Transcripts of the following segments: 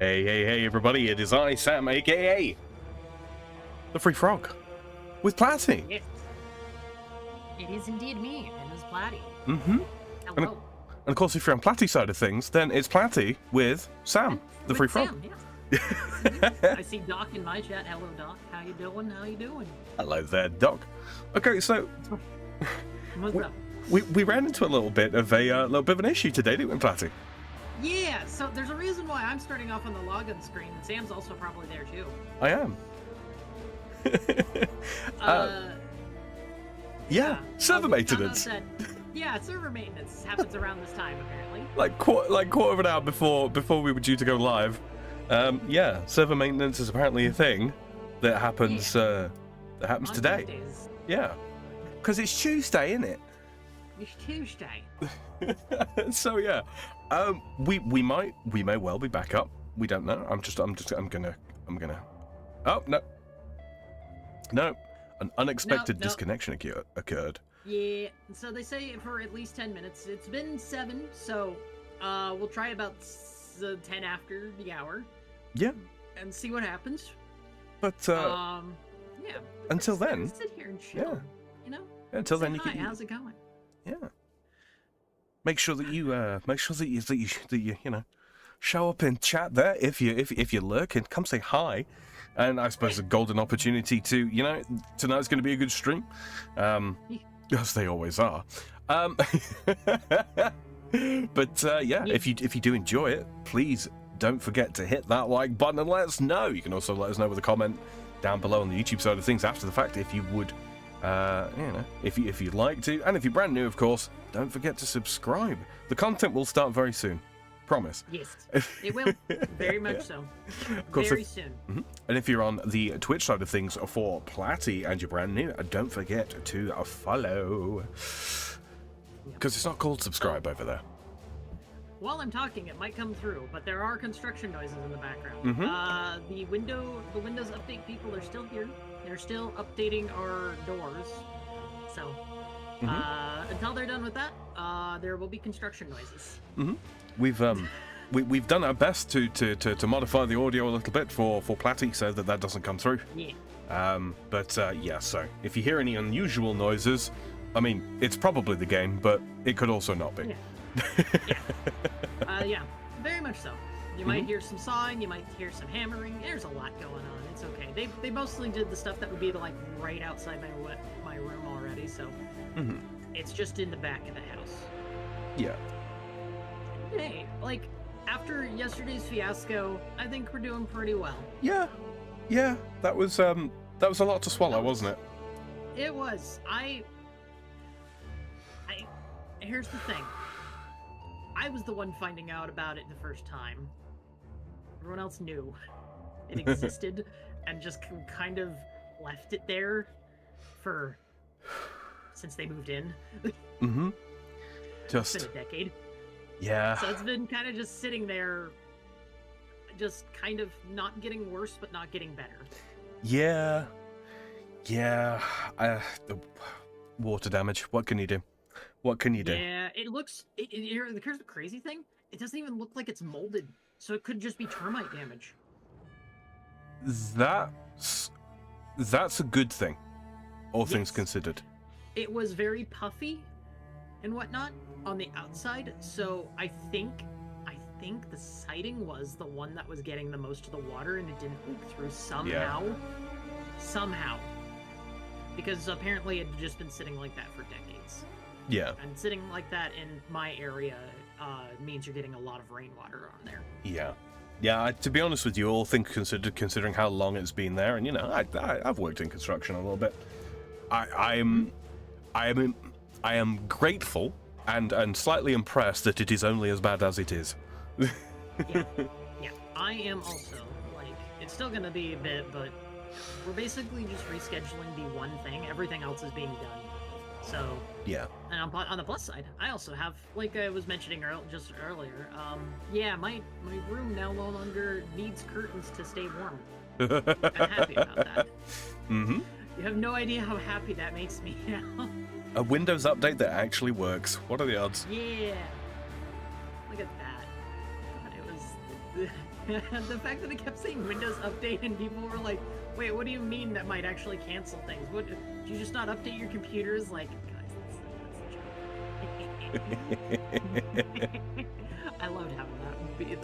Hey, everybody, it is I, Sam, aka the Free Frog, with Platty. Yes. It is indeed me, and it's Platty. Mm-hmm. Hello. And of course, if you're on Platty side of things, then it's Platty with Sam, the Free Frog. Sam, yeah. I see Doc in my chat. Hello, Doc. How you doing? How you doing? Hello there, Doc. Okay, so What's up? we ran into a little bit of an issue today, didn't we, Platty? Yeah, so there's a reason why I'm starting off on the login screen, and Sam's also probably there too. I am. Yeah, server maintenance. Server maintenance happens around this time apparently. Like quarter of an hour before we were due to go live. Yeah, server maintenance is apparently a thing that happens. That happens on today. Tuesdays. Yeah, because it's Tuesday, isn't it? It's Tuesday. So yeah, we may well be back up. We don't know. I'm gonna. Oh no, an unexpected disconnection occurred. Yeah, so they say for at least 10 minutes. It's been 7, so we'll try about 10 after the hour. Yeah. And see what happens. But yeah. Until then, sit here and chill. Yeah. You know. Yeah, until say then, hi, how's it going? Yeah. Make sure that you show up in chat there if you lurk and come say hi. And I suppose a golden opportunity to tonight's going to be a good stream, as they always are. But yeah, if you do enjoy it, please don't forget to hit that like button and let us know. You can also let us know with a comment down below on the YouTube side of things after the fact if you would, if you'd like to, and if you're brand new, of course, don't forget to subscribe. The content will start very soon. Promise. Yes, it will. Very much so. Of course, very soon. Mm-hmm. And if you're on the Twitch side of things for Platty and you're brand new, don't forget to follow. Because it's not called subscribe over there. While I'm talking, it might come through, but there are construction noises in the background. Mm-hmm. The Windows Update people are still here. They're still updating our doors. So, until they're done with that, there will be construction noises. Mm-hmm. We've done our best to modify the audio a little bit for Platty so that doesn't come through. Yeah. Yeah. So if you hear any unusual noises, I mean, it's probably the game, but it could also not be. Yeah. Yeah. Very much so. You might hear some sawing. You might hear some hammering. There's a lot going on. It's okay. They mostly did the stuff that would be like right outside my room already. So it's just in the back of the house. Yeah. Hey, like, after yesterday's fiasco, I think we're doing pretty well. Yeah, that was a lot to swallow, wasn't it? It was. Here's the thing. I was the one finding out about it the first time. Everyone else knew it existed and just kind of left it there since they moved in. It's been a decade. Yeah. So it's been kind of just sitting there, just kind of not getting worse, but not getting better. Yeah. The water damage. What can you do? Yeah, it looks. Here's the crazy thing. It doesn't even look like it's molded, so it could just be termite damage. That's a good thing, all things considered. It was very puffy and whatnot on the outside, so I think the siding was the one that was getting the most of the water, and it didn't leak through somehow. Because apparently it had just been sitting like that for decades. Yeah. And sitting like that in my area means you're getting a lot of rainwater on there. Yeah. To be honest with you, all things considered, considering how long it's been there, and I've worked in construction a little bit. I am grateful and slightly impressed that it is only as bad as it is. Yeah. I am also. Like, it's still gonna be a bit, but we're basically just rescheduling the one thing. Everything else is being done. So yeah. And on the plus side, I also have, like I was mentioning just earlier, my room now no longer needs curtains to stay warm. I'm happy about that. You have no idea how happy that makes me now. A Windows update that actually works. What are the odds? Yeah. Look at that. the fact that it kept saying Windows Update and people were like, wait, what do you mean that might actually cancel things? What, do you just not update your computers? Like, guys, I loved having that be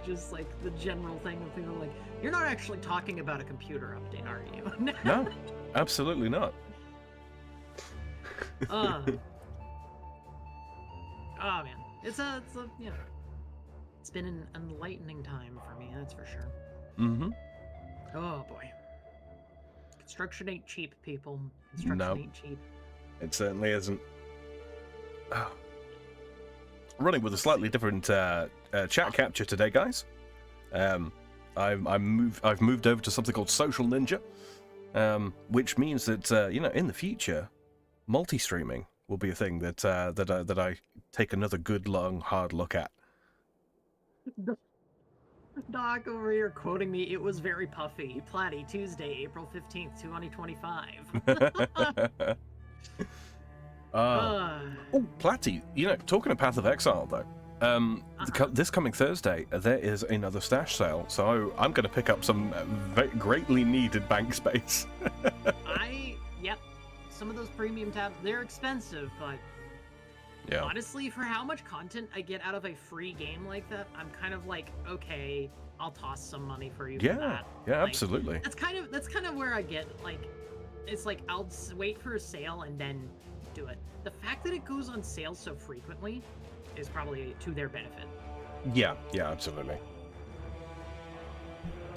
just like the general thing of people like, you're not actually talking about a computer update, are you? No, absolutely not. Oh man, it's a you know, it's been an enlightening time for me, that's for sure. Mm-hmm. Oh boy, construction ain't cheap, people. Construction ain't cheap. It certainly isn't. Running with a slightly different chat capture today, guys. I've moved over to something called Social Ninja, which means that you know, in the future, multi-streaming will be a thing that that I take another good, long, hard look at. Doc over here quoting me, it was very puffy. Platty, Tuesday, April 15th, 2025. Oh, Platty, you know, talking of Path of Exile, though, this coming Thursday, there is another stash sale, so I'm going to pick up some greatly needed bank space. Yep, some of those premium tabs, they're expensive, but yeah. Honestly, for how much content I get out of a free game like that, I'm kind of like, okay, I'll toss some money for you for that. Yeah, like, absolutely. That's kind of where I get, like, it's like, I'll wait for a sale and then do it. The fact that it goes on sale so frequently is probably to their benefit. Yeah, absolutely.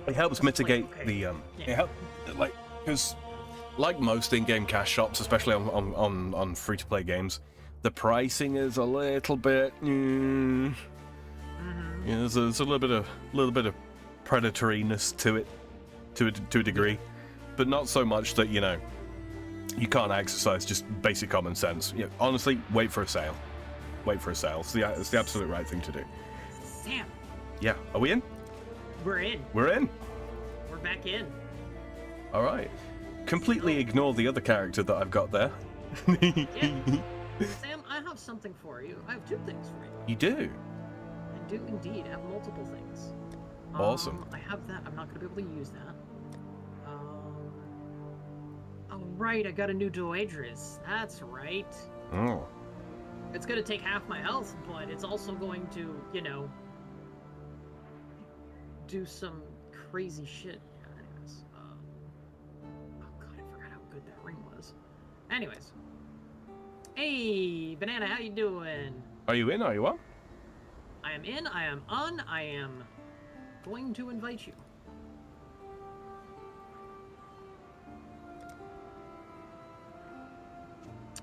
It helps mitigate the it helps, like, because like most in-game cash shops, especially on free-to-play games, the pricing is a little bit yeah, there's a little bit of predatoriness to it, to a degree, but not so much that, you know, you can't exercise just basic common sense. You know, honestly, wait for a sale. Wait for a sale. It's the absolute right thing to do. Sam. Yeah. Are we in? We're in. We're in. We're back in. All right. Completely ignore the other character that I've got there. Yeah. Sam, I have something for you. I have two things for you. You do? I do indeed. I have multiple things. Awesome. I have that. I'm not going to be able to use that. Oh, right. I got a new edgiest. That's right. Oh. It's going to take half my health, but it's also going to, you know, do some crazy shit. Anyways, oh god, I forgot how good that ring was. Anyways, hey, Banana, how you doing? Are you in? Are you on? I am in. I am on. I am going to invite you.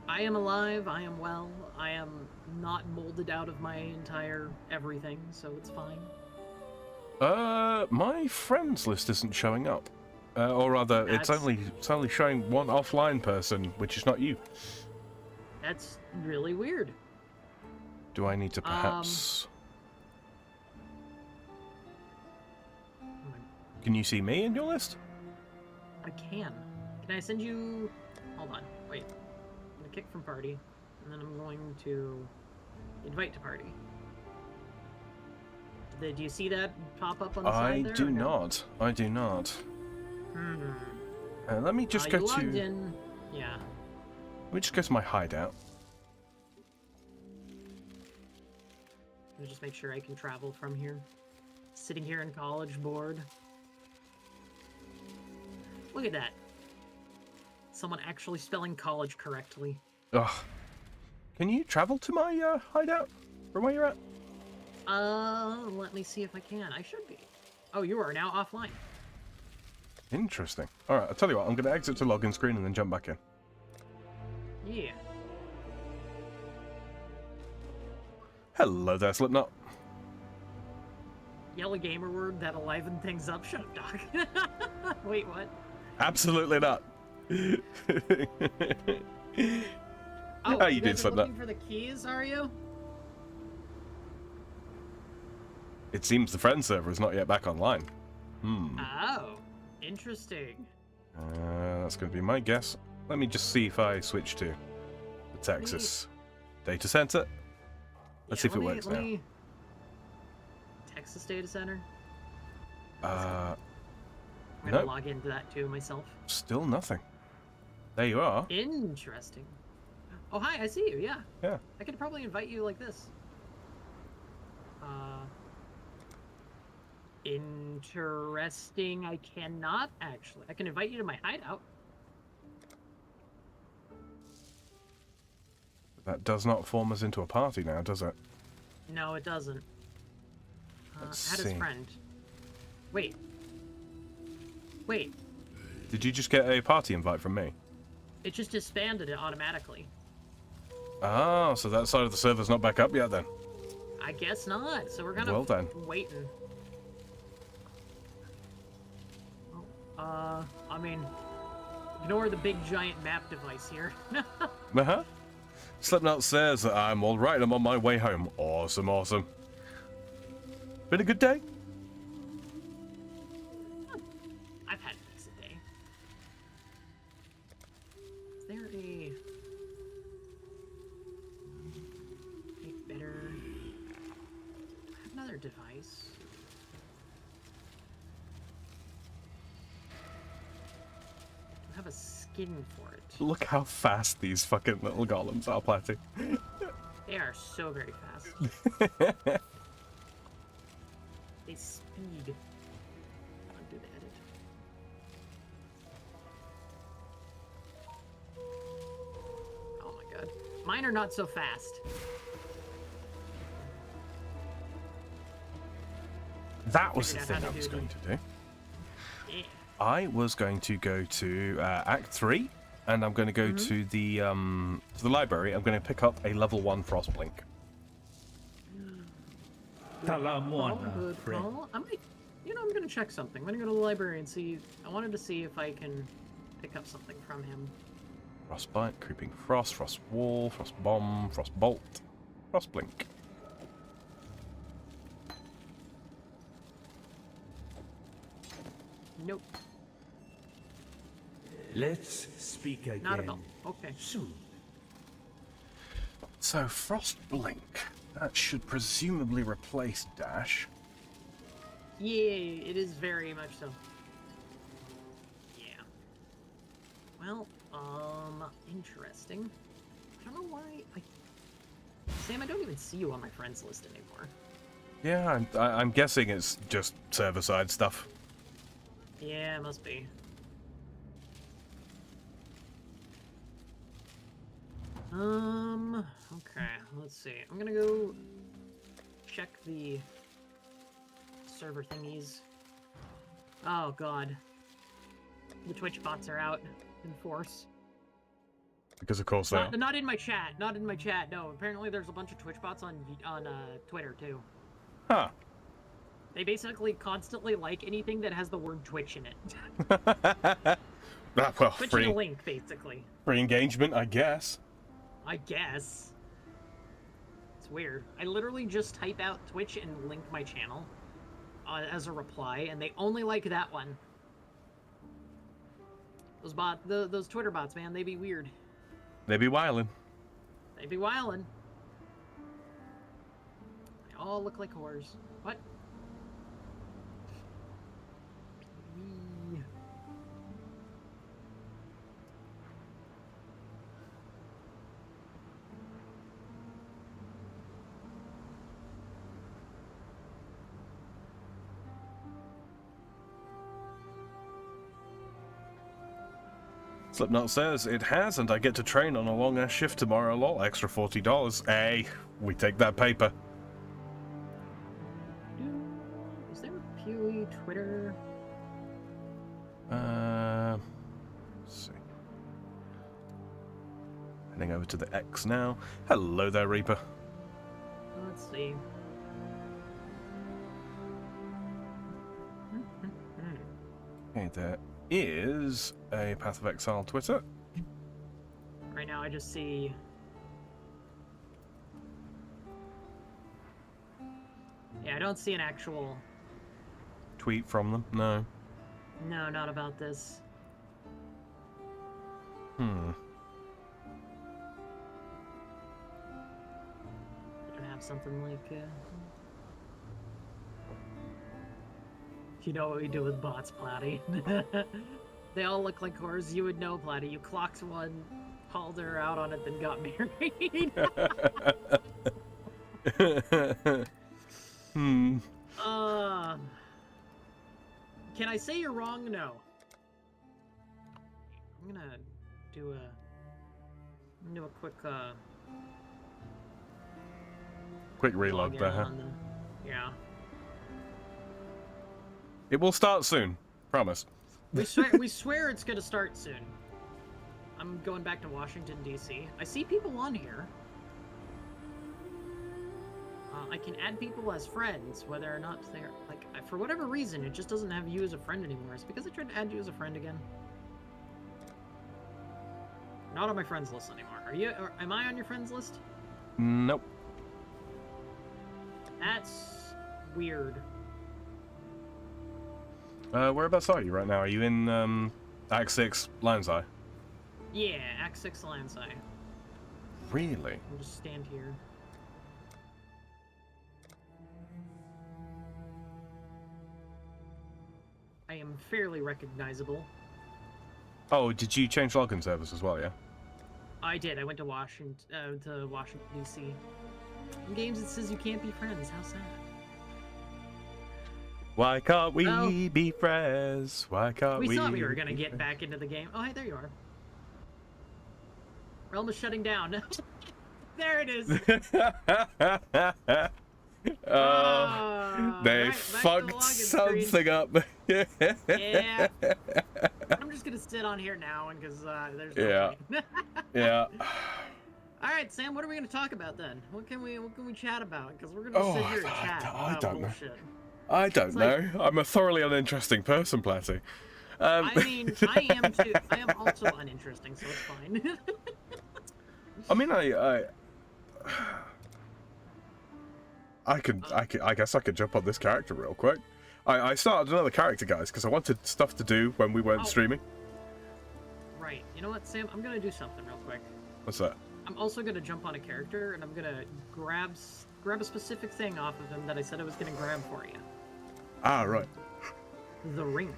I am alive, I am well, I am not molded out of my entire everything, so it's fine. My friends list isn't showing up. Or rather, it's only showing one offline person, which is not you. That's really weird. Do I need to perhaps... Can you see me in your list? I can. Can I send you... Hold on, wait. I'm gonna kick from party, and then I'm going to invite to party. Do you see that pop up on the side there? I do not. I do not. Let me just go you logged to... in. Yeah. Let me just go to my hideout. Let me just make sure I can travel from here. Sitting here in college, bored. Look at that. Someone actually spelling college correctly. Ugh. Can you travel to my hideout from where you're at? Let me see if I can. I should be. Oh, you are now offline. Interesting. Alright, I'll tell you what, I'm going to exit to login screen and then jump back in. Yeah. Hello there, Slipknot. Yellow gamer word that livened things up. Shut up, Doc. Wait, what? Absolutely not. Oh, how you doing, guys are Slipknot? looking for the keys, are you? It seems the friend server is not yet back online. Oh, interesting. That's going to be my guess. Let me just see if I switch to the Texas data center. Let's see if it works now. Nexus data center? Uh, I'm gonna nope. log into that too myself. Still nothing. There you are. Interesting. Oh, hi, I see you, yeah. Yeah. I could probably invite you like this. Interesting. I cannot, actually. I can invite you to my hideout. That does not form us into a party now, does it? No, it doesn't. Let's Add his see. friend. Wait. Wait. Did you just get a party invite from me? It just disbanded it automatically. Ah, so that side of the server's not back up yet then. I guess not. So we're kind Well of then. waiting. I mean, ignore the big giant map device here. Uh-huh. Slipknot says that I'm all right. I'm on my way home. Awesome, awesome. Been a good day? I've had a decent day. Is there a better... I have another device. I have a skin for it. Look how fast these fucking little golems are, Platty. They are so very fast. They speed. I'll do the edit. Oh my god. Mine are not so fast. That was the Figured out thing how I to was do going to do. Yeah. I was going to go to Act 3, and I'm going to go to the library. I'm going to pick up a level 1 Frostblink. Good call. I'm gonna check something. I'm gonna go to the library and see. I wanted to see if I can pick up something from him. Frostbite, Creeping Frost, Frost Wall, Frost Bomb, Frost Bolt, Frostblink. Nope. Let's speak again. Not at all. Okay. Soon. So Frostblink, that should presumably replace Dash. Yeah, it is very much so. Yeah. Well, interesting. I don't know why Sam, I don't even see you on my friends list anymore. Yeah, I'm guessing it's just server-side stuff. Yeah, it must be. Okay, let's see. I'm gonna go check the server thingies. Oh god. The Twitch bots are out in force. Because of course they are. Not in my chat. Not in my chat. No, apparently there's a bunch of Twitch bots on Twitter too. Huh. They basically constantly like anything that has the word Twitch in it. Well, Twitch free, and a link, basically. free engagement, I guess. I guess. It's weird. I literally just type out Twitch and link my channel as a reply, and they only like that one. Those Twitter bots, man, they be weird. They be wildin'. They be wildin'. They all look like whores. What? Wee. Slipknot says it has, and I get to train on a long ass shift tomorrow. Lol, extra $40. Hey, we take that paper. Is there a Pewee Twitter? Let's see. Heading over to the X now. Hello there, Reaper. Let's see. Okay, there is a Path of Exile Twitter. Right now I just see... Yeah, I don't see an actual... Tweet from them? No. No, not about this. Hmm. I don't have something like... You know what we do with bots, Platty. They all look like whores. You would know, Platty. You clocked one, called her out on it, then got married. Can I say you're wrong? No. I'm gonna do a quick quick reload there, huh? Yeah. It will start soon. Promise. We swear it's gonna start soon. I'm going back to Washington, D.C. I see people on here. I can add people as friends, whether or not they're like, for whatever reason, it just doesn't have you as a friend anymore. It's because I tried to add you as a friend again. Not on my friends list anymore. Are you? Or am I on your friends list? Nope. That's weird. Whereabouts are you right now? Are you in Act 6 Lion's Eye? Yeah, Act 6 Lion's Eye. Really? I'll just stand here. I am fairly recognizable. Oh, did you change login service as well, yeah? I did. I went to Washington, D.C. In games it says you can't be friends. How sad. Why can't we be friends? Why can't we? We thought we were gonna get back into the game. Oh, hey, there you are. Realm is shutting down. There it is. They fucked something up. Yeah. I'm just gonna sit on here now, and because there's no point. Yeah. All right, Sam. What are we gonna talk about then? What can we chat about? Because we're gonna sit here and chat. I don't know. Bullshit. I don't know. I'm a thoroughly uninteresting person, Platty. I mean, I am too. I am also uninteresting, so it's fine. I mean, I guess I could jump on this character real quick. I started another character, guys, because I wanted stuff to do when we weren't streaming. Right. You know what, Sam? I'm gonna do something real quick. What's that? I'm also gonna jump on a character, and I'm gonna grab a specific thing off of him that I said I was gonna grab for you. Ah, right. The ring.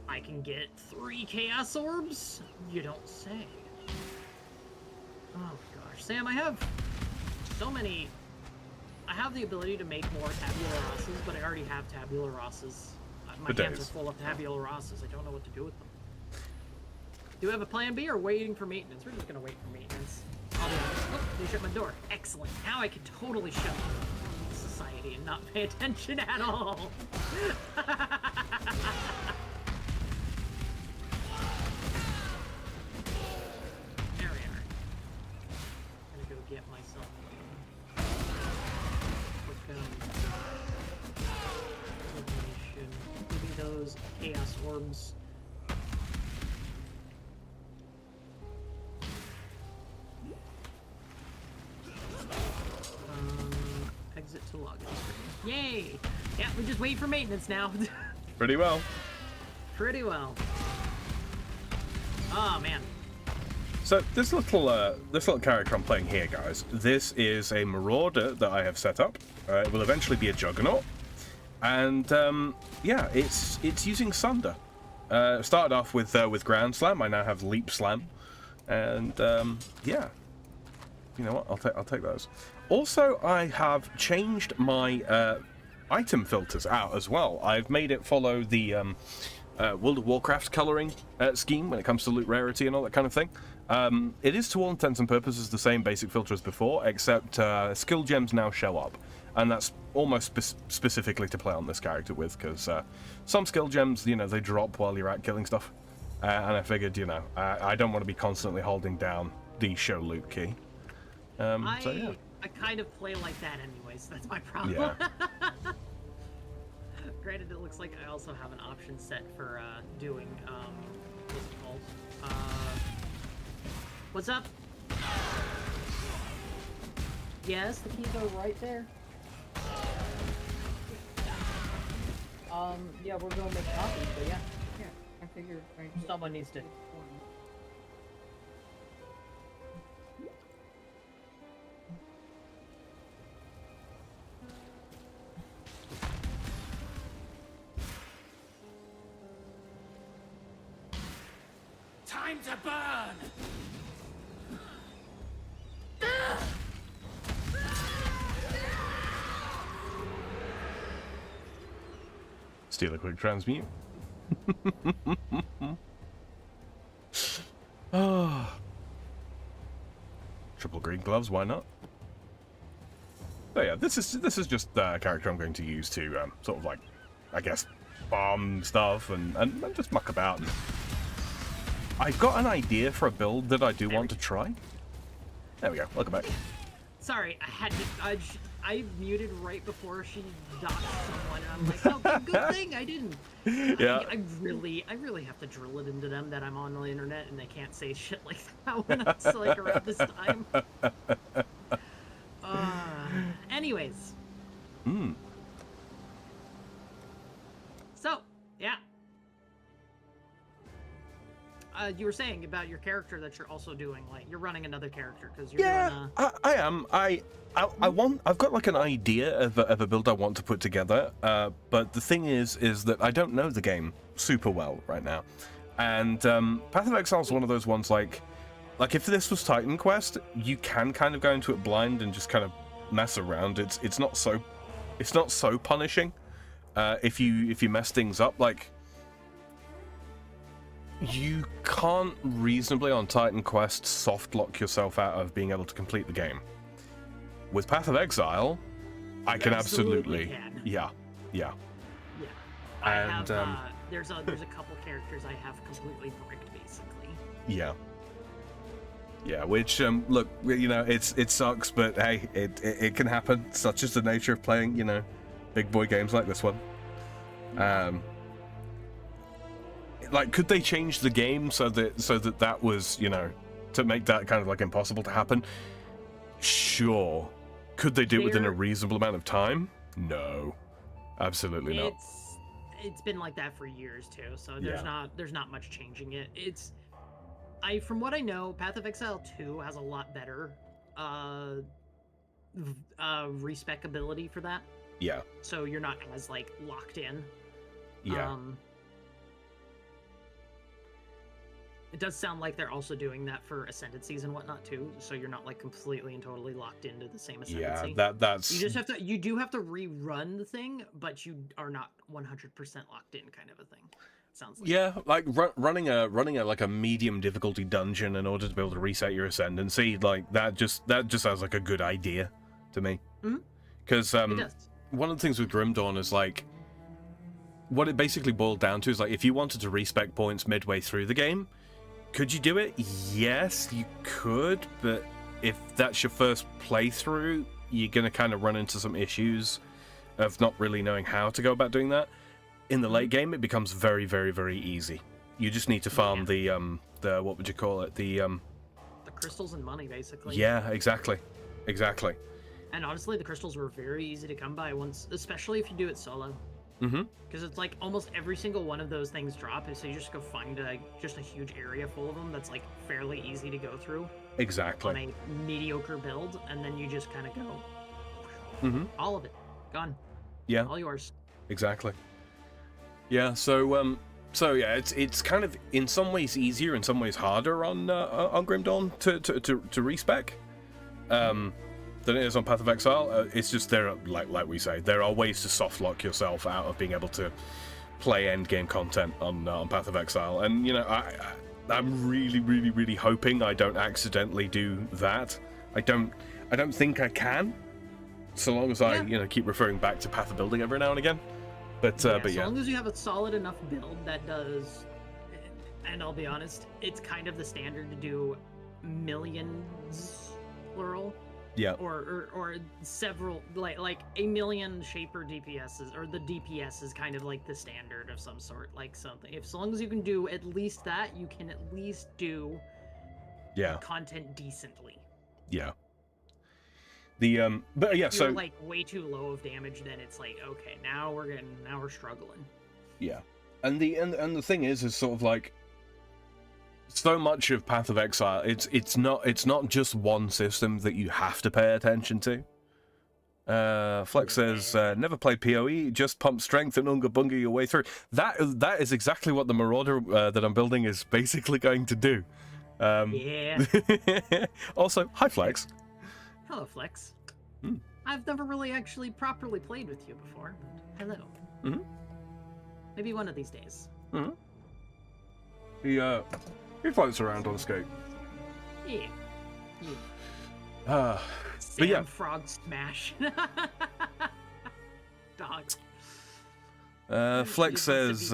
I can get 3 chaos orbs? You don't say. Oh gosh, Sam, I have so many. I have the ability to make more tabula rasas, but I already have tabula rasas. My hands are full of tabula rasas. I don't know what to do with them. Do we have a plan B or waiting for maintenance? We're just gonna wait for maintenance. I'll be honest. Oh, they shut my door. Excellent. Now I can totally shut society and not pay attention at all. There we are. I'm gonna go get myself. Give me those chaos orbs. Exit to login screen. Yay! Yeah, we just wait for maintenance now. Pretty well. Pretty well. Oh man. So this little character I'm playing here, guys, this is a marauder that I have set up. It will eventually be a juggernaut, and yeah, it's using Sunder. Started off with Ground Slam. I now have Leap Slam, and yeah, you know what? I'll take those. Also, I have changed my item filters out as well. I've made it follow the World of Warcraft coloring scheme when it comes to loot rarity and all that kind of thing. It is, to all intents and purposes, the same basic filter as before, except skill gems now show up. And that's almost specifically to play on this character with, because some skill gems, you know, they drop while you're out killing stuff. And I figured, you know, I don't want to be constantly holding down the show loot key. So, yeah. I kind of play like that anyways, that's my problem. Yeah. Granted, it looks like I also have an option set for doing, what's it called? What's up? Yes, the keys are right there. Yeah, we're gonna make copies, but yeah. Yeah, I figured. Someone needs to. Time to burn! Steal a quick transmute. Oh. Triple green gloves, why not? So yeah, this is just a character I'm going to use to sort of like, I guess, farm stuff and just muck about. I've got an idea for a build that I do want to try. There we go. Welcome back. Sorry, I muted right before she docked someone, and I'm like, oh, good thing I didn't. Yeah. I really have to drill it into them that I'm on the internet and they can't say shit like that when it's like around this time. Anyways. So, yeah. You were saying about your character that you're also doing, like you're running another character because you're doing I am. I've got like an idea of a build I want to put together, but the thing is that I don't know the game super well right now, and Path of Exile is one of those ones like if this was Titan Quest, you can kind of go into it blind and just kind of mess around. It's not so punishing if you mess things up. Like, you can't reasonably on Titan Quest soft lock yourself out of being able to complete the game. With Path of Exile, I can absolutely yeah. I have, there's a couple characters I have completely bricked basically. Yeah, which look, you know, it sucks, but hey, it can happen. Such is the nature of playing, you know, big boy games like this one. Like, could they change the game so that was, you know, to make that kind of like impossible to happen? Sure. Could they do it within a reasonable amount of time? No, absolutely not. It's been like that for years too, so there's not much changing it. From what I know, Path of Exile 2 has a lot better respec ability for that. Yeah. So you're not as like locked in. Yeah. It does sound like they're also doing that for Ascendancies and whatnot too, so you're not like completely and totally locked into the same Ascendancy. Yeah, that's... You do have to rerun the thing, but you are not 100% locked in, kind of a thing. Sounds like. Yeah, like running a like a medium difficulty dungeon in order to be able to reset your Ascendancy, like that just sounds like a good idea to me. Because one of the things with Grim Dawn is like, what it basically boiled down to is like, if you wanted to respec points midway through the game, could you do it? Yes, you could, but if that's your first playthrough, you're going to kind of run into some issues of not really knowing how to go about doing that. In the late game, it becomes very, very, very easy. You just need to farm the what would you call it? The crystals and money, basically. Yeah, exactly. And honestly, the crystals were very easy to come by once, especially if you do it solo. Because it's like almost every single one of those things drop, so you just go find just a huge area full of them that's like fairly easy to go through. Exactly. On a mediocre build, and then you just kind of go. All of it gone. Yeah. All yours. Exactly. Yeah. So yeah, it's kind of in some ways easier, in some ways harder on Grim Dawn to respec. Than it is on Path of Exile. It's just like we say, there are ways to soft lock yourself out of being able to play end game content on Path of Exile, and you know, I'm really, really, really hoping I don't accidentally do that. I don't think I can, so long as I keep referring back to path building every now and again. But yeah. As long as you have a solid enough build that does, and I'll be honest, it's kind of the standard to do millions, plural. Yeah. Or several, like a million shaper DPSs, or the DPS is kind of like the standard of some sort, like something. If so long as you can do at least that, you can at least do content decently. Yeah. The but yeah, if so you're like way too low of damage, then it's like, okay, now we're struggling. Yeah. And the thing is sort of like, so much of Path of Exile, it's not just one system that you have to pay attention to. Flex says, never played PoE, just pump strength and unga bunga your way through. That is exactly what the Marauder that I'm building is basically going to do. Yeah. Also, hi Flex. Hello, Flex. I've never really actually properly played with you before, but hello. Maybe one of these days. He floats around on a skate. Yeah. But yeah. Frog smash. Dogs. Flex says.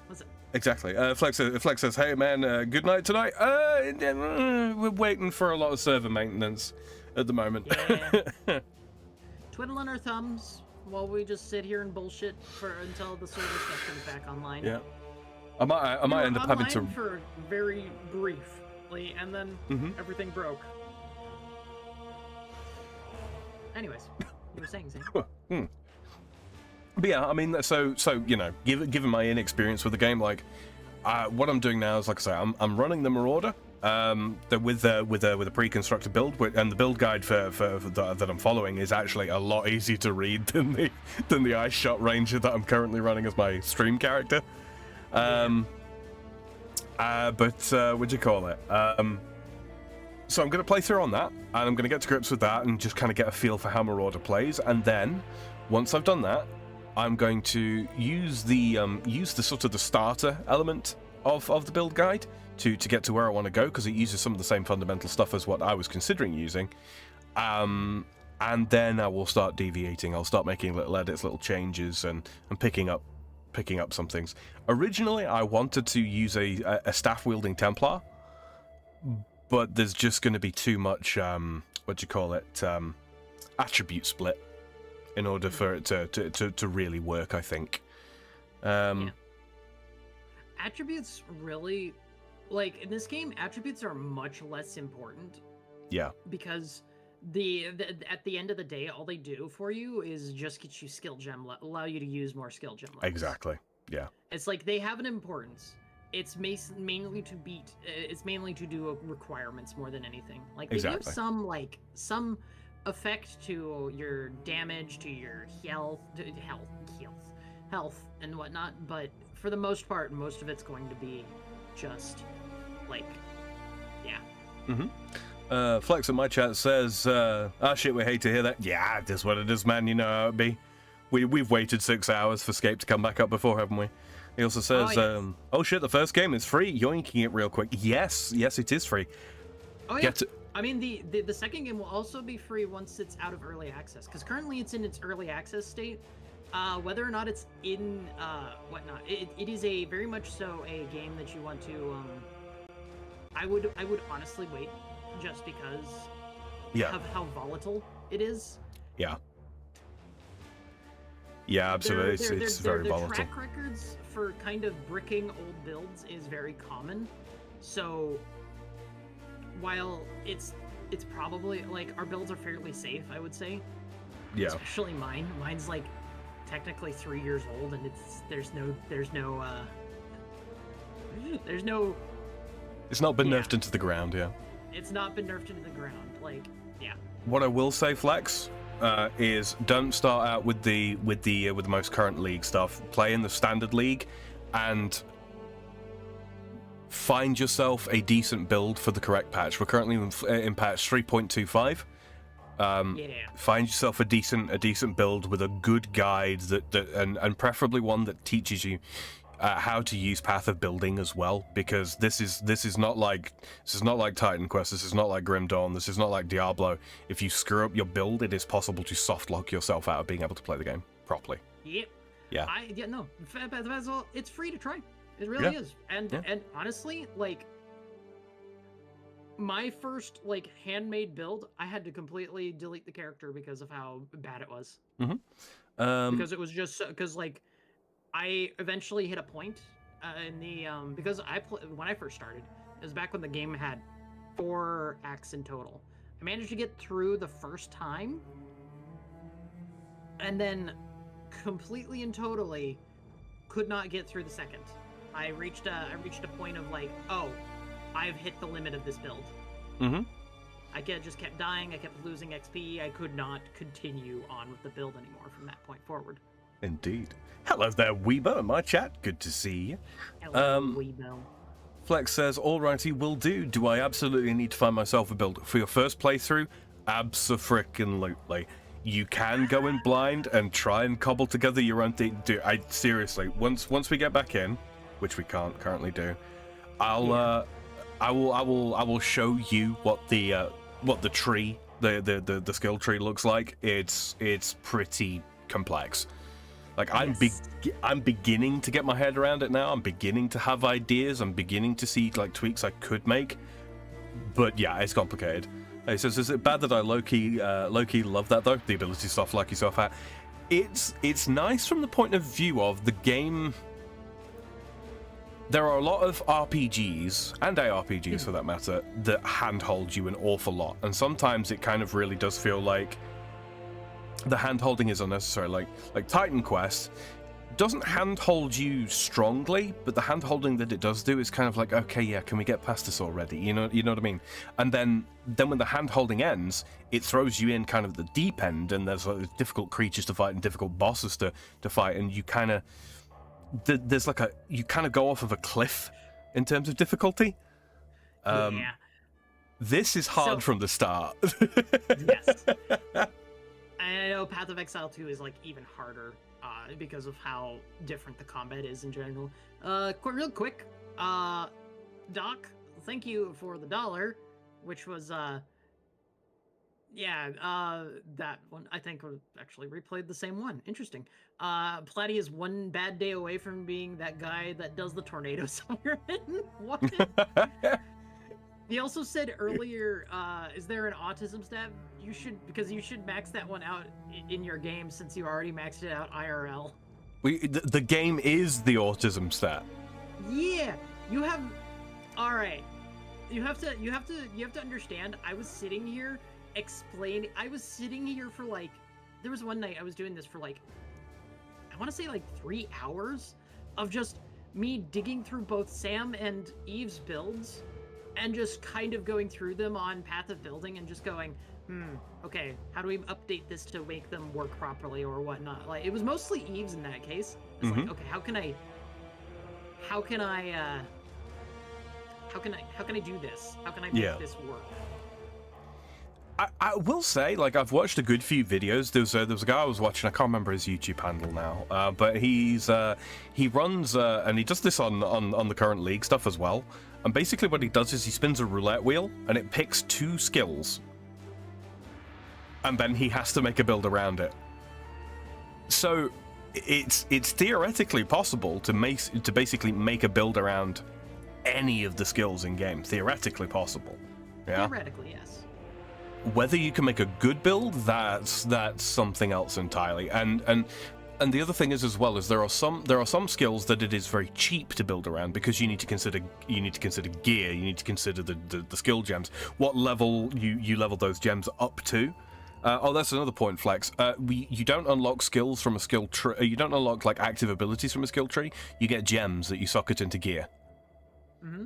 What's up? Exactly. Flex says, "Hey man, good night tonight. We're waiting for a lot of server maintenance at the moment." Yeah. Twiddling our thumbs while we just sit here and bullshit until the server stuff comes back online. Yeah. I might end up having to for very briefly, and then everything broke. Anyways, you were saying, Zane. But yeah, I mean, so you know, given my inexperience with the game, like, what I'm doing now is, like I say, I'm running the Marauder, with a pre-constructed build, and the build guide for that I'm following is actually a lot easier to read than the Ice Shot Ranger that I'm currently running as my stream character. But what'd you call it? So I'm going to play through on that, and I'm going to get to grips with that and just kind of get a feel for how Marauder plays, and then once I've done that, I'm going to use the sort of the starter element of the build guide to get to where I want to go, because it uses some of the same fundamental stuff as what I was considering using, and then I will start deviating. I'll start making little edits, little changes, and picking up some things. Originally, I wanted to use a staff wielding Templar, but there's just going to be too much attribute split in order for it to really work, I think. Yeah. Attributes really, like, in this game, attributes are much less important. Yeah. Because at the end of the day, all they do for you is just get you skill gem, allow you to use more skill gem levels. Exactly. Yeah. It's like they have an importance. It's mainly to it's mainly to do requirements more than anything. Like they Exactly. give some effect to your damage, to your health, and whatnot. But for the most part, most of it's going to be just like, yeah. Flex in my chat says, shit, we hate to hear that. Yeah, it is what it is, man. You know how it be. We've waited 6 hours for Scape to come back up before, haven't we? He also says, oh shit, the first game is free. Yoinking it real quick. Yes, it is free. Oh yeah. I mean, the second game will also be free once it's out of early access, because currently it's in its early access state. Whether or not it's in whatnot, it is a very much so a game that you want to. I would honestly wait, just because of how volatile it is. Yeah. Yeah, absolutely. It's very volatile. Their track records for kind of bricking old builds is very common. So while it's probably like our builds are fairly safe, I would say. Yeah. Especially mine. Mine's like technically 3 years old, and there's no. It's not been nerfed into the ground, yeah. It's not been nerfed into the ground, like, yeah. What I will say, Flex, is don't start out with the most current league stuff. Play in the standard league, and find yourself a decent build for the correct patch. We're currently in patch 3.25. Find yourself a decent build with a good guide and preferably one that teaches you how to use Path of Building as well, because this is not like Titan Quest, this is not like Grim Dawn, this is not like Diablo. If you screw up your build, it is possible to soft lock yourself out of being able to play the game properly. Yep. Yeah. It's free to try. It really is. And honestly, like, my first like handmade build, I had to completely delete the character because of how bad it was. Because it was just because like I eventually hit a point in the because when I first started, it was back when the game had 4 acts in total. I managed to get through the first time, and then completely and totally could not get through the second. I reached a point of like, oh, I've hit the limit of this build. just kept dying. I kept losing XP. I could not continue on with the build anymore from that point forward. Indeed. Hello there, Weebo in my chat. Good to see you. Hello, Weebo. Flex says, alrighty, will do. Do I absolutely need to find myself a build for your first playthrough? Abso-frickin-lutely. You can go in blind and try and cobble together your own thing. Seriously, once we get back in, which we can't currently do, I will show you what the tree, the skill tree looks like. It's pretty complex. Like, yes. I'm beginning to get my head around it now. I'm beginning to have ideas. I'm beginning to see like tweaks I could make. But yeah, it's complicated. He says, is it bad that I low-key love that though? The ability to soft lock yourself out. It's nice from the point of view of the game. There are a lot of RPGs, and ARPGs for that matter, that handhold you an awful lot. And sometimes it kind of really does feel like the hand-holding is unnecessary. Like Titan Quest doesn't hand-hold you strongly, but the hand-holding that it does do is kind of like, okay, yeah, can we get past this already? You know what I mean? And then when the hand-holding ends, it throws you in kind of the deep end, and there's like difficult creatures to fight and difficult bosses to fight, and you kind of you kind of go off of a cliff in terms of difficulty. Yeah. This is hard from the start. Yes. I know Path of Exile 2 is like even harder because of how different the combat is in general. Real quick, Doc, thank you for the $1, which was that one I think actually replayed the same one. Interesting. Platty is one bad day away from being that guy that does the tornado siren. What? He also said earlier, is there an autism stat? You should max that one out in your game since you already maxed it out IRL. The game is the autism stat. Yeah, you have. All right, you have to understand. I was sitting here explaining. I was sitting here for like. There was one night I was doing this for like. I want to say like 3 hours of just me digging through both Sam and Eve's builds. And just kind of going through them on Path of Building and just going, okay, how do we update this to make them work properly or whatnot? Like, it was mostly Eve's in that case. It's like, okay, how can I do this? How can I make this work? I will say, like, I've watched a good few videos. There was a guy I was watching. I can't remember his YouTube handle now, but he runs and he does this on the current league stuff as well. And basically, what he does is he spins a roulette wheel and it picks 2 skills, and then he has to make a build around it. So it's theoretically possible to basically make a build around any of the skills in game. Theoretically possible. Yeah. Theoretically, yes. Whether you can make a good build, that's something else entirely. And the other thing is as well is there are some skills that it is very cheap to build around because you need to consider gear, you need to consider the skill gems, what level you level those gems up to. That's another point, Flex. You don't unlock skills from a skill tree. You don't unlock like active abilities from a skill tree. You get gems that you socket into gear,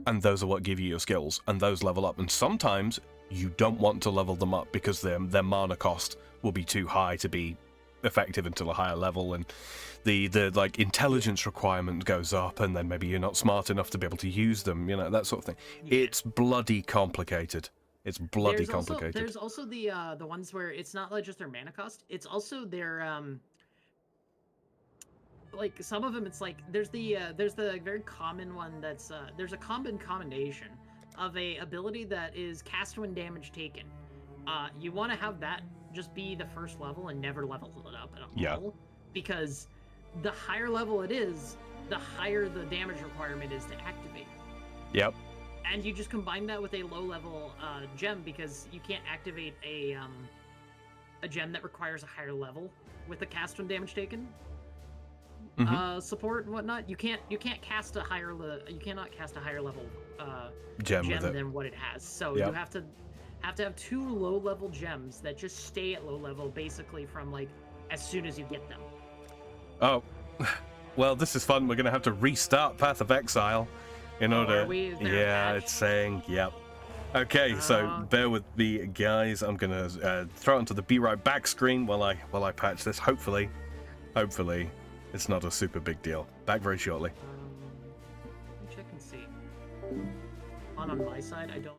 and those are what give you your skills, and those level up. And sometimes you don't want to level them up because their mana cost will be too high to be effective until a higher level, and the like intelligence requirement goes up, and then maybe you're not smart enough to be able to use them, that sort of thing. Yeah. It's bloody complicated. There's complicated. There's also the ones where it's not like just their mana cost, it's also their like some of them it's like there's the very common one that's there's a common combination of a ability that is cast when damage taken. You want to have that just be the first level and never level it up at all. Because the higher level it is, the higher the damage requirement is to activate. Yep. And you just combine that with a low level gem because you can't activate a gem that requires a higher level with the cast when damage taken. Support and whatnot. You cannot cast a higher level gem than what it has. So you have to have 2 low level gems that just stay at low level basically from like as soon as you get them. Oh, well, this is fun. We're gonna have to restart Path of Exile in order. It's saying yep. Okay, so bear with me, guys. I'm gonna throw it onto the Be Right Back screen while I patch this. Hopefully, it's not a super big deal. Back very shortly. Let me check and see. On my side, I don't.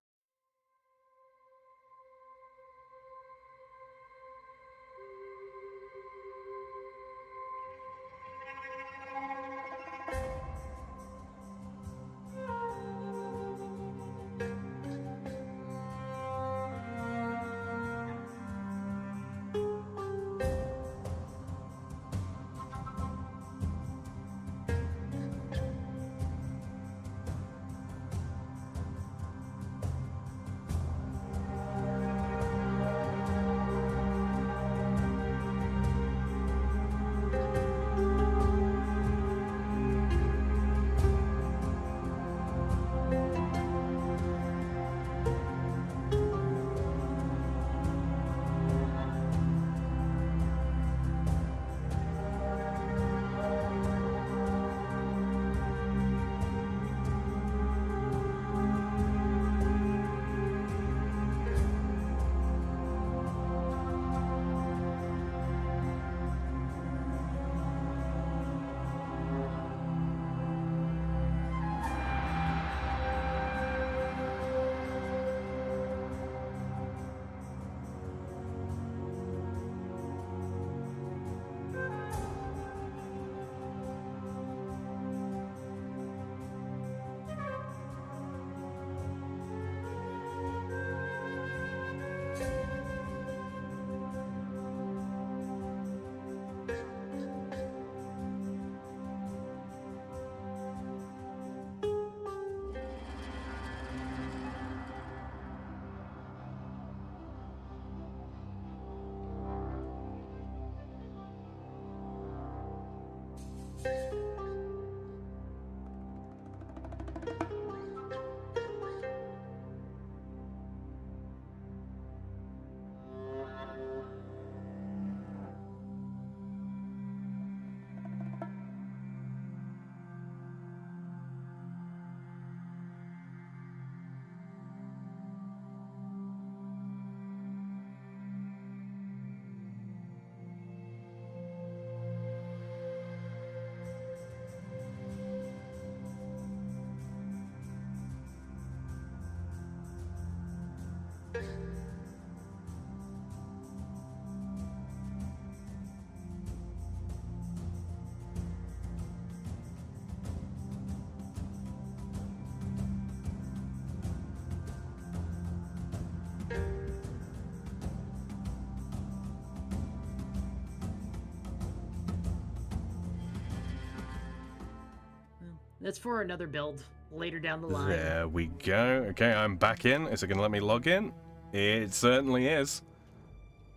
That's for another build later down the line. There we go. Okay, I'm back in. Is it going to let me log in? It certainly is.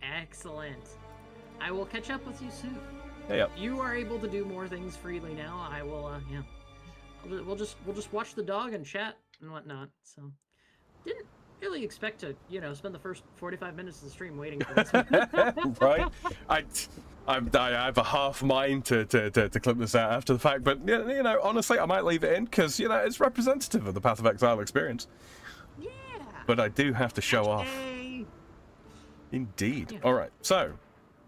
Excellent. I will catch up with you soon. Yep. You are able to do more things freely now. I will. Yeah. We'll just watch the dog and chat and whatnot. So, didn't really expect to spend the first 45 minutes of the stream waiting for this. Right. I have a half mind to clip this out after the fact, but honestly, I might leave it in because it's representative of the Path of Exile experience. Yeah. But I do have to show off. Indeed. Yeah. All right. So, I'm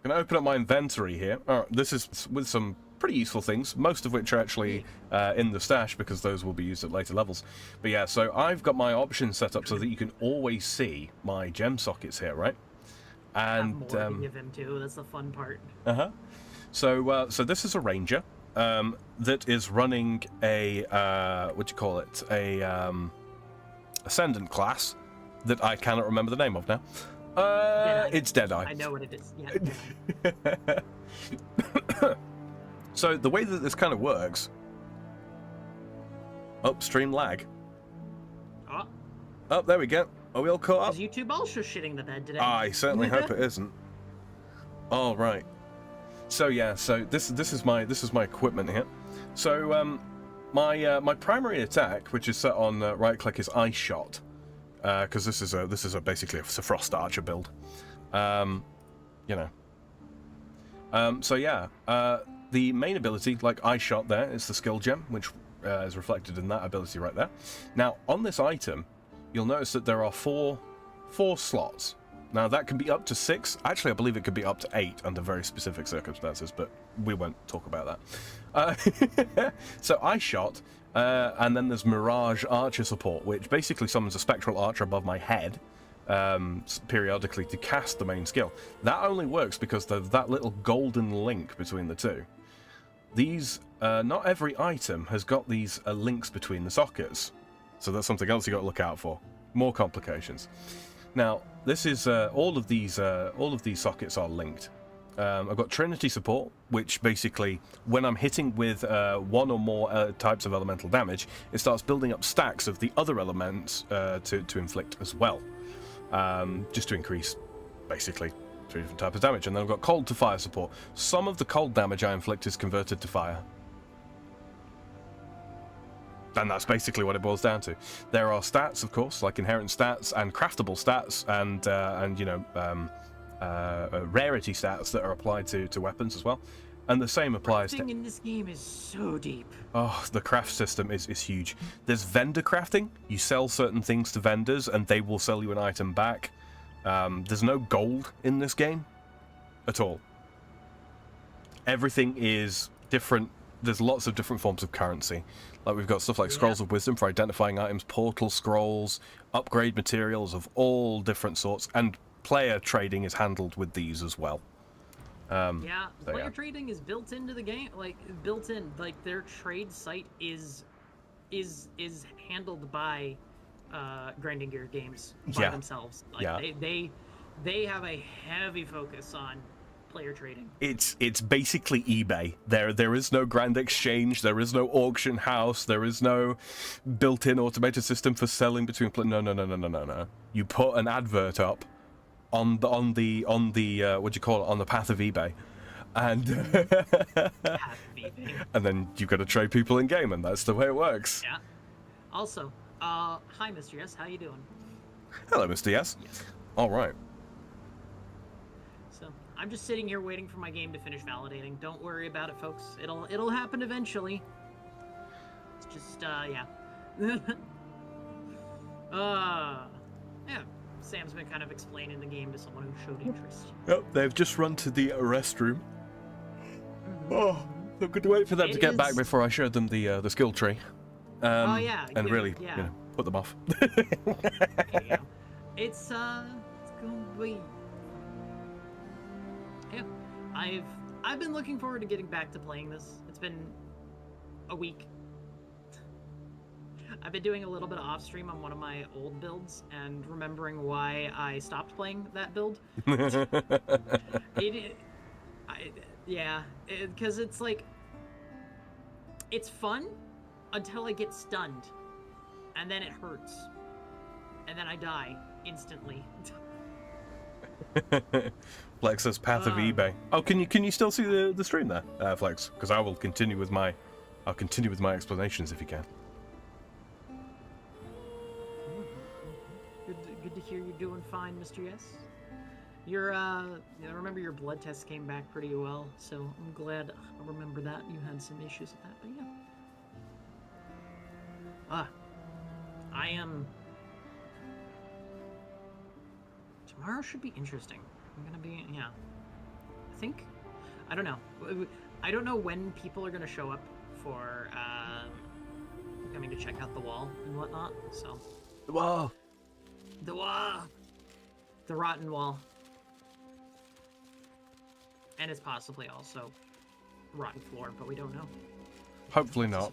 gonna open up my inventory here. All right. This is with some pretty useful things, most of which are actually in the stash because those will be used at later levels. But yeah, so I've got my options set up so that you can always see my gem sockets here, right? And more to give him too. That's the fun part. So this is a ranger that is running a ascendant class that I cannot remember the name of now. It's Deadeye. I know what it is. Yeah. So the way that this kind of works. Upstream lag. Oh, there we go. Are we all caught up? Is YouTube also shitting the bed today? I certainly hope it isn't. All right. So yeah, so this is my equipment here. So my primary attack, which is set on right click, is Ice Shot, because this is basically a Frost Archer build. So yeah, the main ability, like Ice Shot, there is the skill gem, which is reflected in that ability right there. Now on this item, you'll notice that there are four slots. Now, that can be up to 6. Actually, I believe it could be up to 8 under very specific circumstances, but we won't talk about that. So I shot, and then there's Mirage Archer support, which basically summons a Spectral Archer above my head periodically to cast the main skill. That only works because there's that little golden link between the two. These, not every item has got these links between the sockets, so that's something else you got to look out for. More complications. Now, this is all of these sockets are linked. I've got Trinity support, which basically, when I'm hitting with one or more types of elemental damage, it starts building up stacks of the other elements to inflict as well, just to increase, basically, 3 different types of damage. And then I've got Cold to Fire support. Some of the cold damage I inflict is converted to fire. And that's basically what it boils down to. There are stats, of course, like inherent stats and craftable stats, and you know, rarity stats that are applied to weapons as well. And the same applies to... Crafting in this game is so deep. Oh, the craft system is huge. There's vendor crafting. You sell certain things to vendors, and they will sell you an item back. There's no gold in this game at all. Everything is different. There's lots of different forms of currency. Like, we've got stuff like Scrolls of Wisdom for identifying items, portal scrolls, upgrade materials of all different sorts, and player trading is handled with these as well. Player trading is built into the game, like their trade site is handled by Grinding Gear Games by themselves. Like, they have a heavy focus on player trading. It's basically eBay. There is no grand exchange, there is no auction house, there is no built-in automated system for selling between no. You put an advert up on the what do you call it, on the path of eBay, and and then you've got to trade people in game, and that's the way it works. Yeah. Also, hi Mr. Yes, how you doing? Hello, Mr. Yes. All right. So I'm just sitting here waiting for my game to finish validating. Don't worry about it, folks. It'll happen eventually. It's just yeah. Yeah. Sam's been kind of explaining the game to someone who showed interest. Yep, they've just run to the restroom. Oh, I'm going to wait for them to get back before I show them the skill tree. Oh yeah. And really, you know, put them off. There you go. It's gonna be. Yeah, I've been looking forward to getting back to playing this. It's been a week. I've been doing a little bit of off stream on one of my old builds and remembering why I stopped playing that build. Because it's like, it's fun until I get stunned, and then it hurts, and then I die instantly. Flex says path of eBay. Oh, can you still see the stream there, Flex? Because I will continue with my explanations if you can. Good to hear you're doing fine, Mr. Yes. Your remember your blood test came back pretty well, so I'm glad I remember that. You had some issues with that, but yeah. I am. Tomorrow should be interesting. I'm gonna be, yeah. I don't know. I don't know when people are gonna show up for coming to check out the wall and whatnot. So. The wall. The wall. The rotten wall. And it's possibly also rotten floor, but we don't know. Hopefully not.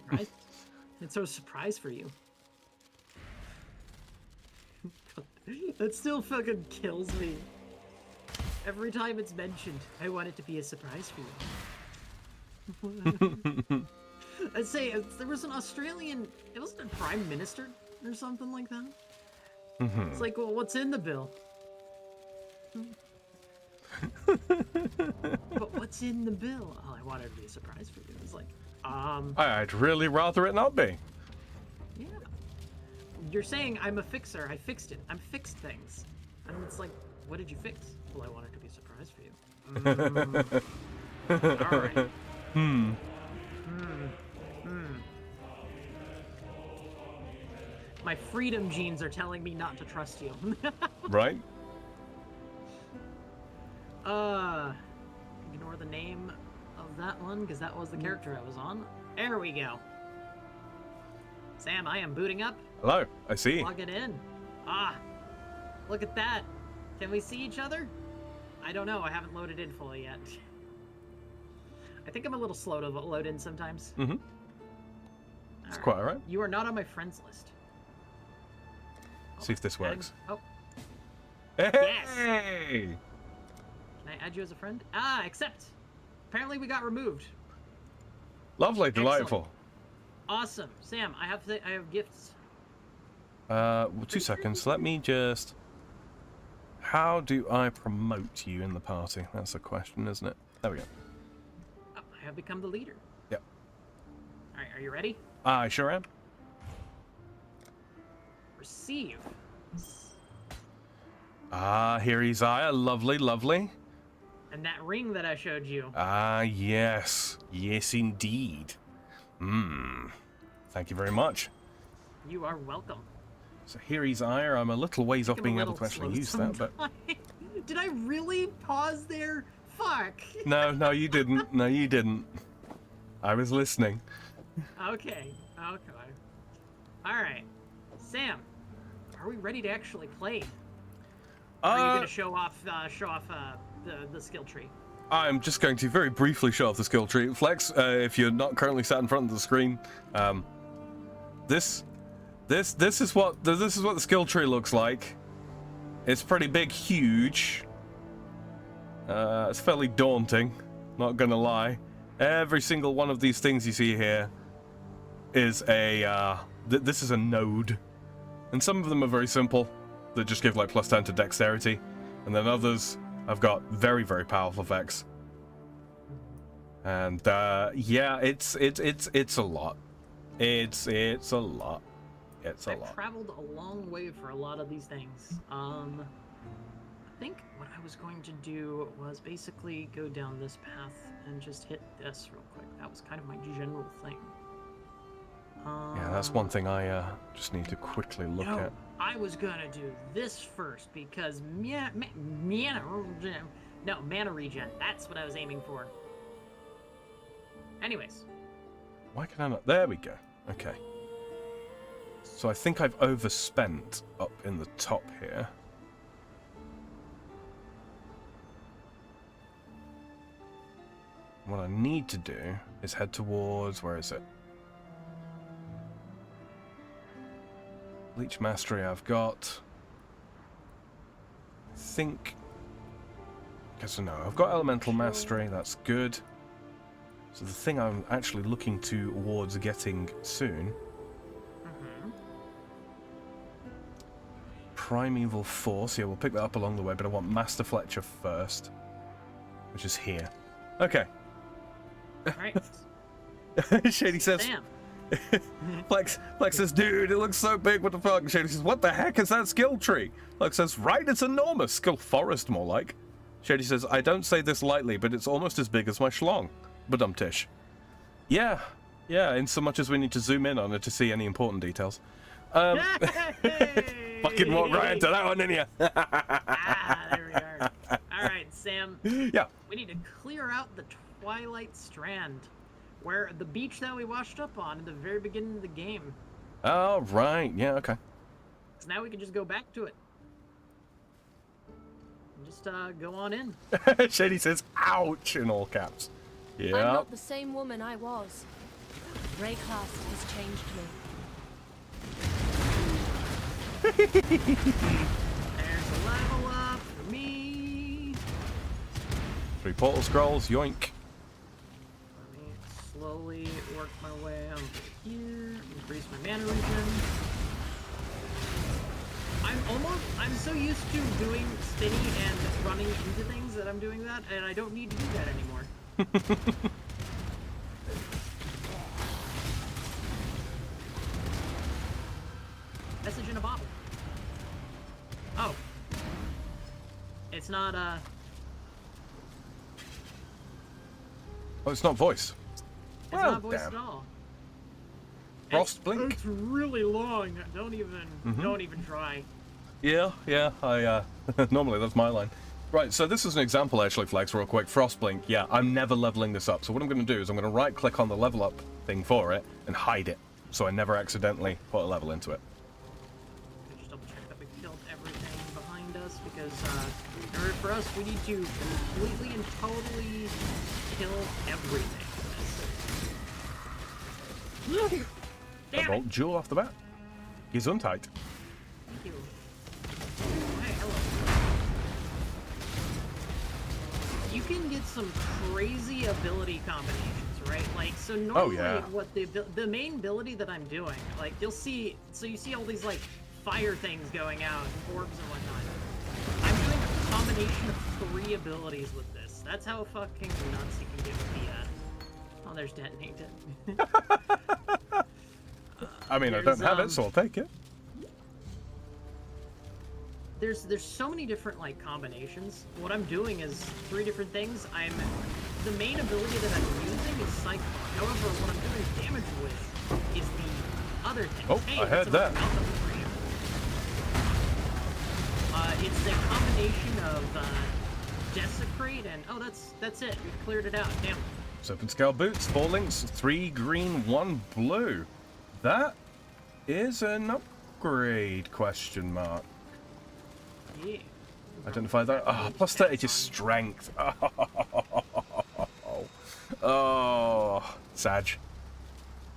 It's a surprise for you. That still fucking kills me. Every time it's mentioned, I want it to be a surprise for you. I'd say there was an Australian, it wasn't a prime minister or something like that. Mm-hmm. It's like, well, what's in the bill? But what's in the bill? Oh, I wanted it to be a surprise for you. It's like, I'd really rather it not be. Yeah. You're saying I'm a fixer. I fixed it. I'm fixed things. And it's like, what did you fix? Well, I want it to be a surprise for you. All right. My freedom genes are telling me not to trust you. Right? Ignore the name of that one, because that was the character I was on. There we go. Sam, I am booting up. Hello, I see. Plug it in. Ah, look at that. Can we see each other? I don't know. I haven't loaded in fully yet. I think I'm a little slow to load in sometimes. Mm-hmm. It's quite alright. You are not on my friends list. See if this works. Oh. Hey! Yes. Can I add you as a friend? Ah, accept. Apparently we got removed. Lovely, Excellent. delightful. Awesome. Sam, I have gifts. Well, 2 seconds. Let me just... How do I promote you in the party? That's a question, isn't it? There we go. Oh, I have become the leader. Yep. Alright, are you ready? I sure am. Receive. Ah, here he's Aya. Lovely, lovely. And that ring that I showed you. Ah, yes. Yes, indeed. Thank you very much. You are welcome. So here he's Aya. I'm a little ways off being able to actually use that, but... Did I really pause there? Fuck. No, you didn't. No, you didn't. I was listening. Okay. Alright. Sam, are we ready to actually play? Or are you going to show off the skill tree? I'm just going to very briefly show off the skill tree. Flex, if you're not currently sat in front of the screen, this is what the skill tree looks like. It's pretty big, huge. It's fairly daunting, not gonna lie. Every single one of these things you see here is a this is a node, and some of them are very simple, that just give like +10 to dexterity, and then others have got very, very powerful effects. And yeah, it's a lot. It's a lot. It's a lot. I've traveled a long way for a lot of these things. I think what I was going to do was basically go down this path and just hit this real quick. That was kind of my general thing. Yeah, that's one thing I just need to quickly look at. I was gonna do this first because mana regen. That's what I was aiming for. Anyways. Why can I not? There we go. Okay. So I think I've overspent up in the top here. What I need to do is head towards, where is it? Leech Mastery I've got. I think... Guess no, I've got Elemental Mastery, that's good. So the thing I'm actually looking towards getting soon... Primeval Force, yeah, we'll pick that up along the way, but I want Master Fletcher first. Which is here. Okay. Alright. Shady says... Damn. Flex says, dude, it looks so big, what the fuck? Shady says, what the heck is that skill tree? Flex says, right, it's enormous. Skill forest, more like. Shady says, I don't say this lightly, but it's almost as big as my schlong. Badumtish. Yeah, in so much as we need to zoom in on it to see any important details. Fucking walk right into that one, didn't you? There we are. Alright, Sam. Yeah. We need to clear out the Twilight Strand, where the beach that we washed up on in the very beginning of the game. Oh, right. Yeah, okay. So now we can just go back to it. And just go on in. Shady says, ouch, in all caps. Yeah. I'm not the same woman I was. Wraeclast has changed me. There's a level up for me. 3 portal scrolls, yoink. Let me slowly work my way over here. Increase my mana regen. I'm so used to doing spinny and running into things that I'm doing that, and I don't need to do that anymore. Message in a bottle. Oh. It's not, Oh, it's not voice. It's not voice at all. Frost blink? It's really long. Don't even try. Yeah, I, normally that's my line. Right, so this is an example, actually, Flex, real quick. Frostblink, yeah, I'm never leveling this up. So what I'm going to do is I'm going to right-click on the level up thing for it and hide it, so I never accidentally put a level into it. Just double check that we killed everything behind us, because in order for us, we need to completely and totally kill everything. A bolt jewel off the bat. Gesundheit. Thank you. Hey, hello. You can get some crazy ability combinations, right? Like, so normally what the main ability that I'm doing, like, you'll see, so you see all these, like, fire things going out, and orbs and whatnot. I'm doing a combination of 3 abilities with this. That's how fucking nuts you can get with the, oh, there's detonated. I mean, I don't have it, so I'll take it. There's so many different, like, combinations. What I'm doing is 3 different things. The main ability that I'm using is Cyclone. However, what I'm doing damage with is the other thing. Oh, hey, I heard that. It's a combination of Desecrate and oh, that's it. We've cleared it out. Damn. Serpent Scale Boots, 4 links, 3 green, 1 blue. That is an upgrade, question mark. Yeah. Identify that. Oh, plus 30 to strength. Oh, Sag.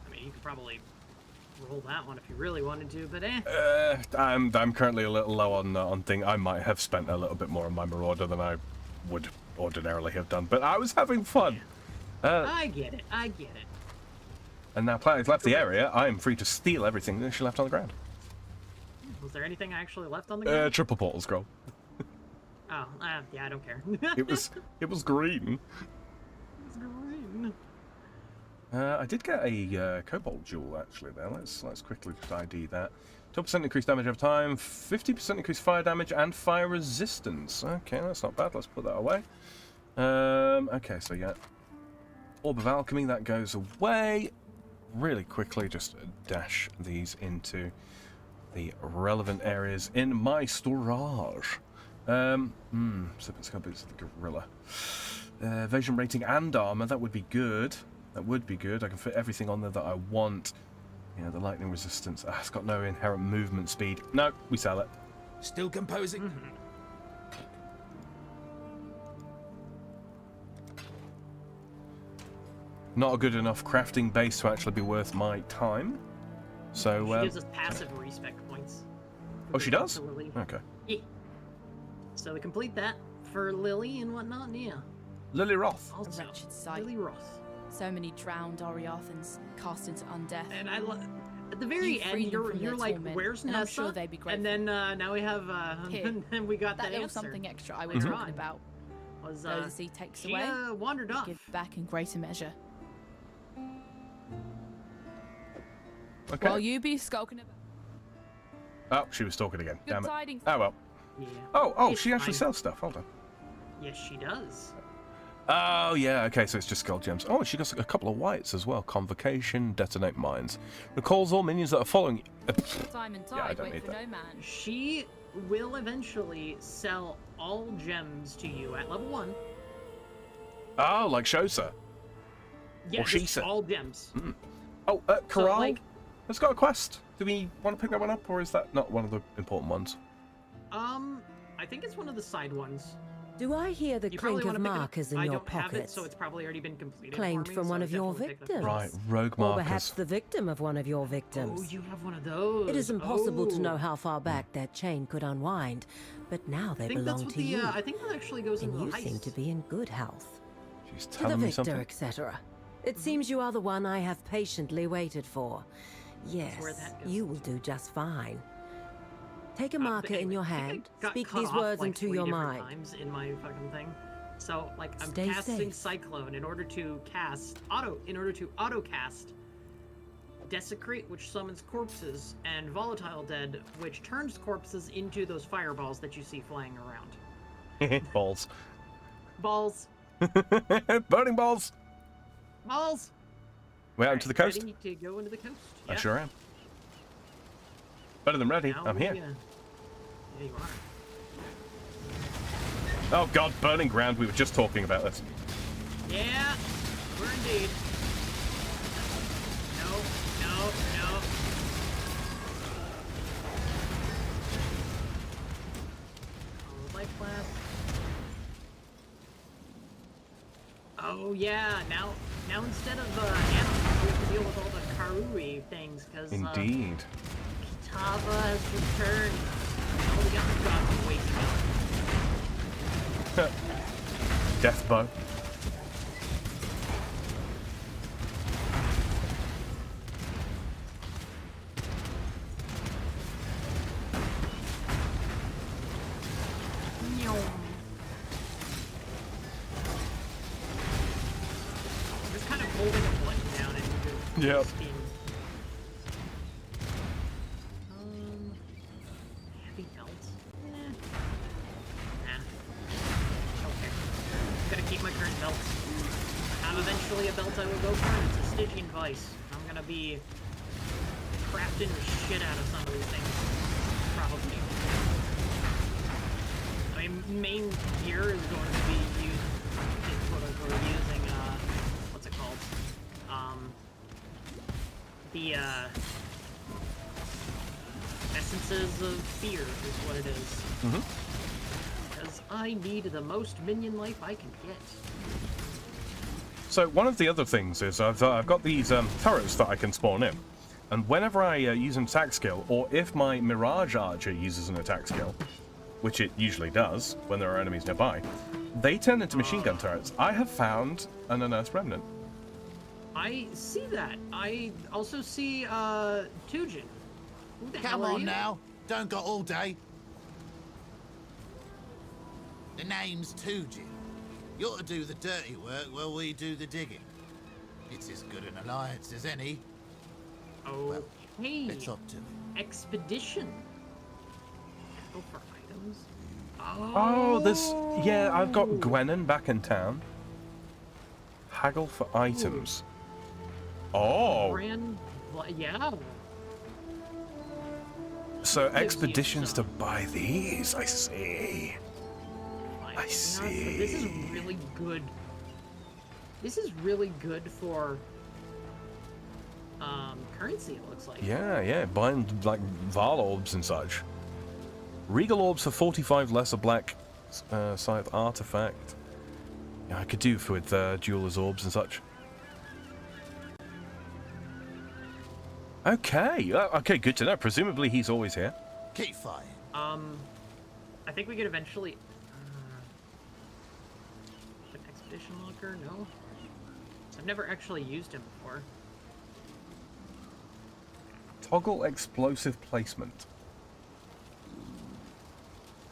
I mean, you could probably roll that one if you really wanted to, but eh. I'm currently a little low on thing. I might have spent a little bit more on my Marauder than I would ordinarily have done, but I was having fun. I get it. I get it. And now Platty's left the area. I am free to steal everything that she left on the ground. Was there anything I actually left on the ground? Triple portal scroll. Oh, yeah, I don't care. It was green. It's green. I did get a cobalt jewel actually there. Let's quickly just ID that. 12% increased damage over time, 50% increased fire damage and fire resistance. Okay, that's not bad. Let's put that away. Okay, so yeah. Orb of Alchemy, that goes away. Really quickly, just dash these into the relevant areas in my storage. Serpent Scale Boots of the Gorilla. Evasion rating and armor, that would be good. That would be good. I can fit everything on there that I want. Yeah, the lightning resistance. It's got no inherent movement speed. No, we sell it. Still composing? Mm-hmm. Not a good enough crafting base to actually be worth my time. So, she gives us passive respec points. Oh, she does? Okay. Yeah. So we complete that for Lily and whatnot, yeah. Lily Roth. Also, A wretched sight. Lily Roth. So many drowned Oriathans cast into undeath. And I love at the very end, you're like, torment, where's and Nessa? I'm sure they'd be and then now we have Here. and we got that little answer. something extra I was talking about. Was Those the sea takes she away, wandered we off. give back in greater measure. Okay. While you be skulking about. Oh, she was talking again. Good Damn it. tidings. Oh well. Yeah. Oh, It's she actually fine. sells stuff. Hold on. Yes, she does. Oh, yeah, okay, so it's just gold gems. Oh, she got a couple of whites as well. Convocation, detonate mines. Recalls all minions that are following you. Time and Yeah, I tide don't wait need for that. no man. She will eventually sell all gems to you at level 1. Oh, like Shosa. Yeah, Or she just said. all gems. Oh, Corral like- has got a quest. Do we want to pick that one up, or is that not one of the important ones? I think it's one of the side ones. Do I hear the You probably clink of want to pick it up. markers in I your don't have it, pockets? so it's probably already been completed. Claimed for me, from so one I of your definitely picked it up. victims. Right, rogue Or markers. perhaps the victim of one of your victims. Oh, you have one of those. It is impossible to know Oh. how far back that chain could unwind, but now they I think that's belong what to the. you. I think that actually goes And into you the heist. seem to be in good health. She's To the telling me victor, something. etc. It seems you are the one I have patiently waited for. Yes, where that goes. you will do just fine. Take a But marker in anyway, your I think I hand, got speak cut these off, words like, into 3 your different mind. times in my fucking thing. So, like, I'm Stay casting safe. Cyclone in order to auto cast Desecrate, which summons corpses, and Volatile Dead, which turns corpses into those fireballs that you see flying around. Balls. Balls. Burning balls. Balls. Way out into the coast? Ready to go into the coast? I Yeah. sure am. Better than ready. Now I'm here. Yeah, you are. Oh god, burning ground. We were just talking about this. Yeah, we're indeed. No, no, no. Oh, life class. Oh yeah, now instead of animals, we have to deal with all the Karui things, because Indeed. Kitava has returned. Oh, we got the gods waking up. Death bow. Just kind of holding a button down and Yep. steam. Heavy belt. Okay. I'm gonna keep my current belt. Eventually a belt I will go for, and it's a Stygian Vice. I'm gonna be crafting the shit out of some of these things. Probably. I mean, main gear is going to be used, is what we're using, what's it called? The, Essences of Fear is what it is. Because I need the most minion life I can get. So one of the other things is I've got these turrets that I can spawn in, and whenever I use an attack skill, or if my Mirage Archer uses an attack skill, which it usually does when there are enemies nearby, they turn into machine gun turrets. I have found an unearthed remnant. I see that. I also see Tujin. Who the hell Come are on you? now, don't got all day. The name's Tujin. You're to do the dirty work while we do the digging. It's as good an alliance as any. Oh, hey. Let's up to it. Expedition. Go for items. Oh, this... Yeah, I've got Gwenon back in town. Haggle for items. Oh! Brand, yeah. So Gives you expeditions to some. buy these, I see. Fine. I Yeah, see. This is really good. This is really good for currency, it looks like. Yeah, buying like Val orbs and such. Regal orbs for 45 lesser black scythe artifact. Yeah, I could do with jeweler's orbs and such. Okay, okay, good to know. Presumably he's always here. Keep fighting. I think we could eventually. An expedition locker? No. I've never actually used him before. Toggle explosive placement.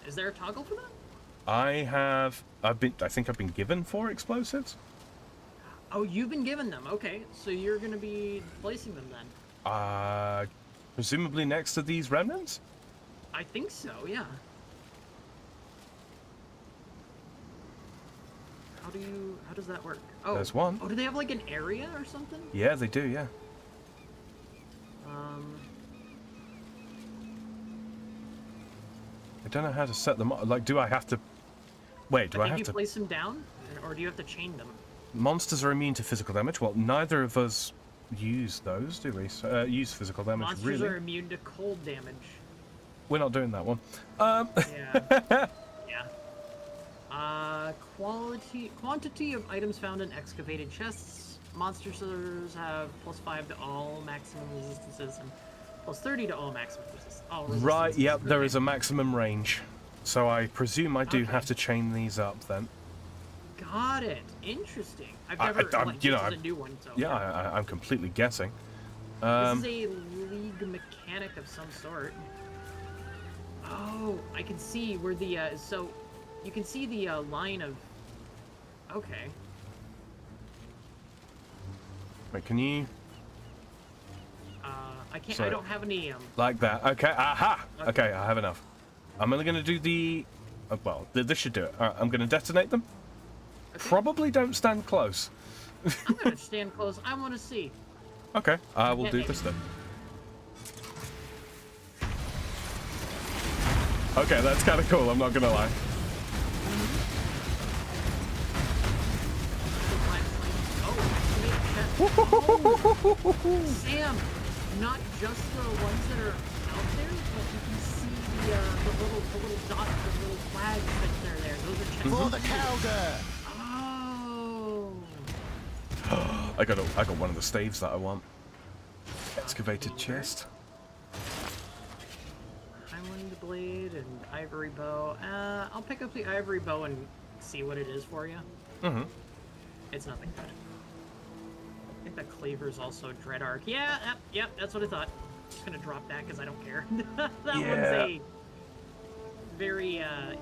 Is there a toggle for that? I think I've been given 4 explosives. Oh, you've been given them. Okay, so you're gonna be placing them then. Presumably next to these remnants? I think so, yeah. How does that work? Oh, There's one. Oh, do they have like an area or something? Yeah, they do, yeah. I don't know how to set them up. Like, do I have to... Wait, do I have you to... place them down? Or do you have to chain them? Monsters are immune to physical damage. Well, neither of us use those, do we? Use physical damage, Monsters really? are immune to cold damage. We're not doing that one. Yeah. Yeah. Quantity of items found in excavated chests. Monsters have +5 to all maximum resistances and +30 to all maximum resistances. Right, yep, there is a maximum range. So I presume I do have to chain these up then. Got it. Interesting. I've never, this is a new one, so... Yeah, I'm completely guessing. This is a league mechanic of some sort. Oh, I can see where the, so... You can see the, line of... Okay. Wait, can you... I can't, Sorry. I don't have any, Like that. Okay, aha! Okay, I have enough. I'm only going to do the... well, this should do it. Alright, I'm going to detonate them. Okay. Probably don't stand close. I'm gonna stand close. I want to see. Okay, I will do this then. Okay, that's kind of cool, I'm not gonna lie. Sam, not just the ones that are out there, but you can see the little dots, the little flags that are there. Those are chests. For the cowgirl! Oh. I got one of the staves that I want. Excavated chest. Highland blade and ivory bow. I'll pick up the ivory bow and see what it is for you. Mm-hmm. It's nothing good. I think that cleaver is also dread arc. Yeah, yep, that's what I thought. Just gonna drop that because I don't care. That one's a very yeah.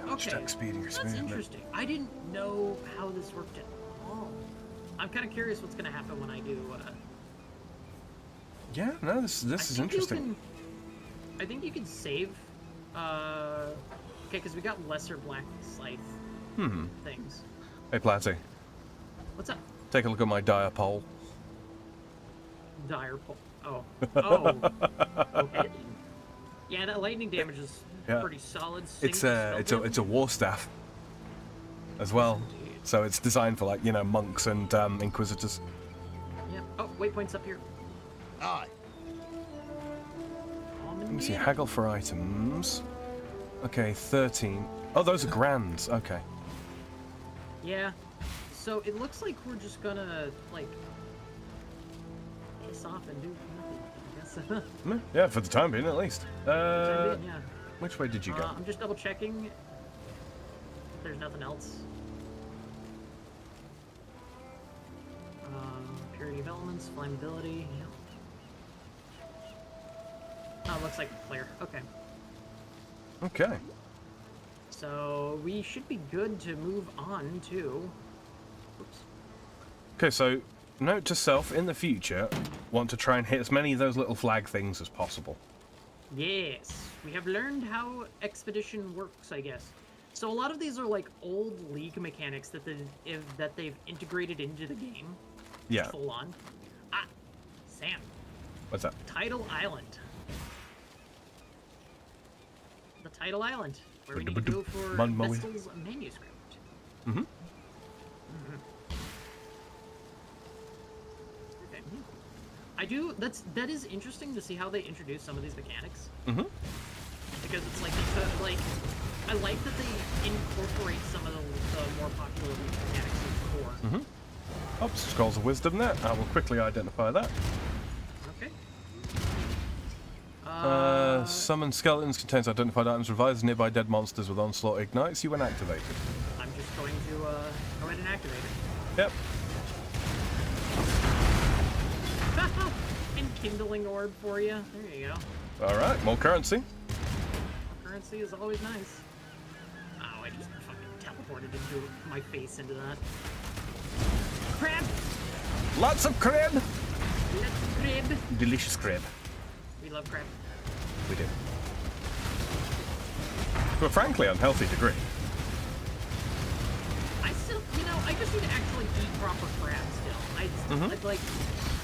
Okay, Attack speed and that's interesting. I didn't know how this worked at all. I'm kind of curious what's gonna happen when I do. Yeah, no, this is interesting. I think you can save. Okay, because we got lesser black scythe things. Hey, Platty. What's up? Take a look at my dire pole. Dire pole. Oh. Okay. Yeah, that lightning damage is pretty solid. It's a war staff as well. Indeed. So it's designed for, like, you know, monks and inquisitors. Yep. Oh, waypoint's up here. Aye. Let me see, haggle for items. Okay, 13. Oh, those are grands. Okay. Yeah. So it looks like we're just gonna, like, piss off and do nothing, I guess. Yeah, for the time being, at least. Yeah. Which way did you go? I'm just double checking if there's nothing else. Purity of elements, flammability. Yeah. Oh, looks like clear. Okay. Okay. So we should be good to move on to. Oops. Okay, so note to self, in the future, want to try and hit as many of those little flag things as possible. Yes, we have learned how expedition works, I guess. So a lot of these are like old League mechanics that they've integrated into the game. Yeah. Full on. Ah, Sam. What's that? Tidal Island. The Tidal Island, where we need to go for Vestal's manuscript. Mm-hmm. Okay. That is interesting to see how they introduce some of these mechanics. Mm-hmm. Because it's like I like that they incorporate some of the more popular mechanics in the core. Mm-hmm. Oh, Scrolls of Wisdom there. I will quickly identify that. Okay. Summon skeletons contains identified items, revives nearby dead monsters with onslaught ignites you when activated. I'm just going to go ahead and activate it. Yep. Enkindling orb for you. There you go. Alright, more currency. Currency is always nice. Oh, I just fucking teleported into my face into that. Crab! Lots of crab! Lots of crab. Delicious crab. We love crab. We do. To a frankly unhealthy degree. I still, I just need to actually eat proper crab still. I'd like,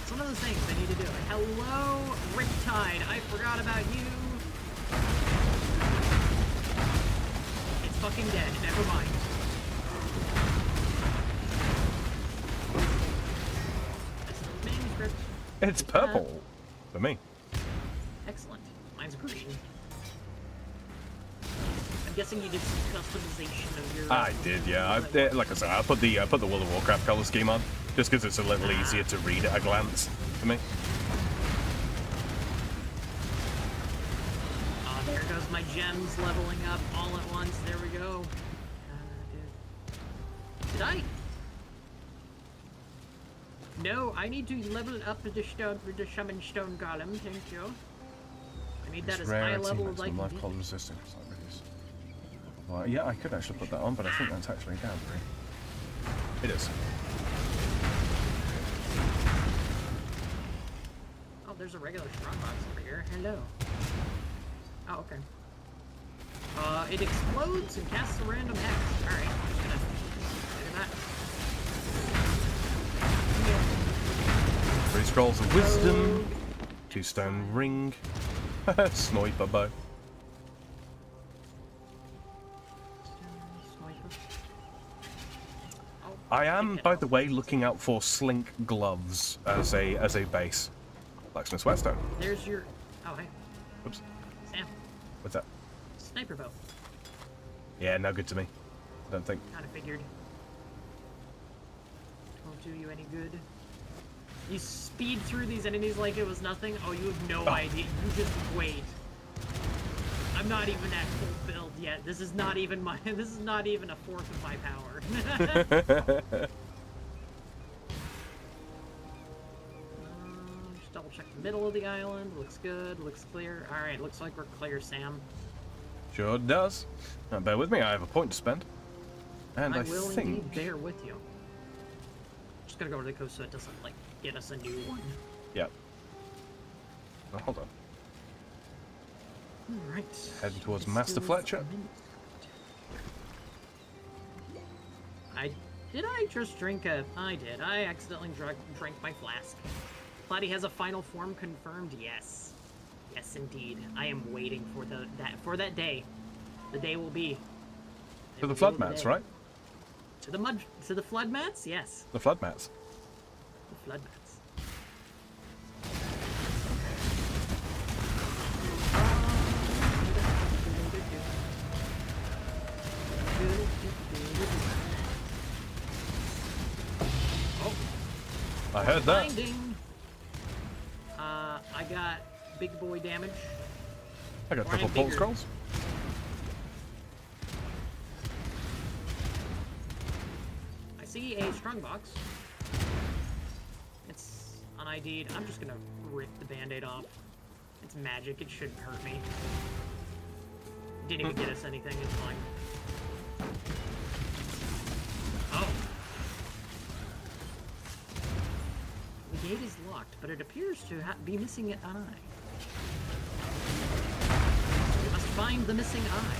it's one of those things I need to do. Hello, Riptide. I forgot about you. It's fucking dead. Never mind. That's the manuscript. It's purple. For me. Excellent. Mine's green. I'm guessing you did some customization of your. I did, yeah. Like I said, I put the World of Warcraft color scheme on just because it's a little easier to read at a glance for me. Oh, there goes my gems leveling up all at once. There we go. Did I? No, I need to level it up to the stone for the summon stone golem. Thank you. I need that as high a level as I can get. Resisting. Well, yeah, I could actually put that on, but I think that's actually down 3. It is. Oh, there's a regular strongbox over here. Hello. Oh, okay. It explodes and casts a random X. Alright, I'm just gonna look at that. 3 scrolls of wisdom, 2 stone ring, sniper bow. I am, by the way, looking out for slink gloves as a base. Blacksmith's whetstone. There's your. Oh hey. Oops. Sam. What's that? Sniper bow. Yeah, no good to me. I don't think. Kind of figured. Won't do you any good. You speed through these enemies like it was nothing. Oh, you have no idea. You just wait. I'm not even at full build yet. This is not even my. This is not even a fourth of my power. Just double check the middle of the island. Looks good. Looks clear. All right. Looks like we're clear, Sam. Sure does. Now, bear with me. I have a point to spend, and I will think. indeed bear with you. Just gonna go to the coast so it doesn't like get us a new one. Yeah. Oh, hold on. Alright. Heading towards Master Fletcher. Did I just drink a... I did. I accidentally drank my flask. Platty has a final form confirmed. Yes. Yes, indeed. I am waiting for that day. The day will be. To the flood mats, right? To the flood mats? Yes. The flood mats. The flood mats. I heard that. Binding. I got big boy damage. I got Or triple I'm pole bigger. scrolls. I see a strongbox. It's un-ID'd. I'm just gonna rip the band-aid off. It's magic. It shouldn't hurt me. Didn't even get us anything. It's fine. Oh. The gate is locked, but it appears to be missing an eye. We must find the missing eye.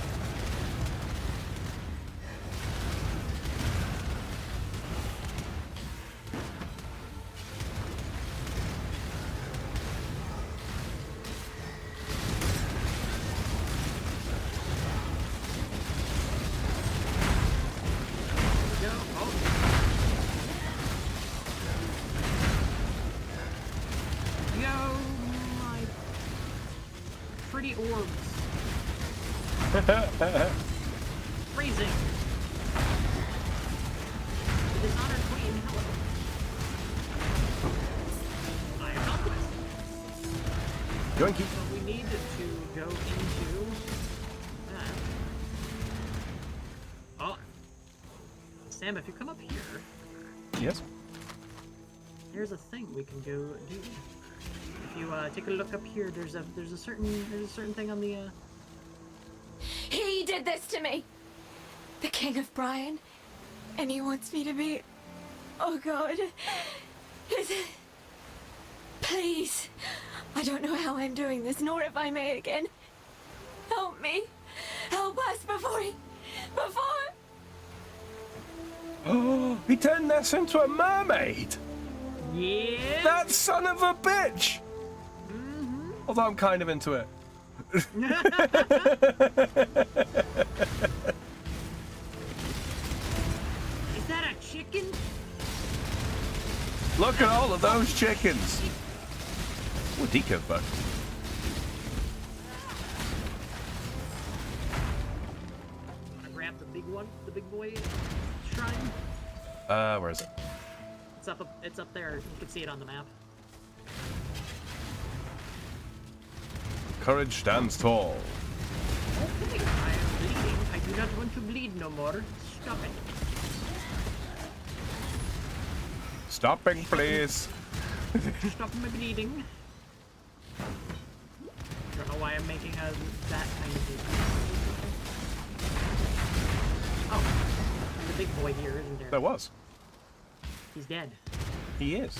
Orbs. Freezing. The Dishonored Queen, hello. I am Alchemist. Yoinky. So we need to go into that. Oh. Sam, if you come up here. Yes. There's a thing we can go do. If you take a look up here, there's a certain thing on the He did this to me! The King of Brian. And he wants me to be... Oh God. Please. I don't know how I'm doing this, nor if I may again. Help me. Help us before... Oh, he turned Ness into a mermaid! Yeah. That son of a bitch! Although I'm kind of into it. Is that a chicken? Look at all of those chickens! Ooh, decode bug. Wanna grab the big one? The big boy shrine? Where is it? It's up there. You can see it on the map. Courage stands tall. Okay, I am bleeding. I do not want to bleed no more. Stop it. Stopping, please. Stop my bleeding. Don't know why I'm making that kind of thing. Oh, there's a big boy here, isn't there? There was. He's dead. He is.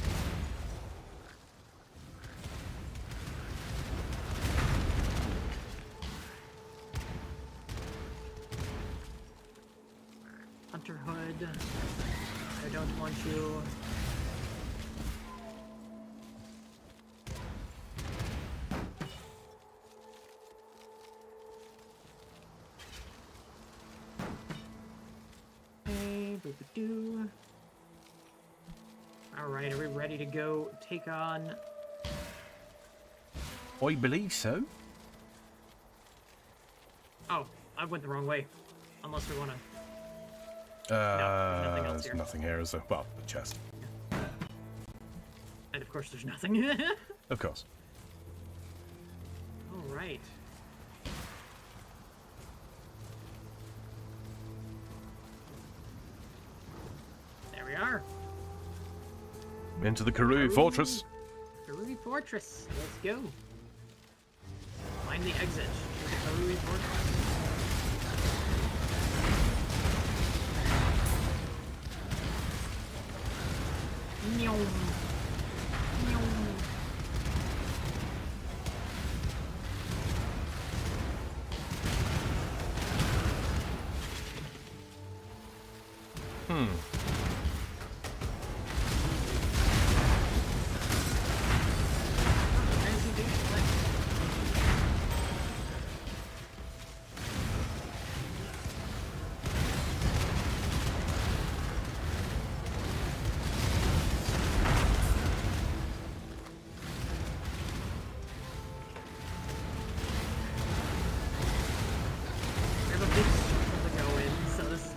Hunter Hood. I don't want you. Alright, are we ready to go take on... I believe so. Oh, I went the wrong way. Unless we want to... There's nothing here, is there? Well, the chest. And of course there's nothing. Of course. Alright. There we are. Into the Karui Fortress. Karui Fortress. Let's go. Find the exit to the Karui Fortress. Nyom. Nyom.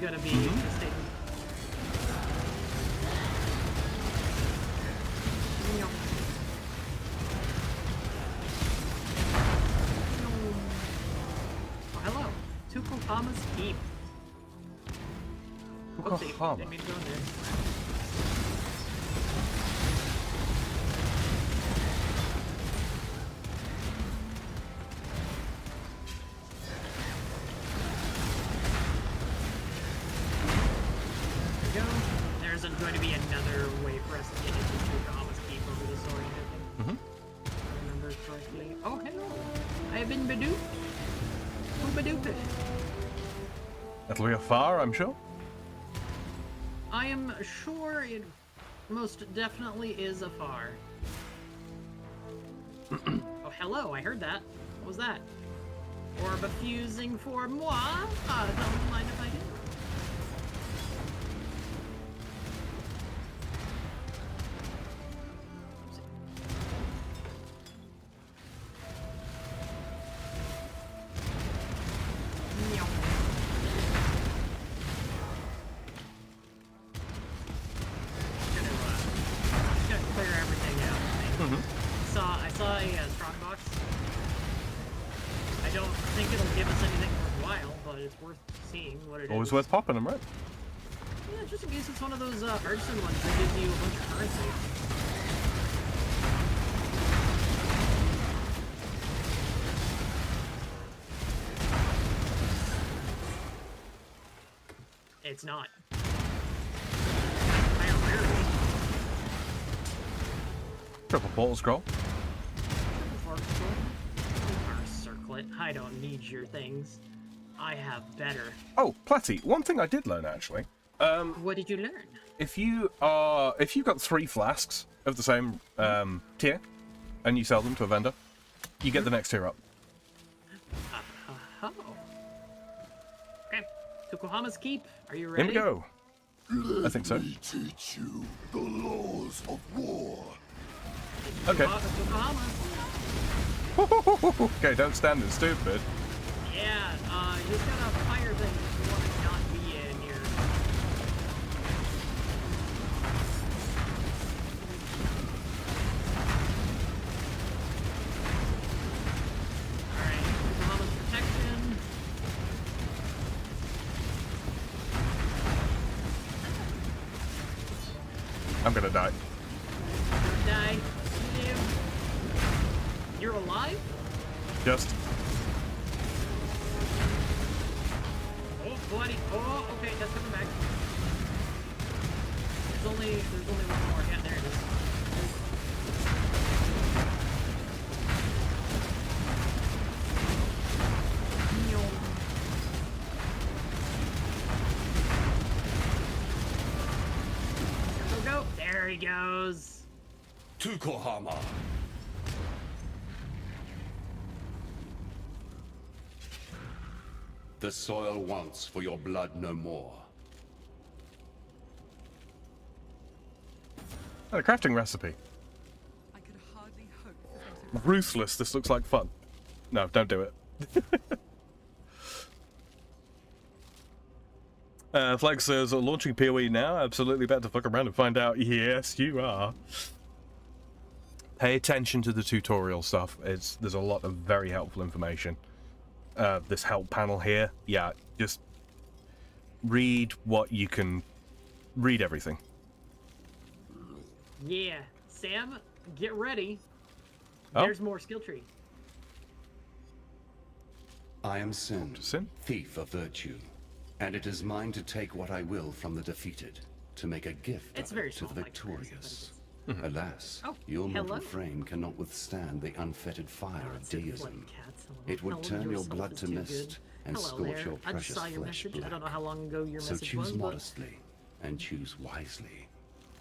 Gonna be interesting. Oh, hello. Tukohama's Keep. Tukohama. Didn't mean to go in there. There's going to be another way for us to get into Tukohama's Keep over this already, I think. If I remember correctly. Oh, hello. I have been Badoo. Oh, Badoo. That'll be a far, I'm sure. I am sure it most definitely is a far. Oh, hello. I heard that. What was that? Orb of fusing for moi? Don't mind if I do. I saw a strong box. I don't think it'll give us anything worthwhile, but it's worth seeing what it is. Always worth popping them, right? Yeah, just in case it's one of those artisan ones that gives you a bunch of currency. It's not. Higher rarity. Triple portal scroll. Circlet. I don't need your things. I have better. Oh, Platty, one thing I did learn actually. What did you learn? If you've got 3 flasks of the same tier, and you sell them to a vendor, you get the next tier up. Oh. Okay. Tukohama's Keep. Are you ready? Here we go. I think so. Let me teach you the laws of war. Okay. Tukohama. Okay, don't stand it stupid. Yeah, you just gotta fire things if you want to not be in here. Alright, Tukohama's protection. I'm gonna die. Don't die. Live. You're alive? Just. Oh, bloody. Oh, okay, that's coming back. There's only one more. Yeah, there it is. Go. There he goes. Tukohama. The soil wants for your blood no more. A crafting recipe. I could hardly hope for better. Ruthless, this looks like fun. No, don't do it. Flag says, launching PoE now? Absolutely about to fuck around and find out. Yes, you are. Pay attention to the tutorial stuff. There's a lot of very helpful information. This help panel here, yeah, just read what you can. Read everything. Yeah, Sam, get ready. Oh. There's more skill tree. I am Sin, Sin, thief of virtue, and it is mine to take what I will from the defeated, to make a gift It's of very it to small the by comparison, victorious. but Alas, Oh, your hello? mortal frame cannot withstand the unfettered fire of It's a deism. flip cats. Hello. It would Hello, turn your yourself blood is to too mist good. and Hello scorch there. your I just precious saw your flesh message. black. I don't know how long ago your So message choose was, but modestly and choose wisely,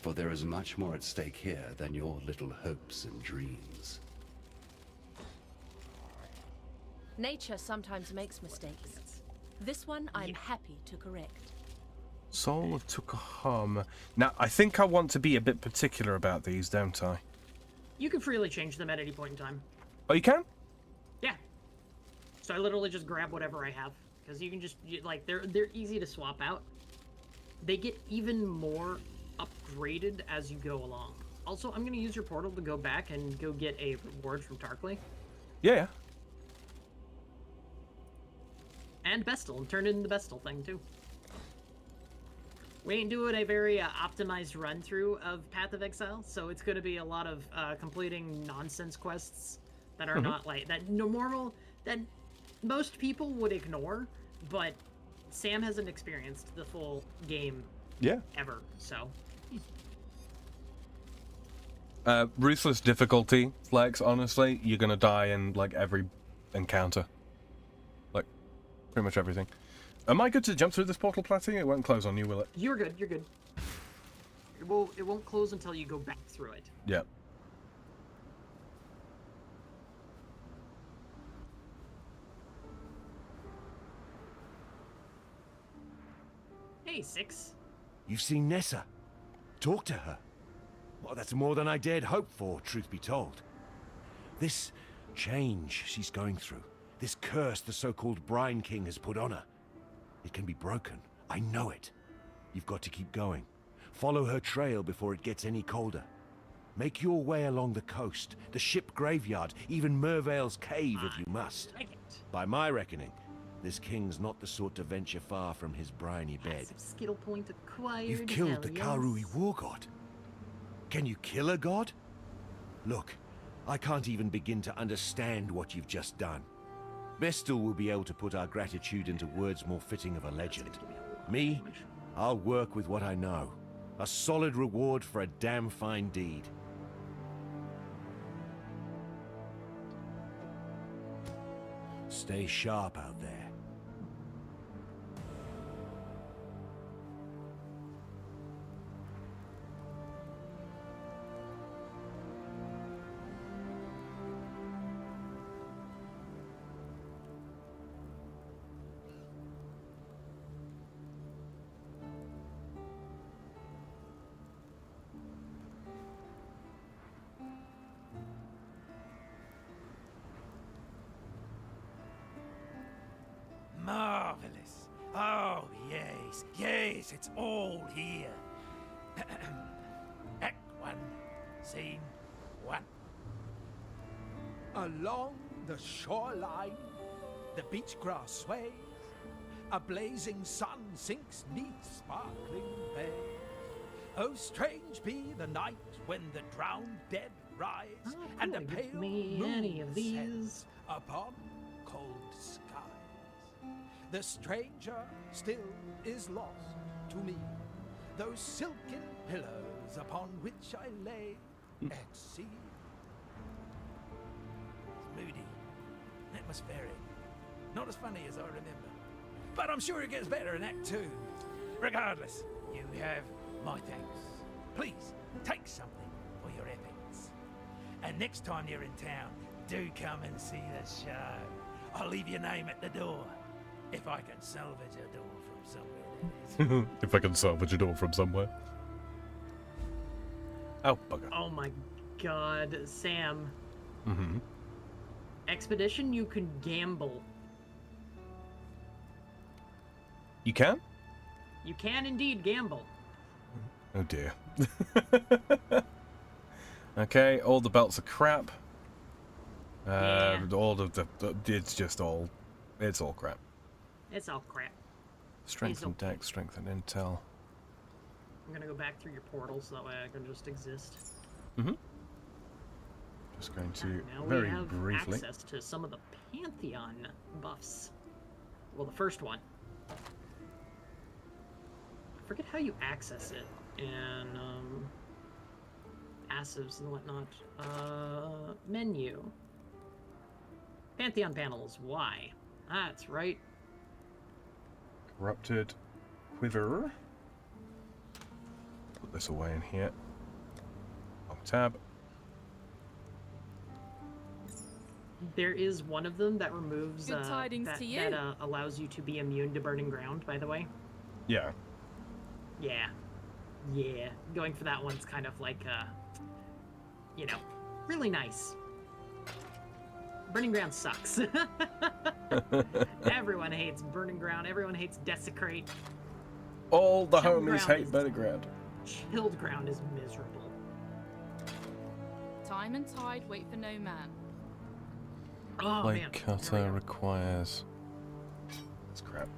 for there is much more at stake here than your little hopes and dreams. Nature sometimes makes mistakes. This one I'm happy to correct. Soul of Tukaham. Now, I think I want to be a bit particular about these, don't I? you can freely change them at any point in time. Oh, you can? Yeah. So I literally just grab whatever I have, because you can just like they're easy to swap out. They get even more upgraded as you go along. Also, I'm gonna use your portal to go back and go get a reward from Tarkley. Yeah. And Bestel, and turn it into the Bestel thing too. We ain't doing a very optimized run through of Path of Exile, so it's going to be a lot of completing nonsense quests that are not like that normal that most people would ignore, but Sam hasn't experienced the full game ever, so. Ruthless difficulty, Flex, honestly, you're gonna die in like every encounter. Like pretty much everything. Am I good to jump through this portal, Platty? It won't close on you, will it? You're good, you're good. It won't close until you go back through it. Yep. Hey, Six. You've seen Nessa. Talk to her. Well, that's more than I dared hope for, truth be told. This change she's going through, this curse the so-called Brine King has put on her, it can be broken. I know it. You've got to keep going. Follow her trail before it gets any colder. Make your way along the coast, the ship graveyard, even Mervale's cave if you must. By my reckoning, this king's not the sort to venture far from his briny bed. Skill point acquired. You've killed the hell Karui yes. war god. Can you kill a god? Look, I can't even begin to understand what you've just done. Vestal will be able to put our gratitude into words more fitting of a legend. Me, I'll work with what I know. A solid reward for a damn fine deed. Stay sharp out there. Marvelous. Oh, yes. Yes, it's all here. Act 1, Scene 1. Along the shoreline, the beach grass sways. A blazing sun sinks 'neath sparkling bay. Oh, strange be the night when the drowned dead rise, and a pale any of moon these. sets upon cold skies. The stranger still is lost to me. Those silken pillows upon which I lay at sea. It's moody, atmospheric, not as funny as I remember. But I'm sure it gets better in Act 2. Regardless, you have my thanks. Please, take something for your efforts. And next time you're in town, do come and see the show. I'll leave your name at the door. If I can salvage a door from somewhere, that is. If I can salvage a door from somewhere. Oh, bugger. Oh my god, Sam. Mm-hmm. Expedition, you can gamble. You can? You can indeed gamble. Oh dear. Okay, all the belts are crap. All of the it's just all, it's all crap. It's all crap. Strength and dex, strength and intel. I'm gonna go back through your portal so that way I can just exist. Mm-hmm. Just going to Now very we have briefly. access to some of the Pantheon buffs. Well, the first one. I forget how you access it in passives and whatnot. Menu. Pantheon panels. Why? That's right. Corrupted quiver. Put this away in here. Long tab. There is one of them that removes Good tidings that, to you. that allows you to be immune to burning ground, by the way. Yeah. Yeah. Yeah. Going for that one's kind of like you know, really nice. Burning ground sucks. Everyone hates burning ground. Everyone hates desecrate. All the Chilled homies ground hate is- burning ground. Chilled ground is miserable. Time and tide wait for no man. Oh Blade man. cutter requires. That's crap.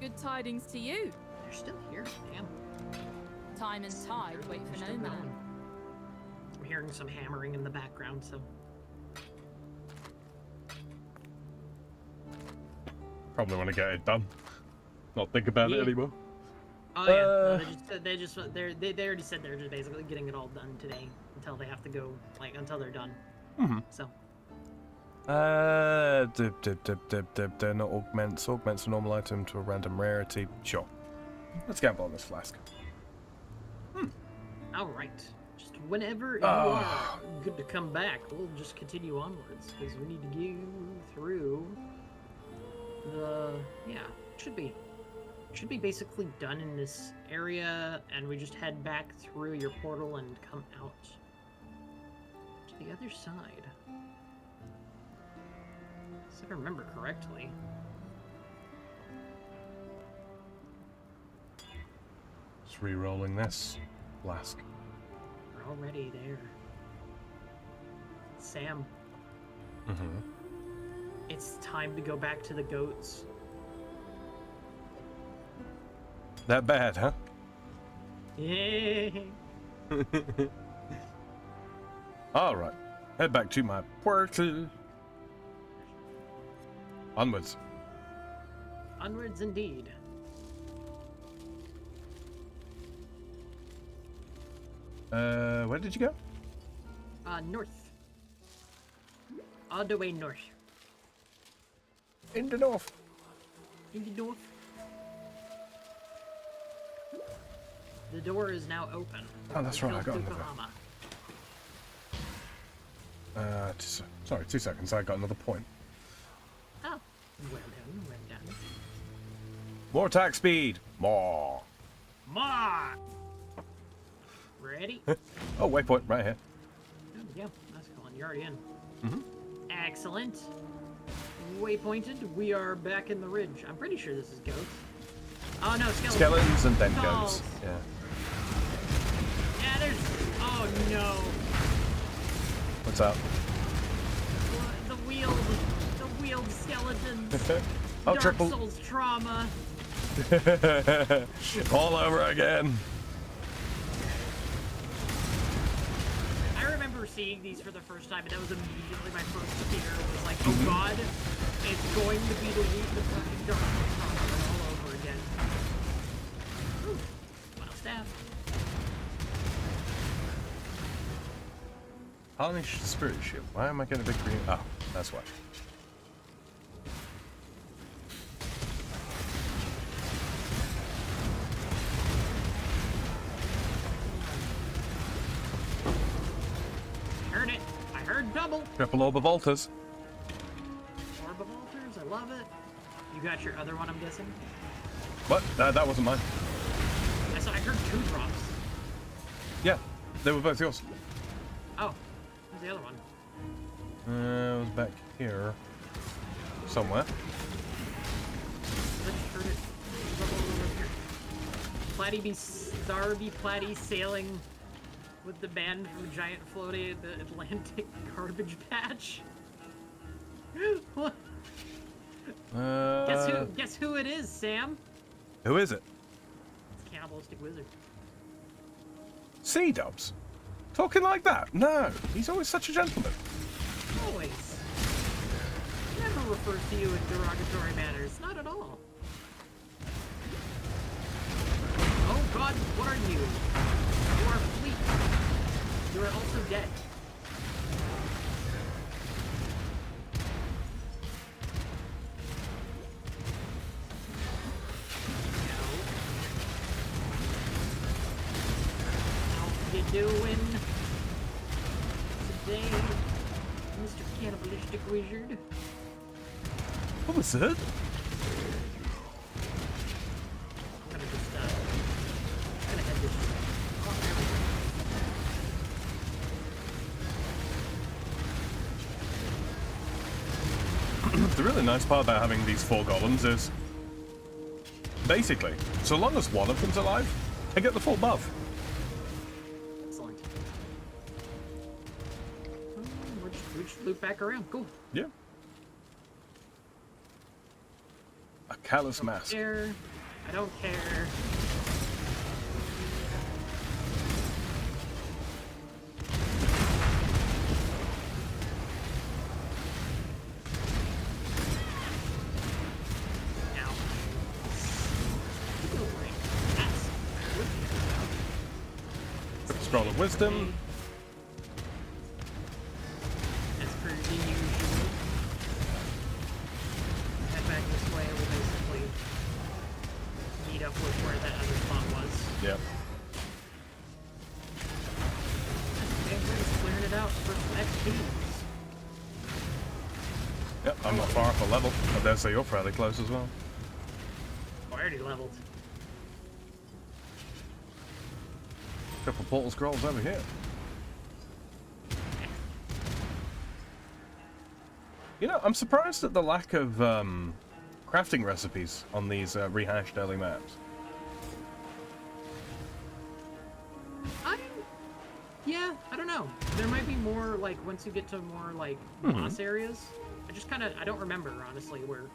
Good tidings to you. They're still here. Damn. Time and tide wait for no man. I'm hearing some hammering in the background, so. Probably want to get it done. Not think about it Yeah. anymore. Oh yeah. No, they already said they're just basically getting it all done today until they have to go, like, until they're done. Mm-hmm. So. They're not augments. Augments a normal item to a random rarity. Sure. Let's gamble on this flask. All right. Just whenever you are good to come back, we'll just continue onwards because we need to go through the should be basically done in this area, and we just head back through your portal and come out to the other side. If I remember correctly. Just re-rolling this flask. We're already there. Sam, Mm-hmm. it's time to go back to the goats. That bad, huh? Yay! All right. Head back to my portal. Onwards. Onwards indeed. Where did you go? North. All the way north. In the north. In the north. The door is now open. Oh, that's right, I got another. Bahama. Sorry, 2 seconds. I got another point. Oh, well done, well done. More attack speed. More. More! Ready? Oh, waypoint right here. Oh, yeah, that's cool. You're already in. Mm-hmm. Excellent. Waypointed. We are back in the ridge. I'm pretty sure this is goats. Oh no, skeletons. Skeletons and then Skulls. goats. Yeah. Yeah, there's. Oh no. What's up? The wheeled skeletons. Oh, Dark triple. Souls trauma. All over again. I remember seeing these for the first time, and that was immediately my first fear. It was like, oh god, it's going to be the fucking Dark Souls trauma all over again. Ooh, final staff. Harnish spirit shield. Why am I getting a big green? Oh, that's why. Heard it. I heard double. Triple orb of altars. Orb of altars. I love it. You got your other one, I'm guessing? What? That wasn't mine. I heard 2 drops. Yeah. they were both yours. Oh, where's the other one? It was back here. Somewhere. Let's turn it. Platty be Starby Platty sailing with the band from Giant Floaty, the Atlantic Garbage Patch. What? Guess who it is, Sam? Who is it? It's Cannibalistic Wizard. C-dubs? Talking like that? No, he's always such a gentleman. Always. Never refers to you in derogatory manners. Not at all. Oh God, what are you? You are fleet. You are also dead. How you doing today, Mr. Cannibalistic Wizard? What was that? I'm gonna just, gonna head this way. Oh, there we go. The really nice part about having these 4 golems is, basically, so long as one of them's alive, I get the full buff. Excellent. We just loop back around. Cool. Yeah. A callous mask. I don't care. Now. Scroll of Wisdom. As per the usual. Head back this way, we'll basically meet up with where that other spot was. Yep. Okay, we're just clearing it out for some XPs. Yep, I'm not far off a level. I dare say you're fairly close as well. Oh, I already leveled. Couple portal scrolls over here. You know, I'm surprised at the lack of crafting recipes on these rehashed early maps. Yeah, I don't know. There might be more, like, once you get to more, like, boss areas. I just kind of, I don't remember, honestly, where...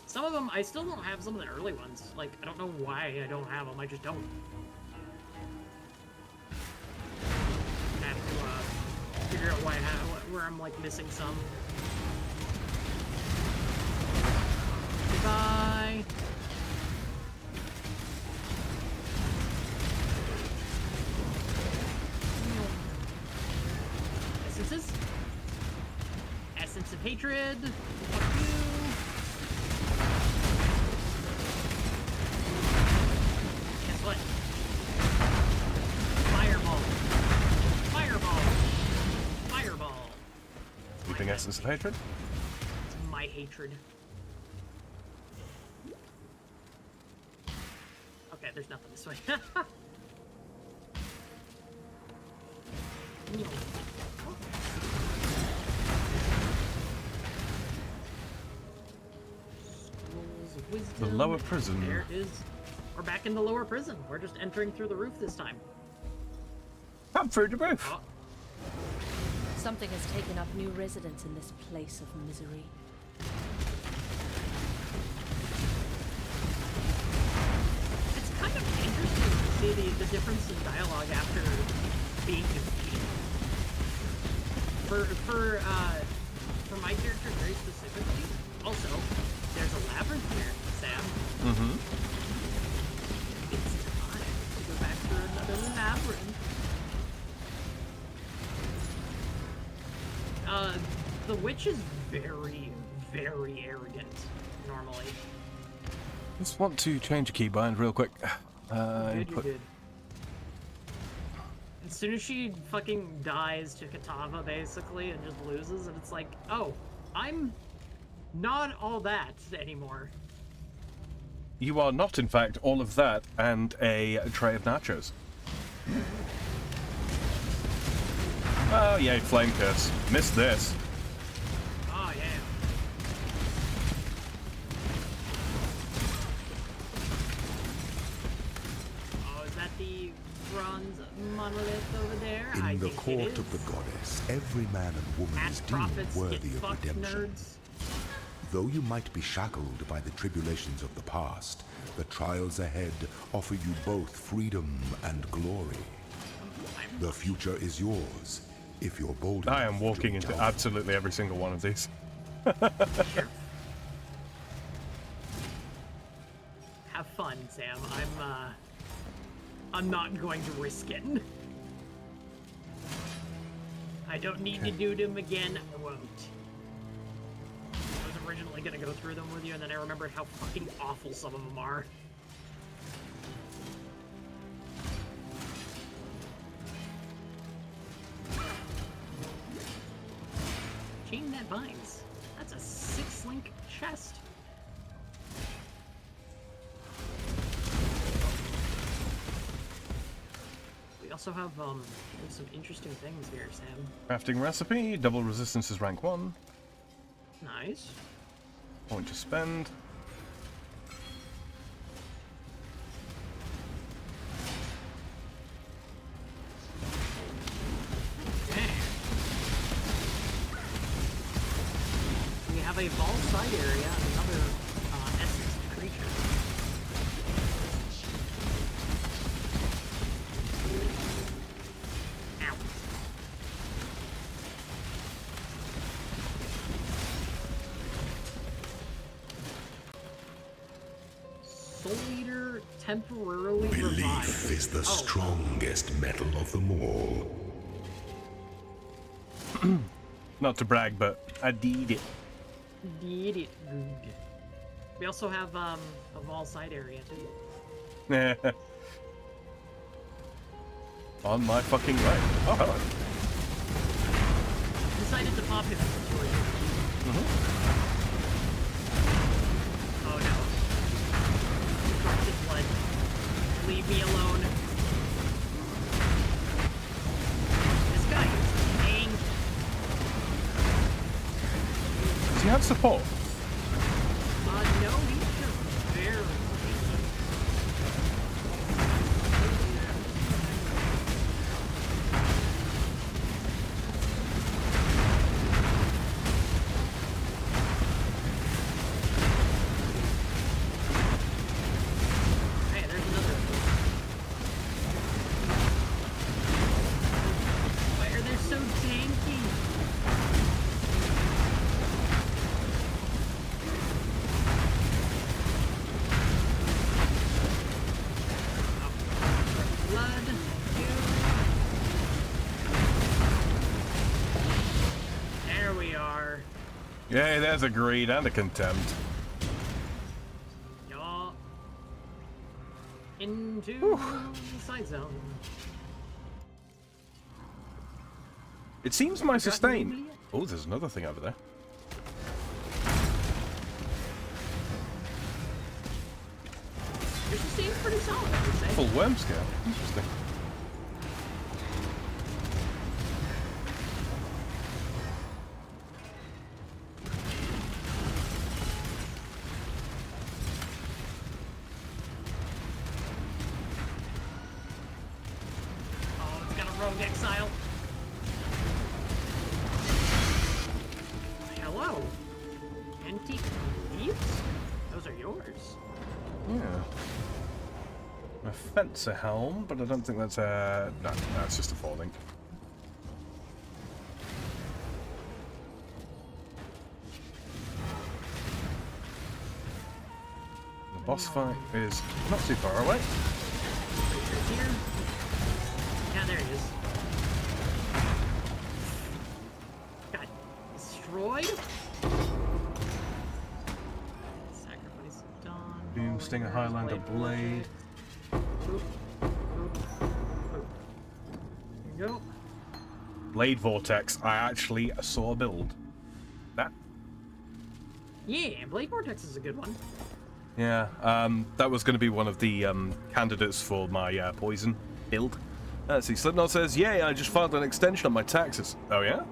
Some of them, I still don't have some of the early ones. Like, I don't know why I don't have them, I just don't. I have to, figure out where I'm, like, missing some. Goodbye! Essences? Essence of Hatred. Fuck you. Guess what? Fireball. Fireball. Fireball. Sleeping Essence of Hatred? It's my hatred. Okay, there's nothing this way. The lower prison. There it is. We're back in the lower prison. We're just entering through the roof this time. Come through the roof. Oh. Something has taken up new residence in this place of misery. It's kind of interesting to see the difference in dialogue after being defeated. For my character very specifically, also, there's a labyrinth here, Sam. Mm-hmm. It's time to go back through another labyrinth. The witch is very, very arrogant, normally. Just want to change a keybind real quick. You did. As soon as she fucking dies to Katava, basically, and just loses, and it's like, oh, I'm not all that anymore. You are not, in fact, all of that and a tray of nachos. Oh, yay, Flame Curse. Missed this. Oh, yeah. Oh, is that the bronze monolith over there? In the court of the goddess, every man and woman is deemed worthy of redemption. Though you might be shackled by the tribulations of the past, the trials ahead offer you both freedom and glory. The future is yours, if you're bold enough. I am walking into absolutely every single one of these. Sure. Have fun, Sam. I'm not going to risk it. I don't need to do them again. I won't. I was originally gonna go through them with you, and then I remembered how fucking awful some of them are. Chain that binds. That's a 6-link chest. We also have some interesting things here, Sam. Crafting recipe, double resistance is rank 1. Nice. Point to spend. We have a ball side area, another essence creature. Ow. Soul Eater temporarily Belief revived. is the strongest metal of them all. Not to brag, but I did it. Did it good. We also have a wall side area too. On my fucking right. Oh, hello. Decided to pop it for you. Oh no. Corrupted blood. Leave me alone. This guy is tanky. Does he have support? No, he's just very tanky. Hey, there's another. Why are they so tanky? Blood. There we are. Yay, there's a greed and a contempt. Y'all into the side zone. It seems my sustain. Oh, there's another thing over there. Your sustain's pretty solid, I would say. Full worm scale. Interesting. Oh, it's got a rogue exile. Hello. Antique leaves? Those are yours. Yeah. A fencer helm, but I don't think that's a... No, it's just a falling. The boss fight is not too far away. Creature's here. Yeah, there he is. Got destroyed. Sacrifice of Dawn. Boom, Stinger, Highlander, Blade. Boop, boop, boop. There you go. Blade Vortex, I actually saw a build. That? Yeah, Blade Vortex is a good one. Yeah, that was going to be one of the candidates for my poison build. Let's see. Slipknot says, "Yay! I just filed an extension on my taxes." Oh yeah.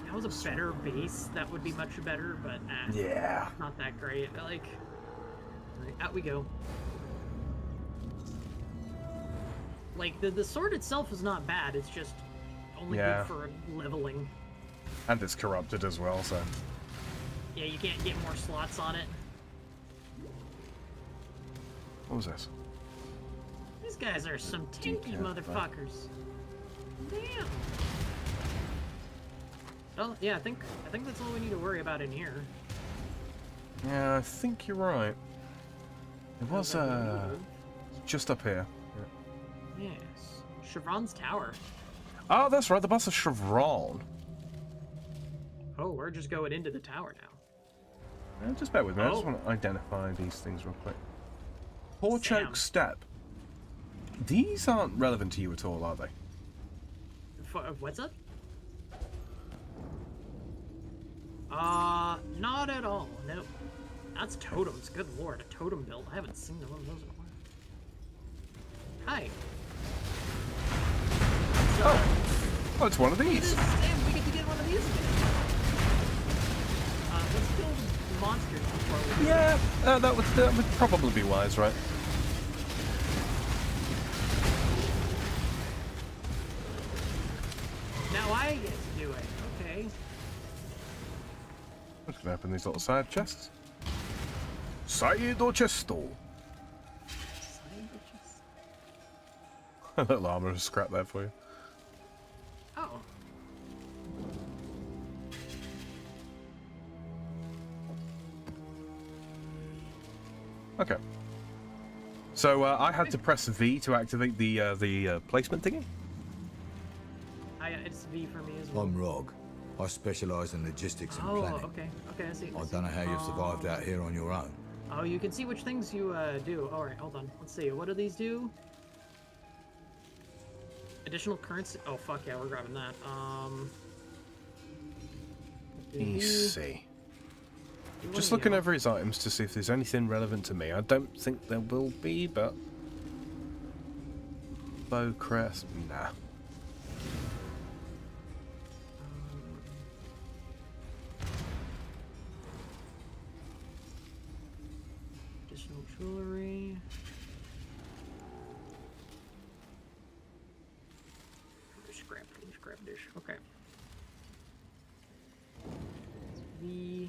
That was a better base. That would be much better, but yeah, not that great. Like, out we go. Like the sword itself is not bad. It's just only good for leveling. And it's corrupted as well, so. Yeah, you can't get more slots on it. What was this? These guys are some tanky motherfuckers. Damn. Oh yeah, I think that's all we need to worry about in here. Yeah, I think you're right. It was just up here. Yeah. Yes. Chevron's tower. Oh, that's right. The boss of Chevron. Oh, we're just going into the tower now. Just bear with me. I just want to identify these things real quick. Horchoke Step. These aren't relevant to you at all, are they? What's up? Not at all. Nope. That's totems. Good lord, a totem build. I haven't seen one of those in a while. Hi. Oh, it's one of these. Damn, we get to get one of these again. Let's kill monsters before we. Yeah, that would probably be wise, right? Now I get to do it. Okay. I'm just gonna open these little side chests. Side chesto. A little armor scrap there for you. Oh. Okay. So I had to press V to activate the placement thingy. It's V for me as well. I'm Rog. I specialise in logistics and planning. Oh, okay. Okay, I see. I don't know how you've survived out here on your own. Oh, you can see which things you do. Alright, hold on. Let's see. What do these do? Additional currency. Oh, fuck yeah, we're grabbing that. Easy. Just looking over his items to see if there's anything relevant to me. I don't think there will be, but... Bow crest? Nah. Additional jewelry. Scrap dish. Okay. The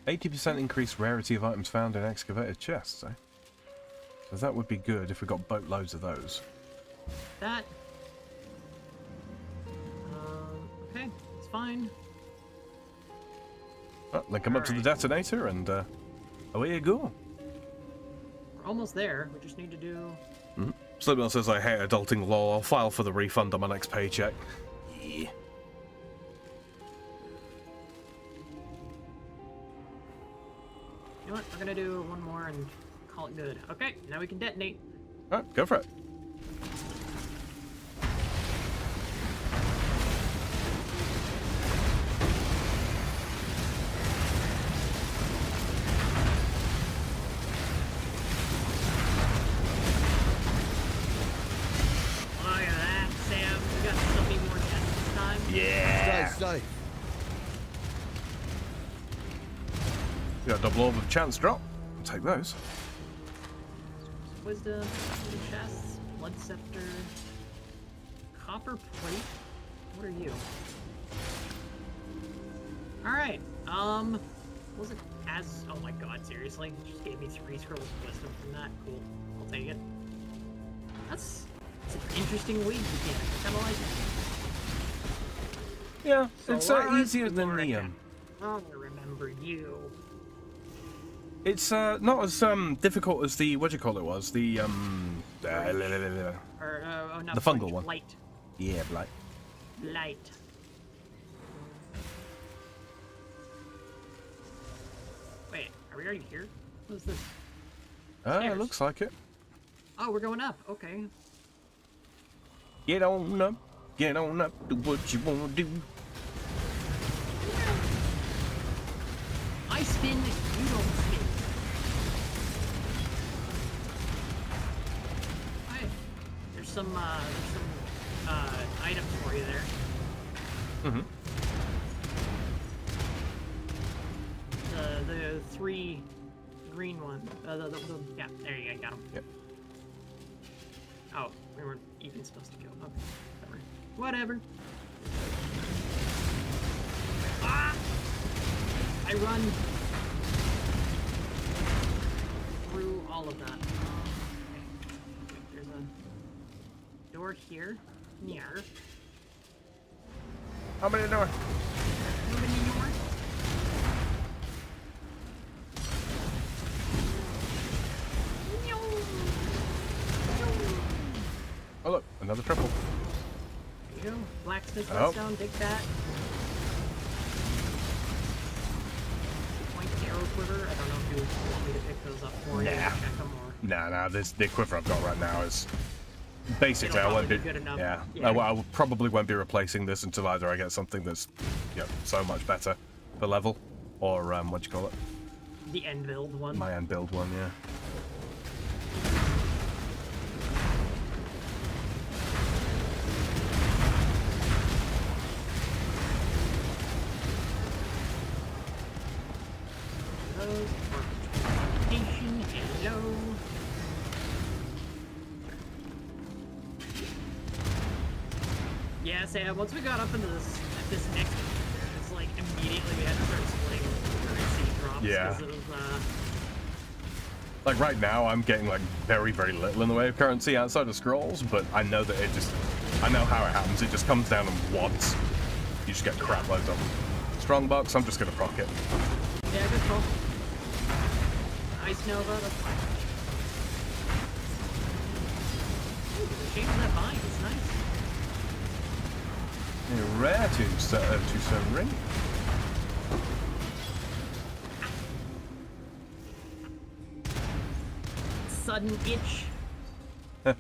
80% increased rarity of items found in excavated chests, eh? So that would be good if we got boatloads of those. That. Okay, it's fine. Oh, link them up to the detonator and away you go. We're almost there. We just need to do. Mm-hmm. Slipknot says I hate adulting law. I'll file for the refund on my next paycheck. Yeah. You know what? We're gonna do one more and call it good. Okay, now we can detonate. Alright, go for it. Look at that, Sam. We got so many more chests this time. Yeah. Stay safe. We got a double orb of chance drop. I'll take those. Wisdom, chests, blood scepter, copper plate. What are you? Alright, wasn't as, oh my god, seriously? It just gave me 3 scrolls of wisdom from that. Cool. I'll take it. That's an interesting week again. I kinda like it. Yeah, So it's easier than the I'll remember you. It's not as difficult as the what do you call it was the Or, the fungal one. Blight. Yeah, blight. Blight. Wait, are we already here? What is this? Stairs. Looks like it. Oh, we're going up. Okay. Get on up, do what you wanna do. I spin, you don't spin. some items for you there. Mm-hmm. The 3 green ones. Yeah, there you go, got them. Yep. Oh, we weren't even supposed to go. Okay, whatever. Ah! I run through all of that. Okay. There's a door here. Near. How many door? How many door? Oh look, another triple. There you go. Blacksmith Oh. redstone, dig that. Point arrow quiver. I don't know if you want me to pick those up for you. Nah. Check them or... Nah, the equipment I've got right now is basically I won't be good enough. yeah. Yeah. I probably won't be replacing this until either I get something that's so much better per level, or what do you call it? The end build one. My end build one, yeah. Hello. Yeah, Sam, once we got up into this next, it's like immediately we had to start splitting currency drops. Yeah. Of, Like right now, I'm getting like very, very little in the way of currency outside of scrolls, but I know that I know how it happens. It just comes down in wads. You just get crap loads of them. Strongbox, I'm just gonna proc it. yeah, good call. Ice Nova, that's fine. Ooh, the shape of that vine is nice. A rare two-stone ring. Sudden itch. I'll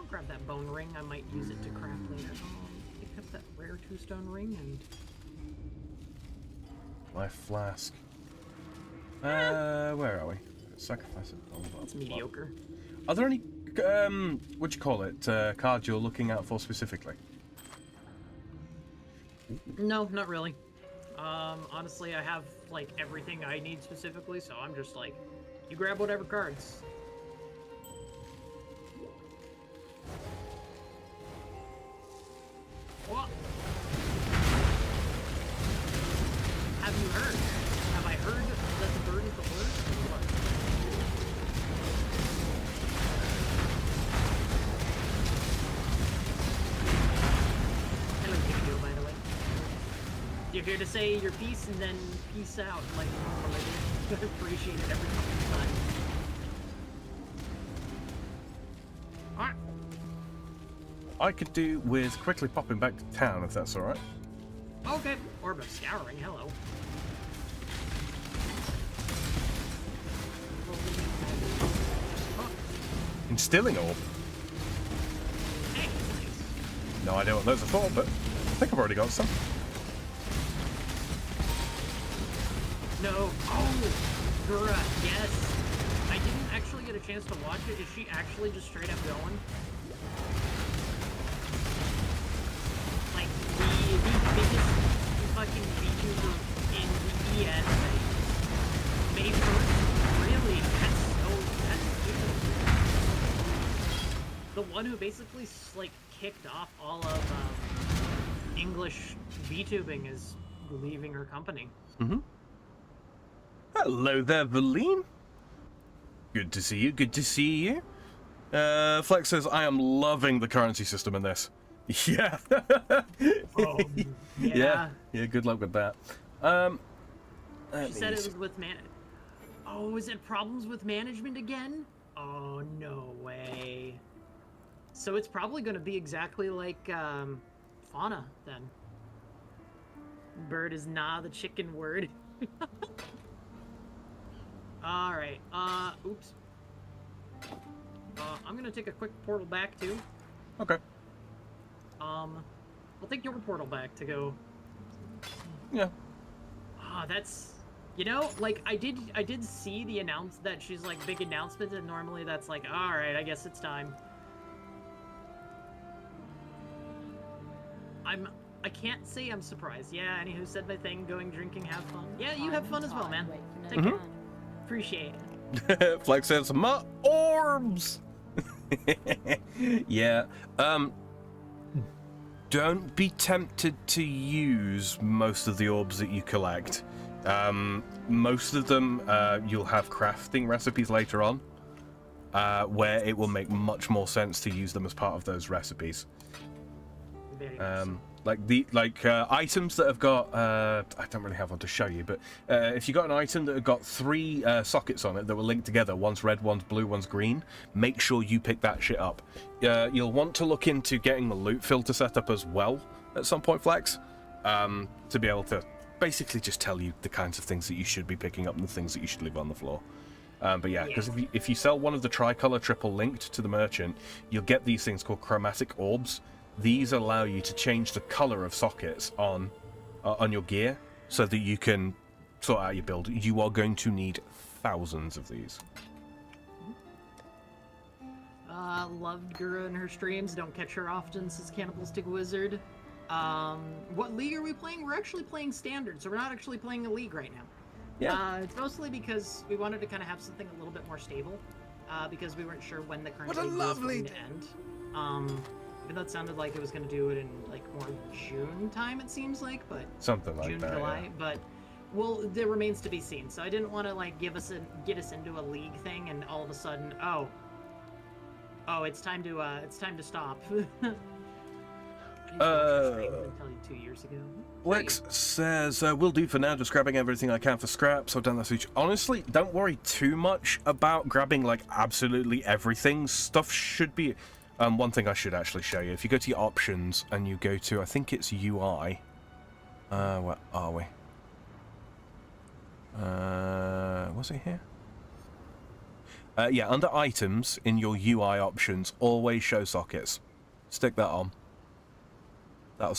grab that bone ring. I might use it to craft later. Pick up that rare 2-stone ring and... Life flask. Where are we? Sacrifice of gold. It's mediocre. Are there any, what'd you call it, cards you're looking out for specifically? No, not really. Honestly, I have, like, everything I need specifically, so I'm just like, you grab whatever cards. What? Have you heard? Have I heard that the bird is the word? What? Hello, video, by the way. You're here to say your piece and then peace out, like normally. Appreciate it every time. Alright. I could do with quickly popping back to town, if that's alright. Okay. Orb of Scouring, hello. Instilling orb. Hey, nice. No idea what those are for, but I think I've already got some. No. Oh, bruh, yes. I didn't actually get a chance to watch it. Is she actually just straight up going? Like, the biggest fucking VTuber in the ES May 1st? Really? That's stupid. The one who basically, like, kicked off all of English VTubing is leaving her company. Mm-hmm. Hello there, Valine. Good to see you, good to see you. Flex says, I am loving the currency system in this. Yeah. Yeah. Yeah, good luck with that. She said it was with Oh, is it problems with management again? Oh, no way. So it's probably going to be exactly like fauna, then. Bird is nah the chicken word. Alright, oops. I'm gonna take a quick portal back, too. Okay. I'll take your portal back to go... Yeah. Ah, that's... You know, like I did see the that she's like big announcement, and normally that's like, all right, I guess it's time. I can't say I'm surprised. Yeah, any who said my thing, going drinking, have fun. Yeah, you have fun as well, man. Take care. Appreciate it. Flex says, my orbs. Yeah. Don't be tempted to use most of the orbs that you collect. Most of them, you'll have crafting recipes later on, where it will make much more sense to use them as part of those recipes. Items that have got, I don't really have one to show you, but if you got an item that have got 3 sockets on it that were linked together, one's red, one's blue, one's green, make sure you pick that shit up. You'll want to look into getting the loot filter set up as well at some point, Flex, to be able to basically just tell you the kinds of things that you should be picking up and the things that you should leave on the floor. But yeah, because if you sell one of the tricolor triple linked to the merchant, you'll get these things called chromatic orbs. These allow you to change the color of sockets on your gear so that you can sort out your build. You are going to need thousands of these. Loved Gura in her streams. Don't catch her often, says Cannibalistic Wizard. What league are we playing? We're actually playing Standard, so we're not actually playing a league right now. Yeah. It's mostly because we wanted to kind of have something a little bit more stable, because we weren't sure when the current league was going to end. Even though it sounded like it was going to do it in like more June time, it seems like, but something like June, that, July. yeah. But well, it remains to be seen. So I didn't want to like get us into a league thing, and all of a sudden, oh, it's time to stop. Until you 2 years ago. Lex says, will do for now, just grabbing everything I can for scraps. I've done that switch. Honestly, don't worry too much about grabbing like absolutely everything. Stuff should be... one thing I should actually show you. If you go to your options and you go to, I think it's UI. Where are we? Was it here? Yeah, under items in your UI options, always show sockets. Stick that on. That will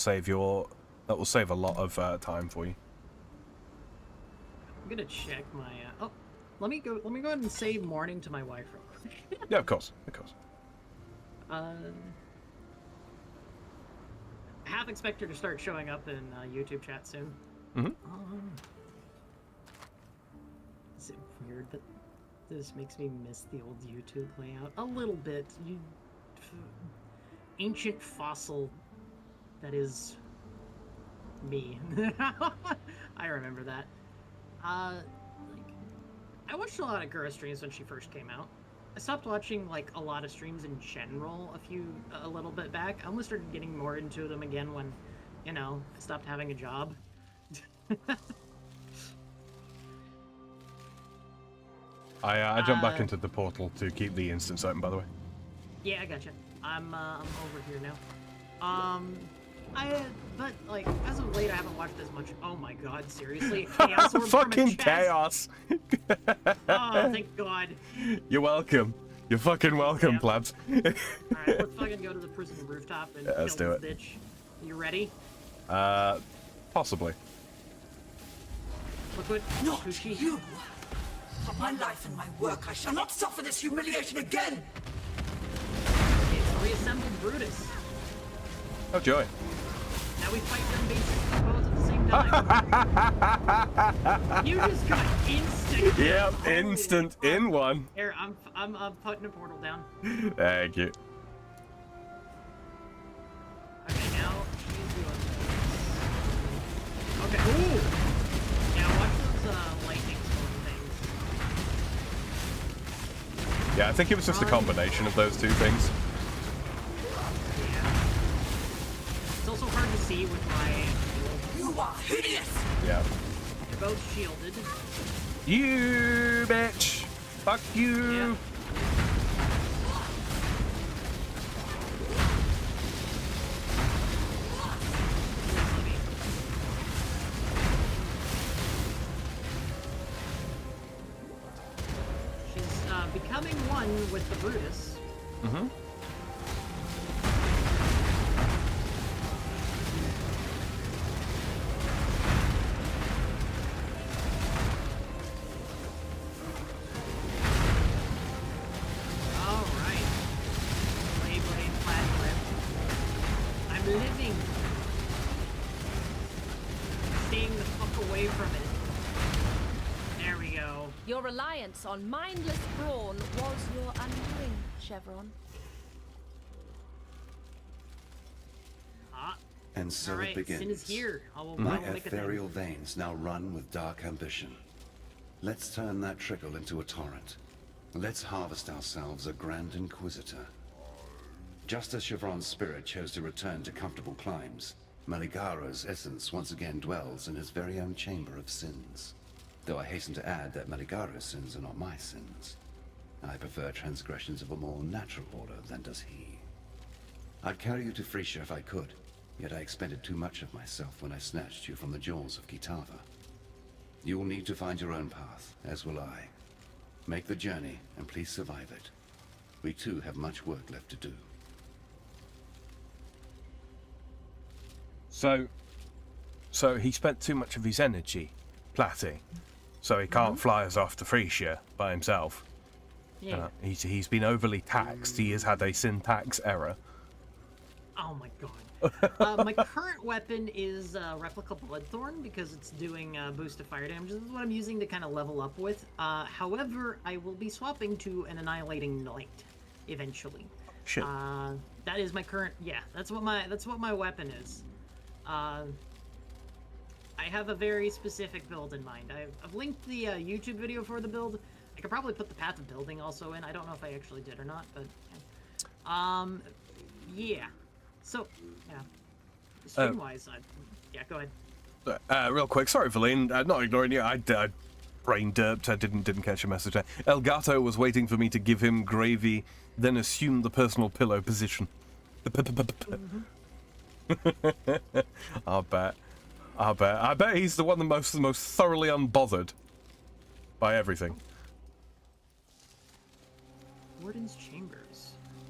save a lot of time for you. I'm gonna check my. Oh, let me go ahead and save morning to my wife real quick. Yeah, of course, of course. Half expect her to start showing up in YouTube chat soon. Mm-hmm. Is it weird that this makes me miss the old YouTube layout a little bit? Ancient fossil. That is me. I remember that. I watched a lot of Gura streams when she first came out. I stopped watching like a lot of streams in general a little bit back. I only started getting more into them again when, you know, I stopped having a job. I jumped back into the portal to keep the instance open, by the way. Yeah, I gotcha. I'm over here now. But like as of late, I haven't watched as much. Oh my god, seriously? Chaos orb fucking from a chest? chaos! Oh, thank god. You're welcome. You're fucking welcome, plebs. Alright, let's fucking go to the prison rooftop and let's kill do this bitch. You ready? Possibly. Look what Not you! For my life and my work, I shall not suffer this humiliation again! It's reassembled Brutus. Oh joy. Now we fight them basically both at the same time. You just got instant. Yep, instant in one. Here, I'm putting a portal down. Thank you. Okay, now she's doing this. Okay. Ooh. Yeah, watch those lightning storm things. Yeah, I think it was just a combination of those two things. It's also hard to see with my... You are hideous! Yeah. They're both shielded. You bitch! Fuck you! Yeah. She's becoming one with the Brutus. Mm-hmm. Your reliance on mindless brawn was your undoing, Chevron. And so All right, it begins. Sin is here. My ethereal veins now run with dark ambition. Let's turn that trickle into a torrent. Let's harvest ourselves a Grand Inquisitor. Just as Chevron's spirit chose to return to comfortable climes, Maligaro's essence once again dwells in his very own chamber of sins. Though I hasten to add that Maligaro's sins are not my sins. I prefer transgressions of a more natural order than does he. I'd carry you to Frisia if I could, yet I expended too much of myself when I snatched you from the jaws of Kitava. You will need to find your own path, as will I. Make the journey, and please survive it. We too have much work left to do. So he spent too much of his energy, Platty, so he can't fly us off to Frisia by himself. Yeah. He's been overly taxed. He has had a syntax error. Oh my god. My current weapon is Replica Bloodthorn because it's doing boost of fire damage. This is what I'm using to kind of level up with. However, I will be swapping to an Annihilating Light eventually. Shit. That is my current. Yeah, that's what my weapon is. I have a very specific build in mind. I've linked the YouTube video for the build. I could probably put the path of building also in. I don't know if I actually did or not, but yeah. So, yeah. Stream-wise, yeah, go ahead. Real quick, sorry, Valine, not ignoring you. I brain derped. I didn't catch your message. El Gato was waiting for me to give him gravy, then assume the personal pillow position. I bet he's the one the most thoroughly unbothered by everything. Warden's Chambers.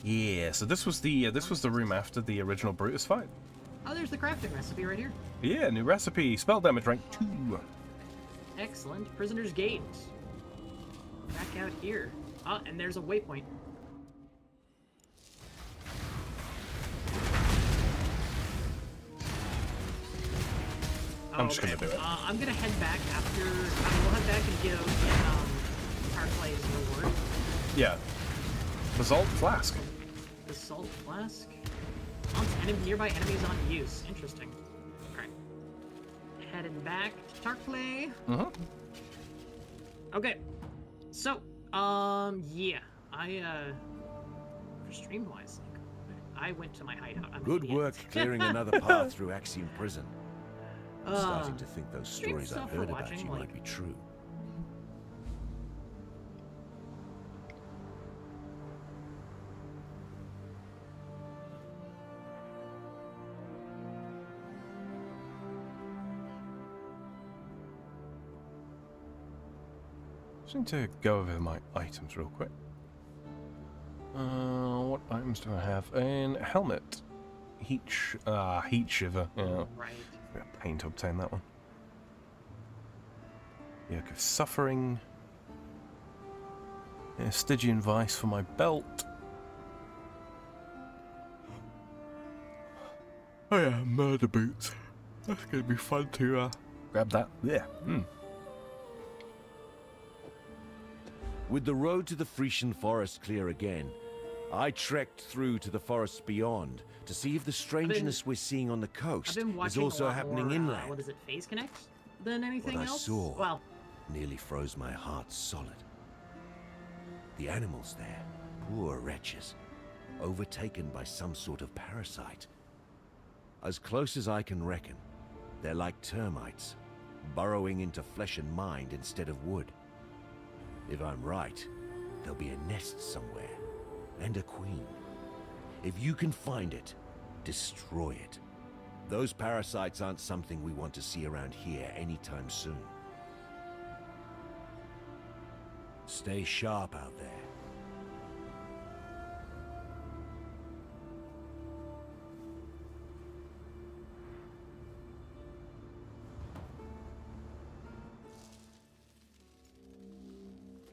Yeah, so this was the room after the original Brutus fight. Oh, there's the crafting recipe right here. Yeah, new recipe. Spell damage rank 2. Excellent. Prisoner's Gate. Back out here. Oh, and there's a waypoint. I'm just gonna do it. I'm gonna head back after. We'll head back and get Tarklay's reward. Yeah. Basalt Flask. Basalt Flask. Nearby enemies on use. Interesting. Alright. Heading back to Tarklay. Okay. So, yeah. For stream-wise, I went to my hideout. I'm Good work clearing another path through Axiom Prison. I'm starting to think those stories I heard about you might be true. Just need to go over my items real quick. What items do I have? An helmet. Heat shiver. Yeah. Right. Pain to obtain that one. Yoke of Suffering. Yeah, Stygian Vice for my belt. Oh yeah, murder boots. That's gonna be fun to grab that. Yeah. With the road to the Frisian forest clear again, I trekked through to the forests beyond to see if the strangeness we're seeing on the coast is also happening inland. What is it, Phase Connect? Than anything What else? I saw Well, nearly froze my heart solid. The animals there, poor wretches, overtaken by some sort of parasite. As close as I can reckon, they're like termites, burrowing into flesh and mind instead of wood. If I'm right, there'll be a nest somewhere, and a queen. If you can find it, destroy it. Those parasites aren't something we want to see around here anytime soon. Stay sharp out there.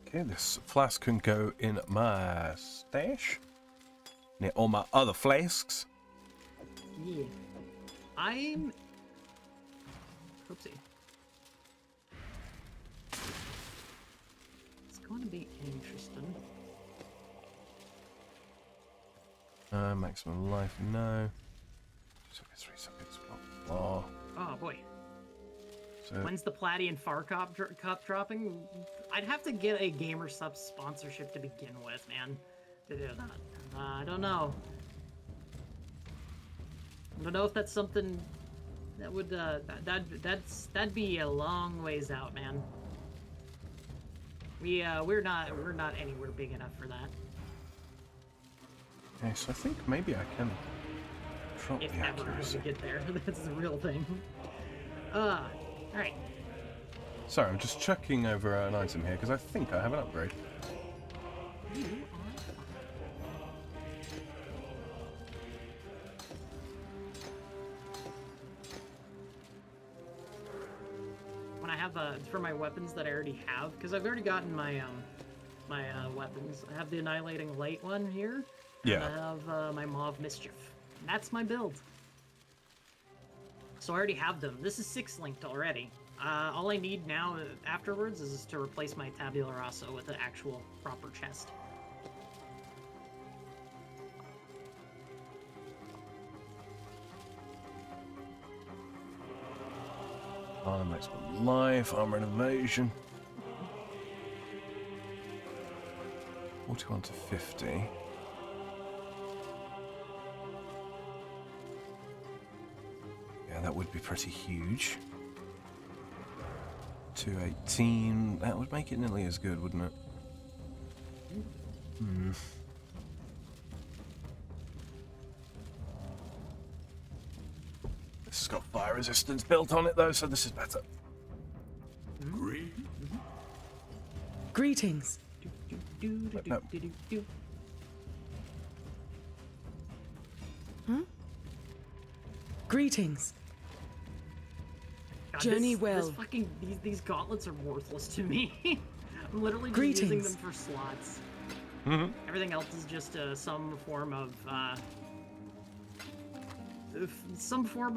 Okay, this flask can go in my stash. Near all my other flasks. yeah. I'm... Oopsie. interesting. Maximum life, no. 3 seconds, blah, blah. Oh boy. So, When's the Platty and Far Cup dropping? I'd have to get a Gamer Sub sponsorship to begin with, man, to do that. I don't know. I don't know if that's something that would that'd be a long ways out, man. We're not anywhere big enough for that. okay, so I think maybe I can drop If the ever accuracy. we get there, that's the real thing. Alright. Sorry, I'm just checking over an item here because I think I have an upgrade. You when I have for my weapons that I already have, because I've already gotten my weapons. I have the Annihilating Light one here. Yeah. And I have my Mauve Mischief. And that's my build. So I already have them. This is 6 linked already. All I need now afterwards is to replace my Tabula Rasa with an actual proper chest. Maximum life, armor and evasion. 41 to 50. Yeah, that would be pretty huge. 218. That would make it nearly as good, wouldn't it? Hmm. This has got fire resistance built on it, though, so this is better. Greetings. No. Greetings. God, Journey this well. fucking these gauntlets are worthless to me. I'm literally just Greetings. using them for slots. Everything else is just some form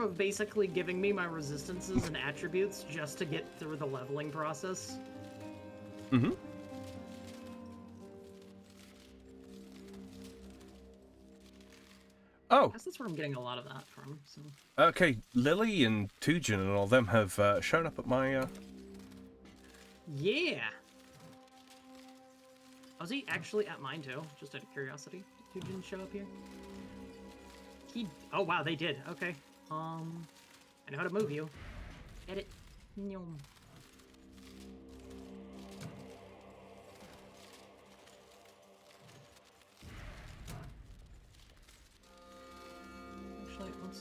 of basically giving me my resistances and attributes just to get through the leveling process. Oh. I guess that's where I'm getting a lot of that from. So. Okay, Lily and Tujin and all them have shown up at my... Yeah! Was he actually at mine too? Just out of curiosity. Did Tujin show up here? Oh wow, they did. Okay. I know how to move you. Edit. Nyom. Actually, let's...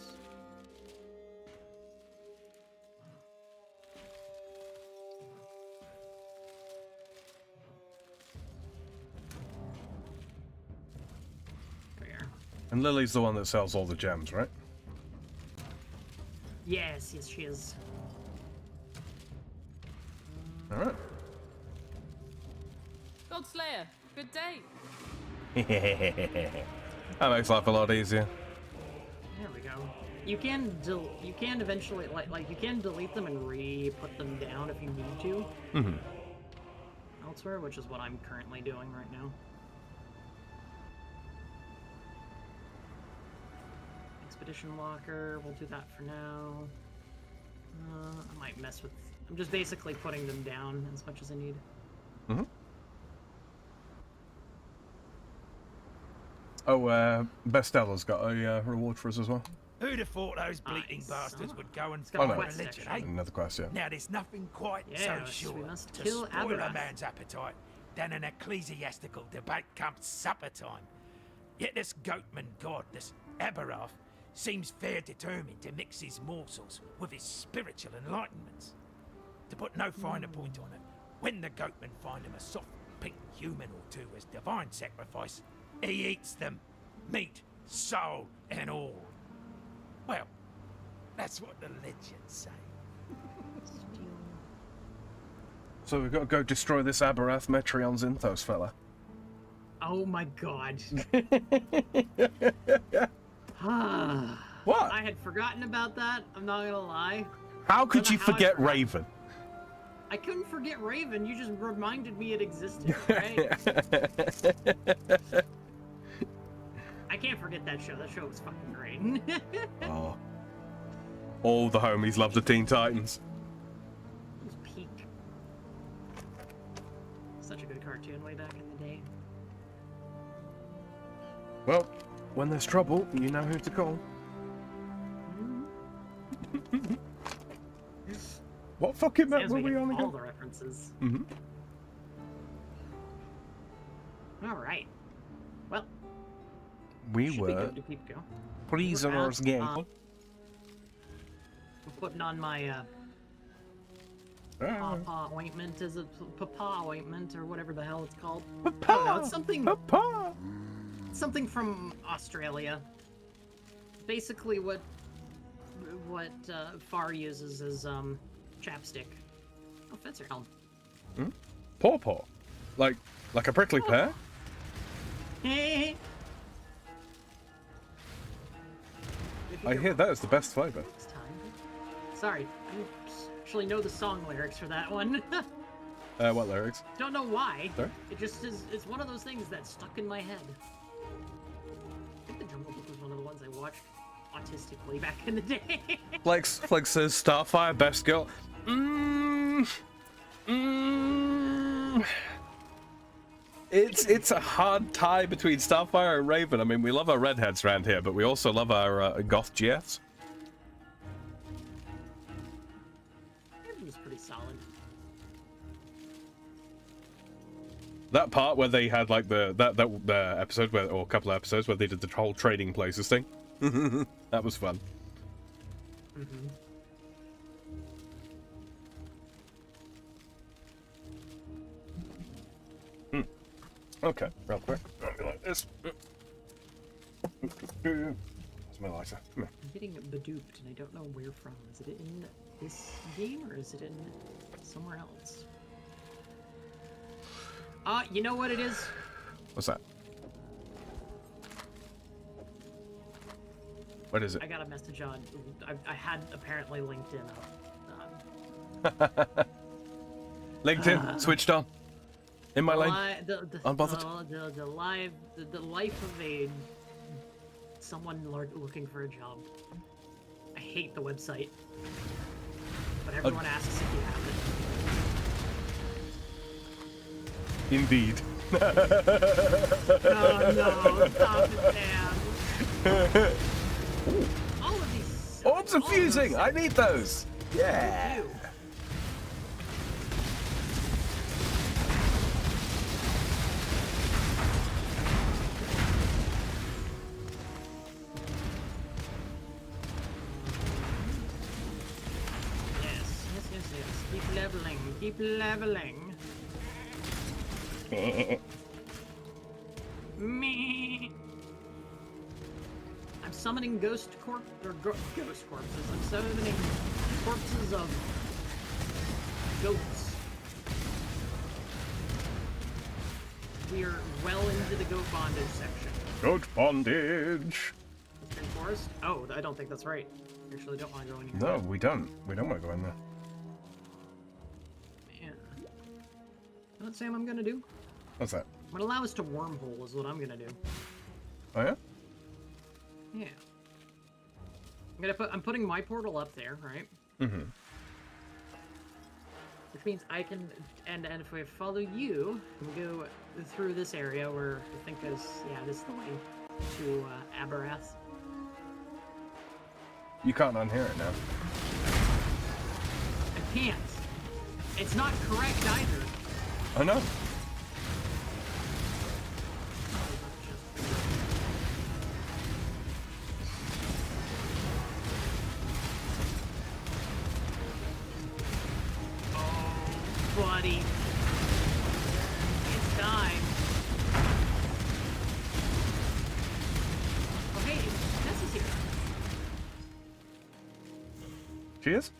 There we are. And Lily's the one that sells all the gems, right? Yes, yes, she is. Alright. Godslayer, good day. That makes life a lot easier. There we go. You can eventually like you can delete them and re-put them down if you need to. Elsewhere, which is what I'm currently doing right now. Expedition locker, we'll do that for now. I might mess with... I'm just basically putting them down as much as I need. Oh, Bestella's got a reward for us as well. Who'd have thought those bleating Nice. bastards would go and got find a quest religion, eh? section. Another quest, yeah. Now, there's nothing quite Yes, so we sure must to kill spoil a Aberrath. man's appetite than an ecclesiastical debate come supper time. Yet this goatman god, this Aberrath, seems fair determined to mix his morsels with his spiritual enlightenments. To put no finer point on it, when the goatmen find him a soft pink human or two as divine sacrifice, he eats them, meat, soul, and all. Well, that's what the legends say. So we've got to go destroy this Aberrath Metreon Zinthos fella. Oh my god. What? I had forgotten about that, I'm not gonna lie. How could Don't know you how I forget forgot. Raven? I couldn't forget Raven. You just reminded me it existed, right? I can't forget that show. That show was fucking great. Oh. All the homies love the Teen Titans. It was peak. Such a good cartoon way back in the day. Well, when there's trouble, you know who to call. What fucking map were we on again? All the references. All right. Well, we were prisoners game. I'm putting on my papa ointment. Is it papa ointment or whatever the hell it's called? Papa. I don't know. It's something. Papa. Something from Australia. Basically, what Far uses is chapstick. Oh, Fencer Helm. Paw. Like a prickly pear? Hey. I hear that is the best flavor. Sorry, I don't actually know the song lyrics for that one. What lyrics? Don't know why. Sorry? It just is. It's one of those things that's stuck in my head. I think the Jungle Book was one of the ones I watched autistically back in the day. Flex says Starfire, best girl. It's a hard tie between Starfire and Raven. I mean, we love our redheads around here, but we also love our goth GFs. Raven's pretty solid. That part where they had like the episode where, or a couple of episodes where they did the whole trading places thing. That was fun. Okay, real quick. I'll be like this. Where's my lighter? Come here. I'm getting beduped, and I don't know where from. Is it in this game, or is it in somewhere else? You know what it is? What's that? What is it? I got a message on. I had apparently LinkedIn up. LinkedIn switched on. In my lane. Unbothered. The life of someone looking for a job. I hate the website, but everyone asks if you have it. Indeed. Oh no! Stop it, Dan. All of these. Orbs are fusing. I need those. Yeah. Keep leveling. Me. I'm summoning ghost corpses. I'm summoning corpses of goats. We are well into the goat bondage section. Goat bondage. Green Forest? Oh, I don't think that's right. I actually don't want to go in here. No, we don't. We don't want to go in there. You know what, Sam, I'm gonna do? What's that? I'm gonna allow us to wormhole is what I'm gonna do. Oh yeah? Yeah. I'm putting my portal up there, right? Which means I can, and if I follow you, and go through this area where I think is, this is the way to Abarath. You can't unhear it now. I can't. It's not correct either. I know. Oh, buddy. It's time. Oh, hey, Ness is here. She is?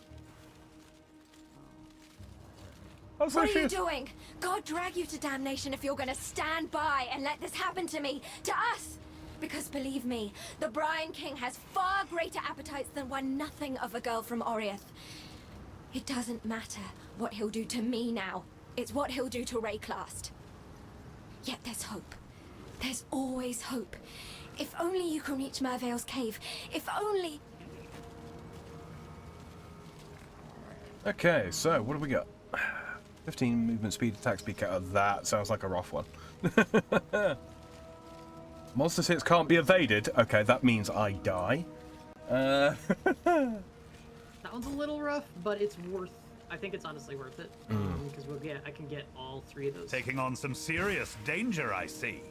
What are you doing? God drag you to damnation if you're gonna stand by and let this happen to me, to us! Because believe me, the Brian King has far greater appetites than one nothing of a girl from Oriath. It doesn't matter what he'll do to me now. It's what he'll do to Wraeclast. Yet there's hope. There's always hope. If only you can reach Merveil's cave. If only... Okay, so what do we got? 15 movement speed, attack speed. That sounds like a rough one. Monster hits can't be evaded. Okay, that means I die. That one's a little rough, but it's worth. I think it's honestly worth it because I can get all 3 of those. Taking on some serious danger, I see.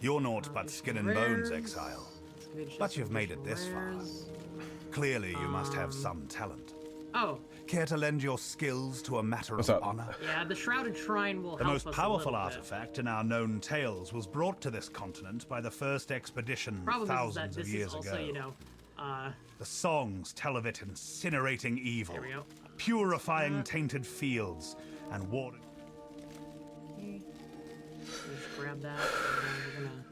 You're naught but skin and bones, Exile. But you've made it this far. Clearly, you must have some talent. Oh. Care to lend your skills to a matter of honor? Yeah, the Shrouded Shrine will help us. The most powerful artifact in our known tales was brought to this continent by the first expedition thousands of years ago. You know, the songs tell of it incinerating evil, purifying tainted fields, and warding. Just grab that. And we're gonna...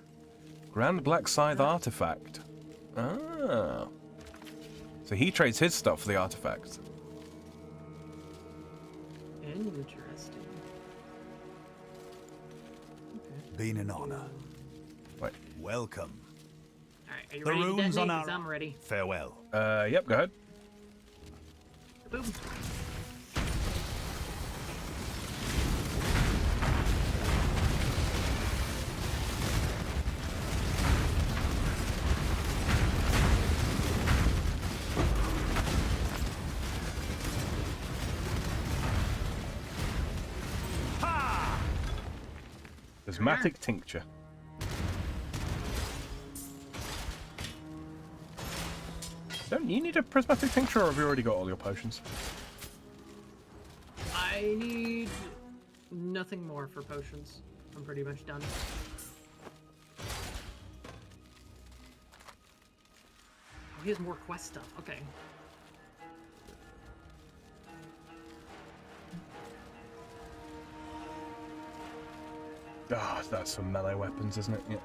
Grand Black Scythe artifact. Ah. So he trades his stuff for the artifact. Interesting. Okay. Been an honor. Wait. Welcome. Alright, are you ready to detonate? 'Cause I'm ready. Farewell. Yep, go ahead. Boom. Prismatic tincture. Don't you need a prismatic tincture, or have you already got all your potions? I need nothing more for potions. I'm pretty much done. Oh, he has more quest stuff. Okay. Ah, that's some melee weapons, isn't it? Yeah.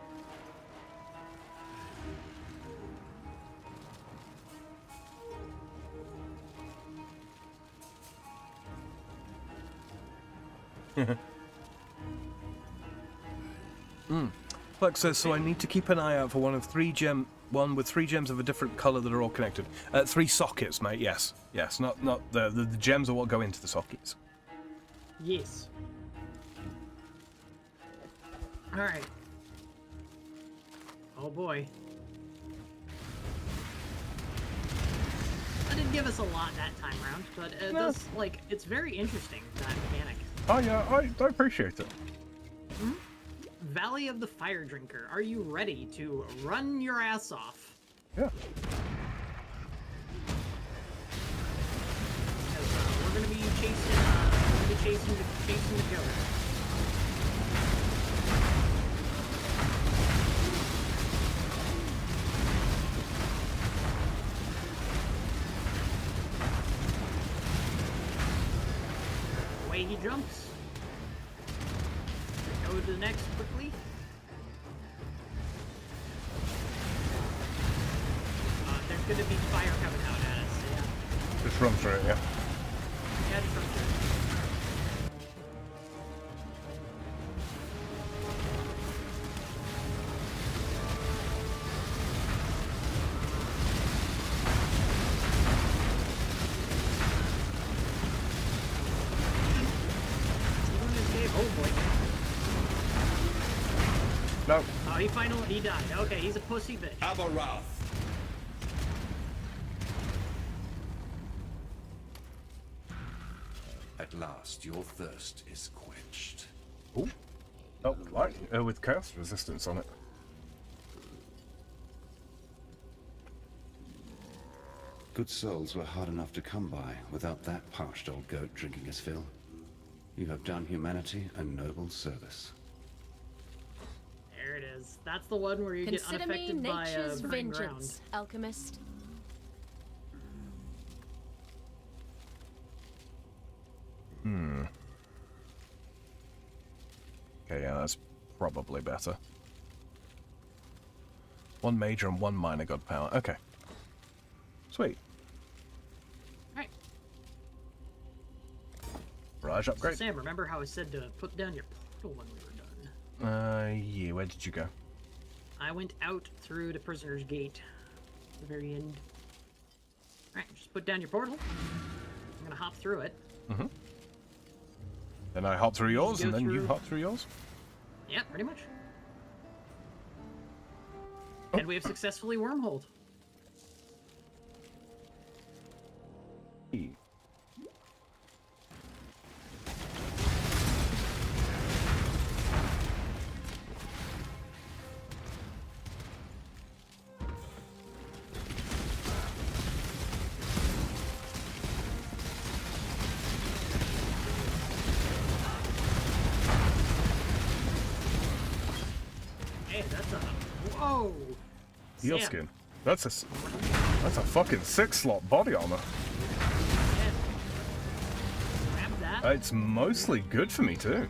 Flex says, so I need to keep an eye out for one with 3 gems of a different colour that are all connected. 3 sockets, mate. Yes, yes. Not the gems are what go into the sockets. Yes. All right. Oh boy. That didn't give us a lot that time round, but it does, like, it's very interesting, that mechanic. Oh yeah, I appreciate it. Hmm? Valley of the Fire Drinker. Are you ready to run your ass off? Yeah. Because we're gonna be chasing the killer. Away he jumps. Go to the next quickly. There's gonna be fire coming out at us, so yeah. Just run through it, yeah. Yeah, just run through it. Oh boy. No. Oh, he died. Okay, he's a pussy bitch. Have a wrath. At last, your thirst is quenched. Ooh. Oh, right. With curse resistance on it. Good souls were hard enough to come by without that parched old goat drinking his fill. You have done humanity a noble service. There it is. That's the one where you Consider get unaffected me by nature's burning vengeance, alchemist. Okay, yeah, that's probably better. 1 major and 1 minor god power. Okay. Sweet. Alright. Barrage upgrade. Sam, remember how I said to put down your portal when we were done? Yeah, where did you go? I went out through the prisoner's gate. At the very end. Alright, just put down your portal. I'm gonna hop through it. Mm-hmm. Then I hop through yours, and then you hop through yours? Yeah, pretty much. Oh. And we have successfully wormholed. Hey, that's a... Whoa! Eel skin. That's a fucking 6-slot body armor. Grab that. It's mostly good for me too.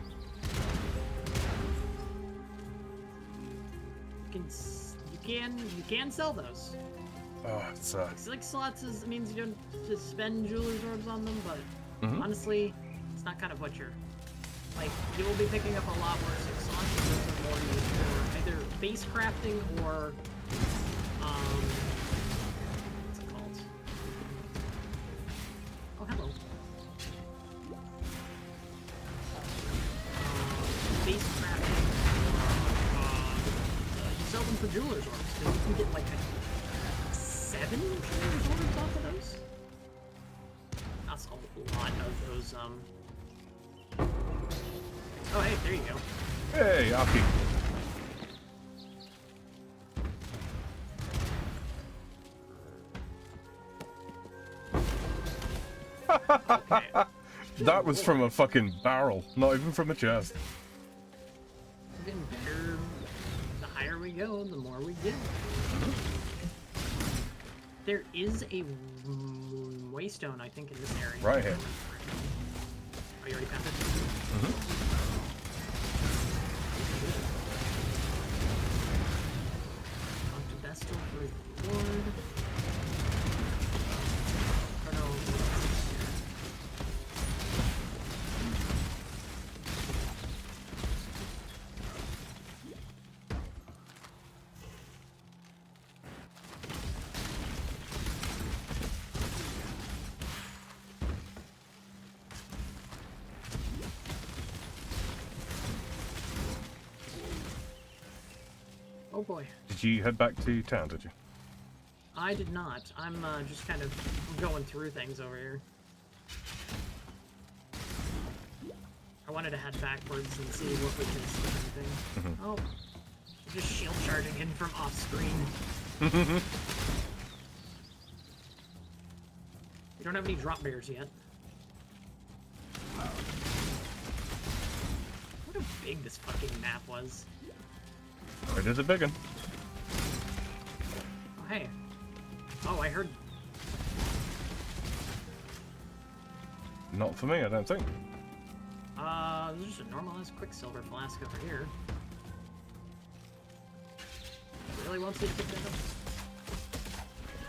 You can sell those. Oh, it's 6 slots means you don't just spend jeweler's orbs on them, but honestly, it's not kind of what you're like. You will be picking up a lot more 6 slots because those are more used for either base crafting or what's it called? Oh, hello. Base crafting. You sell them for jeweler's orbs because you can get like 7 jeweler's orbs off of those. That's a lot of those. Oh, hey, there you go. Hey, Aki. Okay. That was from a fucking barrel, not even from a chest. We're getting better. The higher we go, the more we get. There is a waystone, I think, in this area. Right here. Oh, you already found it? Talk to Vestal for reward. Oh no. Oh boy. Did you head back to town, did you? I did not. I'm just kind of going through things over here. I wanted to head backwards and see what we can see anything. Oh. Just shield charging in from off screen. We don't have any drop bears yet. What how big this fucking map was. It is a big one. Oh, hey. Oh, I heard... Not for me, I don't think. There's just a normalized Quicksilver flask over here. Really wants me to pick that up.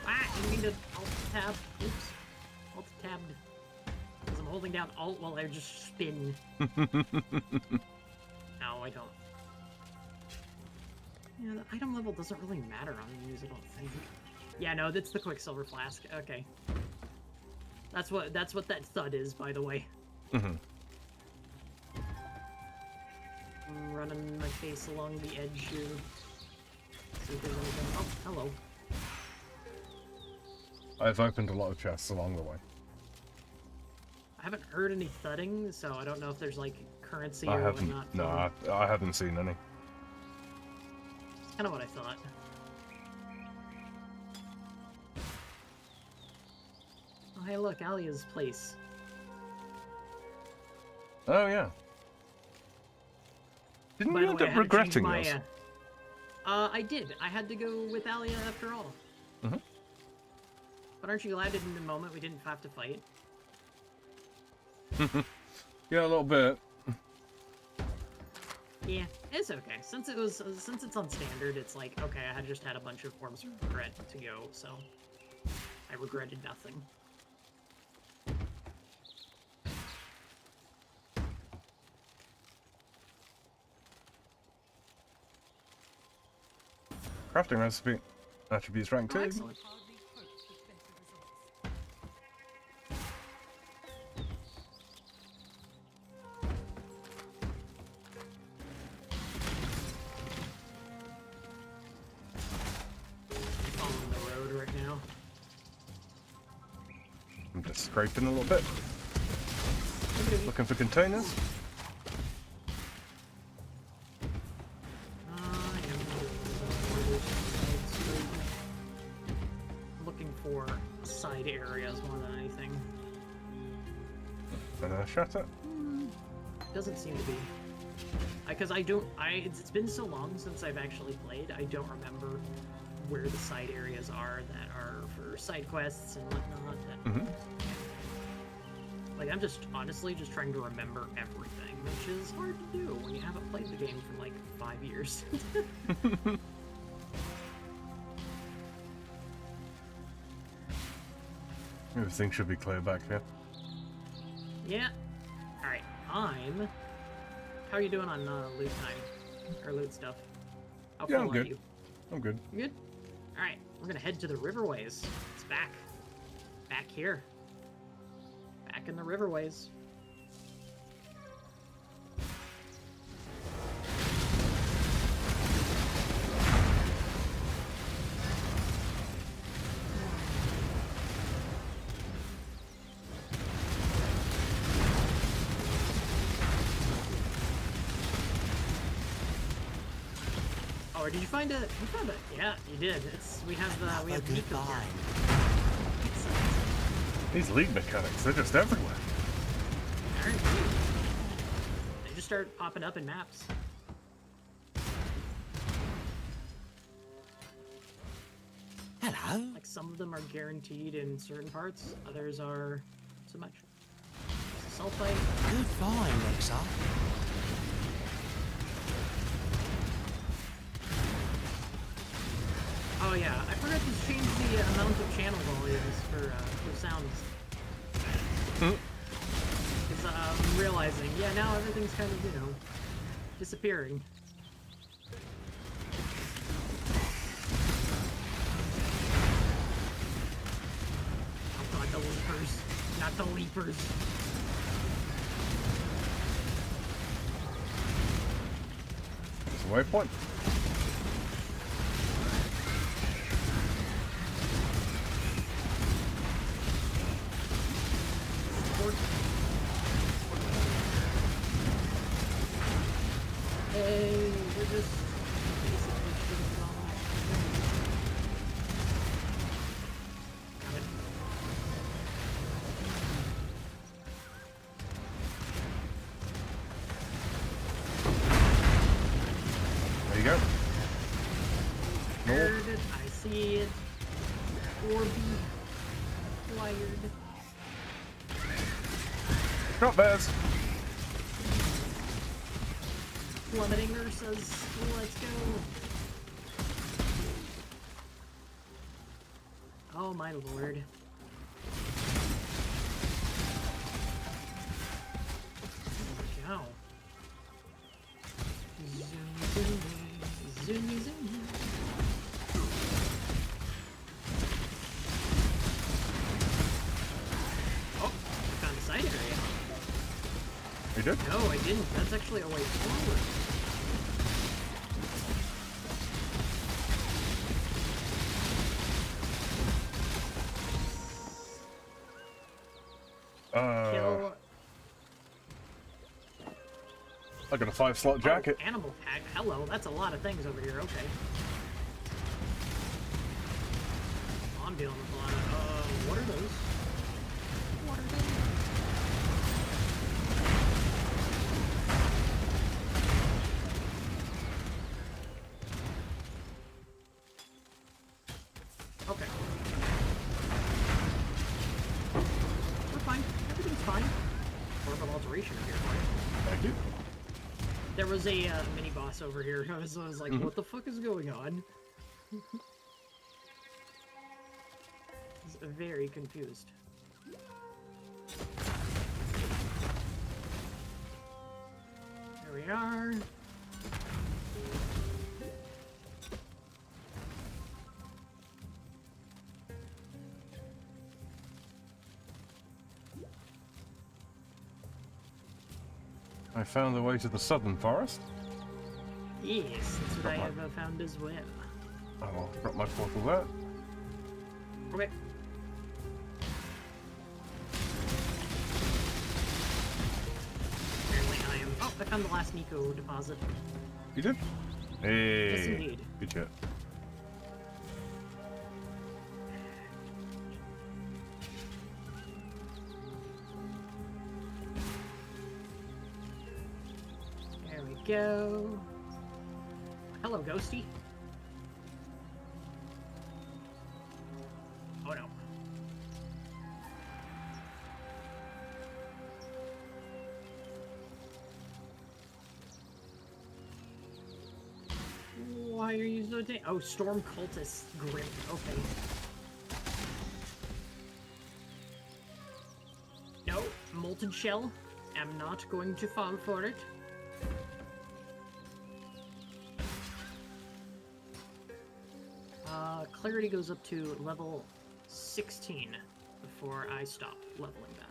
Ah, I didn't mean to alt-tab. Oops. Alt-tabbed. Because I'm holding down alt while I just spin. No, I don't. Yeah, the item level doesn't really matter on these, I don't think. Yeah, no, that's the Quicksilver flask. Okay. That's what that thud is, by the way. Mm-hmm. I'm running my face along the edge here. See if there's anything. Oh, hello. I've opened a lot of chests along the way. I haven't heard any thudding, so I don't know if there's like currency I or haven't. whatnot. No, I haven't seen any. That's kind of what I thought. Oh, hey, look, Alia's place. Oh yeah. Didn't By you the end way, I up had to change regretting my, this? I did. I had to go with Alia after all. Mm-hmm. But aren't you glad in the moment we didn't have to fight? Yeah, a little bit. Yeah, it's okay. Since it's on standard, it's like, okay, I had just had a bunch of forms of regret to go, so I regretted nothing. Crafting recipe. Attributes rank 2. Excellent. Following the road right now. I'm just scraping a little bit. Looking for containers. Looking for side areas more than anything. Shatter. Doesn't seem to be. Because it's been so long since I've actually played, I don't remember where the side areas are that are for side quests and whatnot. Like, I'm just honestly just trying to remember everything, which is hard to do when you haven't played the game for like 5 years. Everything should be clear back here. Yeah. Alright, how are you doing on loot time? Or loot stuff? How Yeah, full I'm good. Are you? I'm good. You good? Alright, we're gonna head to the riverways. It's back. Back here. Back in the riverways. Oh, did you find it? You found it? Yeah, you did. We have Nico here. These league mechanics, they're just everywhere. They just start popping up in maps. Hello. Like some of them are guaranteed in certain parts, others are so much. Sulfite. Good find, Exile. Oh yeah, I forgot to change the amount of channel volumes for sounds. Because I'm realizing, yeah, now everything's kind of, disappearing. Oh god, the leapers. Not the leapers. There's a waypoint. Hey, we're just got it. There you go. Heard it, I see it. Orby. Wired. Drop bears. Plummeting Ursas. Let's go. Oh my lord. Go. Zoom. Oh, I found a side area. You did? No, I didn't. That's actually a way forward. Kill. I got a 5-slot jacket. Oh, animal pack. Hello, that's a lot of things over here. Okay. I'm dealing with a lot of. What are those? What are those? Okay. We're fine. Everything's fine. Orbital alteration here for you. Thank you. There was a mini boss over here. I was like, what the fuck is going on? I was very confused. There we are. I found the way to the southern forest. Yes, that's what I have found as well. I'll drop my portal there. Okay. Apparently I am... Oh, I found the last Nico deposit. You did? Hey. Yes, indeed. Good shit. There we go. Hello, Ghosty. Oh no. Why are you so Oh, Storm Cultist Grim. Okay. No, Molten Shell. I'm not going to fall for it. Clarity goes up to level 16 before I stop leveling that.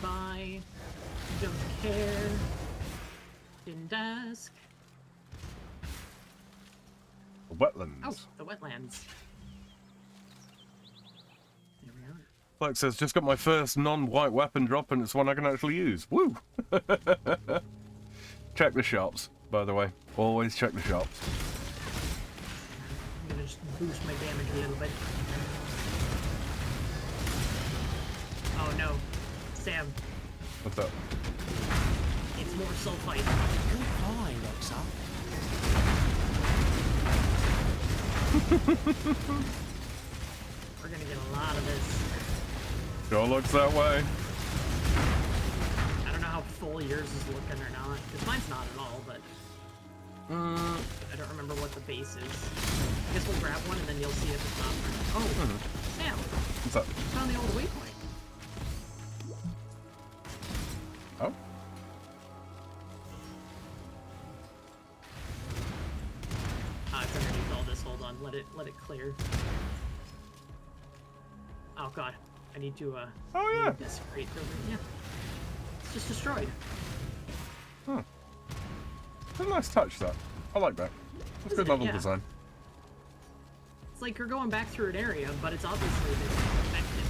Goodbye. Don't care. Didn't ask. The wetlands. Oh, the wetlands. There we are. Flex says, just got my first non-white weapon drop and it's one I can actually use. Woo! Check the shops, by the way. Always check the shops. I'm gonna just boost my damage a little bit. Oh no. Sam. What's up? It's more sulfite. Good eye, Exile. We're gonna get a lot of this. Sure looks that way. I don't know how full yours is looking or not, because mine's not at all, but... I don't remember what the base is. I guess we'll grab one and then you'll see if it's not. Oh, Sam. What's up? Found the old waypoint. Oh. It's underneath all this. Hold on. Let it clear. Oh god. I need to oh yeah. Desecrate over. Yeah. It's just destroyed. Huh. It's a nice touch, that. I like that. That's good level design. It's like you're going back through an area, but it's obviously been affected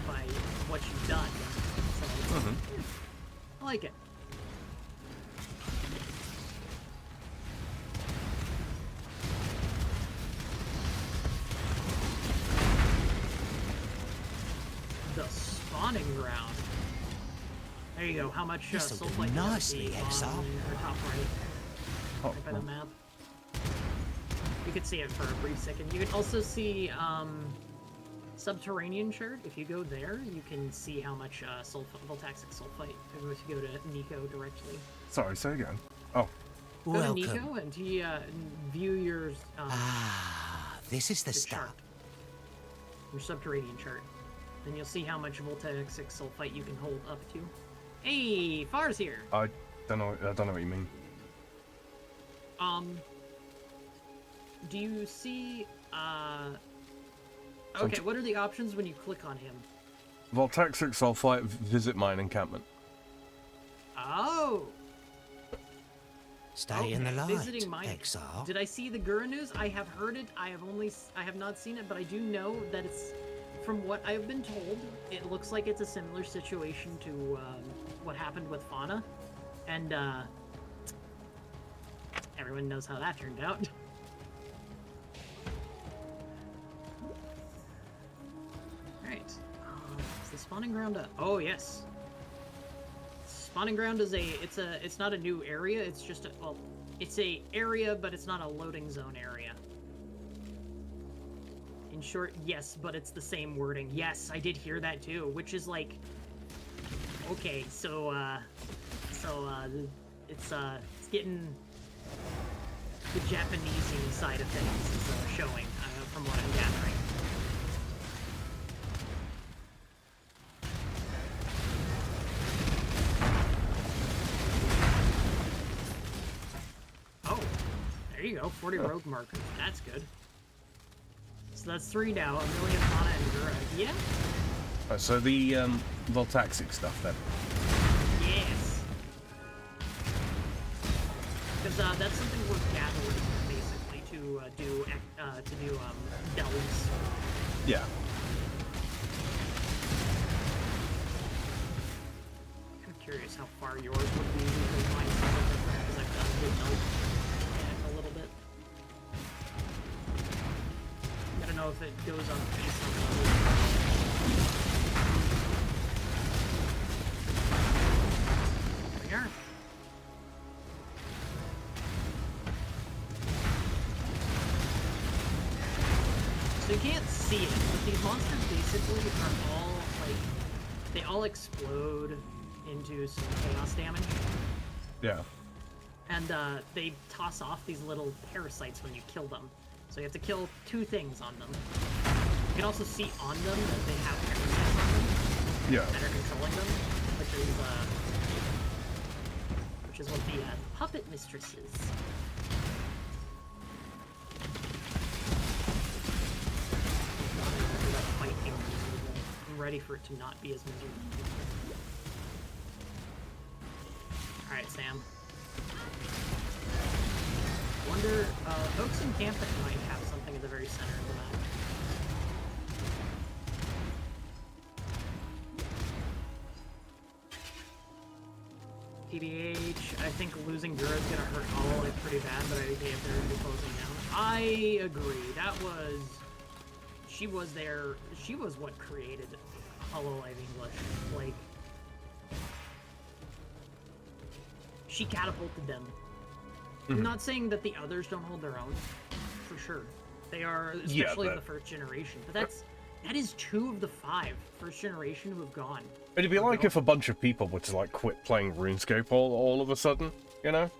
by what you've done. So it's, I like it. The spawning ground. There you go. How much sulfite nicely, Exile. Top right. Right by the map. You could see it for a brief second. You can also see Subterranean Shard. If you go there, you can see how much voltaxic sulfite. If you go to Nico directly. Sorry, say again. Oh. Go to Nico and view your. This is the start. Your Subterranean chart. Then you'll see how much voltaxic sulfite you can hold up to. Hey, Far's here. I don't know what you mean. Do you see? Okay, what are the options when you click on him? Voltaxic sulfite, visit mine encampment. Oh. Stay in the light, Visiting mine. Exile. Did I see the Gura news? I have heard it. I have not seen it, but I do know that it's. From what I've been told, it looks like it's a similar situation to what happened with Fauna, and everyone knows how that turned out. Alright, is the spawning ground up? Oh yes. Spawning ground is it's not a new area, it's just it's a area, but it's not a loading zone area. In short, yes, but it's the same wording. Yes, I did hear that too, which is like, okay, so it's getting the Japanesey side of things is showing, from what I'm gathering. Oh, there you go, 40 rogue markers. That's good. So that's 3 now, 1 million mana and Gura. Yeah? Right, so the Voltaxic stuff then. Yes. Because that's something we're gathering basically to do delves. Yeah. I'm curious how far yours would be because mine's a little different because I've done good delve a little bit. I don't know if it goes on based on level. There we are. So you can't see it, but these monsters basically are all, like, they all explode into some chaos damage. Yeah. And they toss off these little parasites when you kill them. So you have to kill 2 things on them. You can also see on them that they have parasites on them. Yeah. That are controlling them, which is what the puppet mistresses. I'm ready for it to not be as miserable. Alright, Sam. I wonder, Oaks and Campus might have something at the very center of the map. TBH, I think losing Gura is gonna hurt all pretty bad, but I think they're gonna be closing down. I agree. That was... She was there... She was what created Hololive English. Like... She catapulted them. I'm not saying that the others don't hold their own, for sure. They are, especially the first generation. But that is 2 of the 5 first generation who have gone. It'd be like if a bunch of people were to like quit playing RuneScape all of a sudden, you know?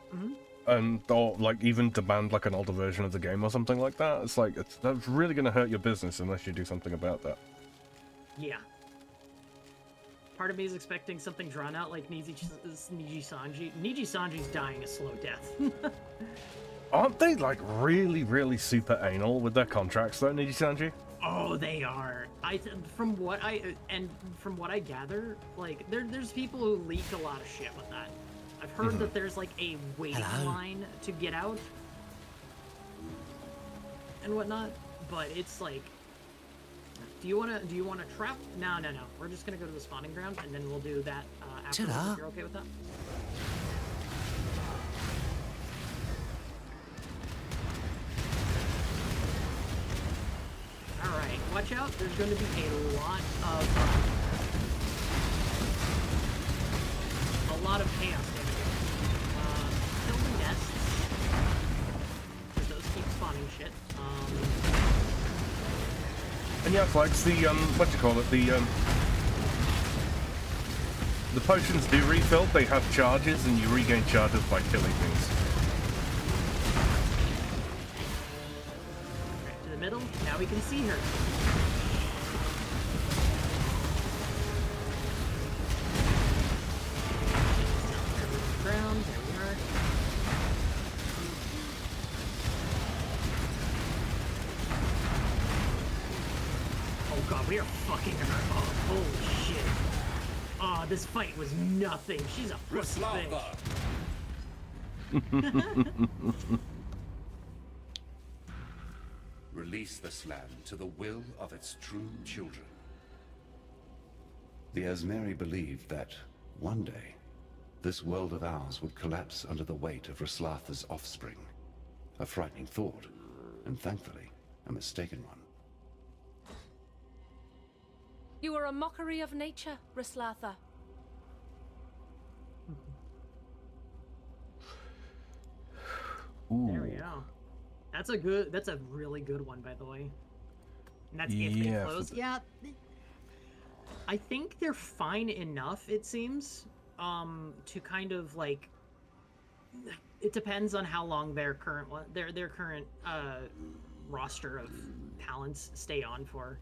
And or like even demand like an older version of the game or something like that. It's like that's really going to hurt your business unless you do something about that. Yeah. Part of me is expecting something drawn out like Niji Sanji. Niji Sanji's dying a slow death. Aren't they like really, really super anal with their contracts though, Niji Sanji? Oh, they are. From what I gather, like there's people who leak a lot of shit with that. I've heard that there's like a waiting line to get out and whatnot, but it's like, do you wanna trap? No. We're just gonna go to the spawning ground and then we'll do that after. If you're okay with that? Alright, watch out, there's going to be a lot of chaos damage. Kill the nests. Those keep spawning shit. And yeah, Flags, the what do you call it? The potions do refill, they have charges and you regain charges by killing things. To the middle, now we can see her. Ground, there we are. Oh god, we are fucking her up. Holy shit. Oh, this fight was nothing. She's a pussy bitch. Release this land to the will of its true children. The Asmeri believed that one day, this world of ours would collapse under the weight of Wraeclast's offspring. A frightening thought, and thankfully, a mistaken one. You are a mockery of nature, Wraeclast. There we go. That's a really good one, by the way. And that's if they close. Yeah. I think they're fine enough, it seems, to kind of like it depends on how long their current roster of talents stay on for.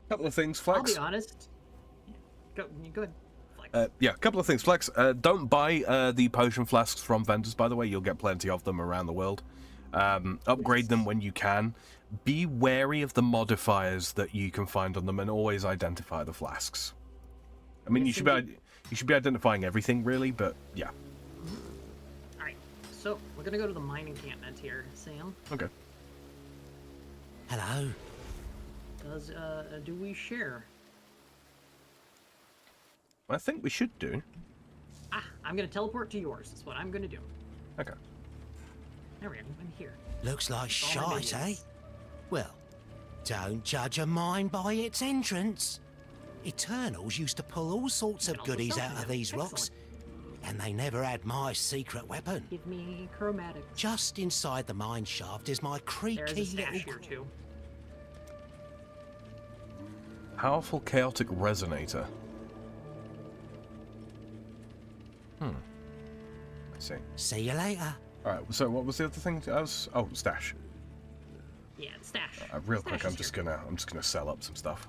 Couple of things, Flex. I'll be honest. Go ahead, Flex. Yeah, a couple of things, Flex. Don't buy the potion flasks from vendors, by the way. You'll get plenty of them around the world. Upgrade them when you can. Be wary of the modifiers that you can find on them, and always identify the flasks. I mean, Yes, you should be identifying everything, really, but yeah. All right, so we're gonna go to the mine encampment here, Sam. Okay. Hello. Do we share? I think we should do. I'm gonna teleport to yours. That's what I'm gonna do. Okay. There we go. I'm here. Looks like All my shite, eh? minions. Well, don't judge a mine by its entrance. Eternals used to pull all sorts of also goodies sell out of them. these rocks, and they never had my secret weapon. Give me chromatics. Just inside the mine shaft is my There's a creaky stash little... here too. Powerful chaotic resonator. I see. See you later. Alright, so what was the other thing? Oh, stash. Yeah, stash. Real Stash quick, is I'm just gonna sell up some stuff.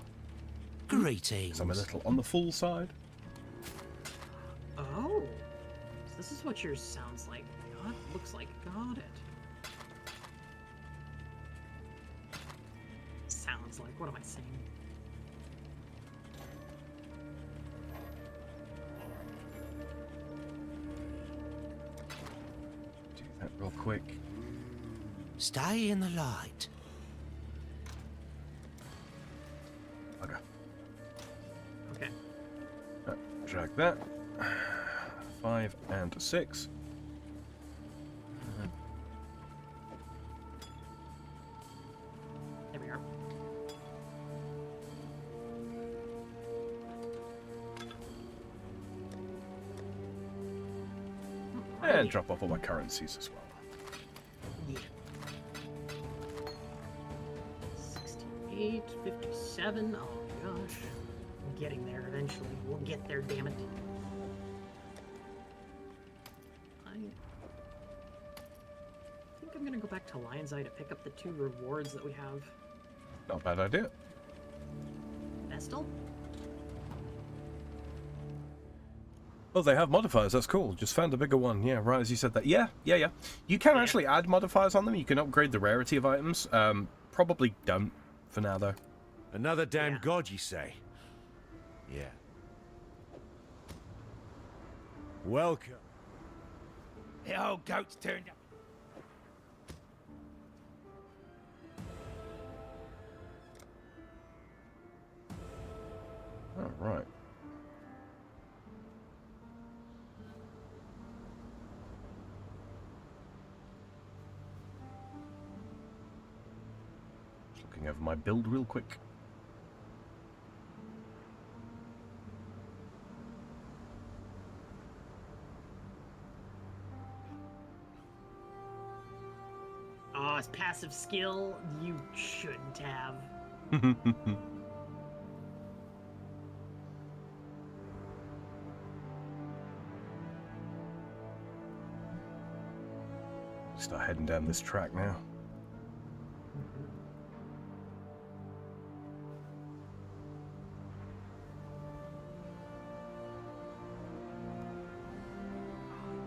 Greetings. 'Cause I'm a little on the full side. Oh, so this is what yours sounds like. God, looks like. Got it. Sounds like. What am I saying? Do that real quick. Stay in the light. Okay. Okay. Drag that. 5 and 6. There we are. And drop off all my currencies as well. Yeah. 68, 57. Oh my gosh. I'm getting there eventually. We'll get there, damn it. I think I'm gonna go back to Lion's Eye to pick up the 2 rewards that we have. Not a bad idea. Vestal? Oh, they have modifiers. That's cool. Just found a bigger one. Yeah, right as you said that. Yeah. You can actually add modifiers on them. You can upgrade the rarity of items. Probably don't for now, though. Another damn god, you say? Yeah. Welcome. The old goat's turned up. All right. Just looking over my build real quick. Oh, it's passive skill you shouldn't have. Start heading down this track now.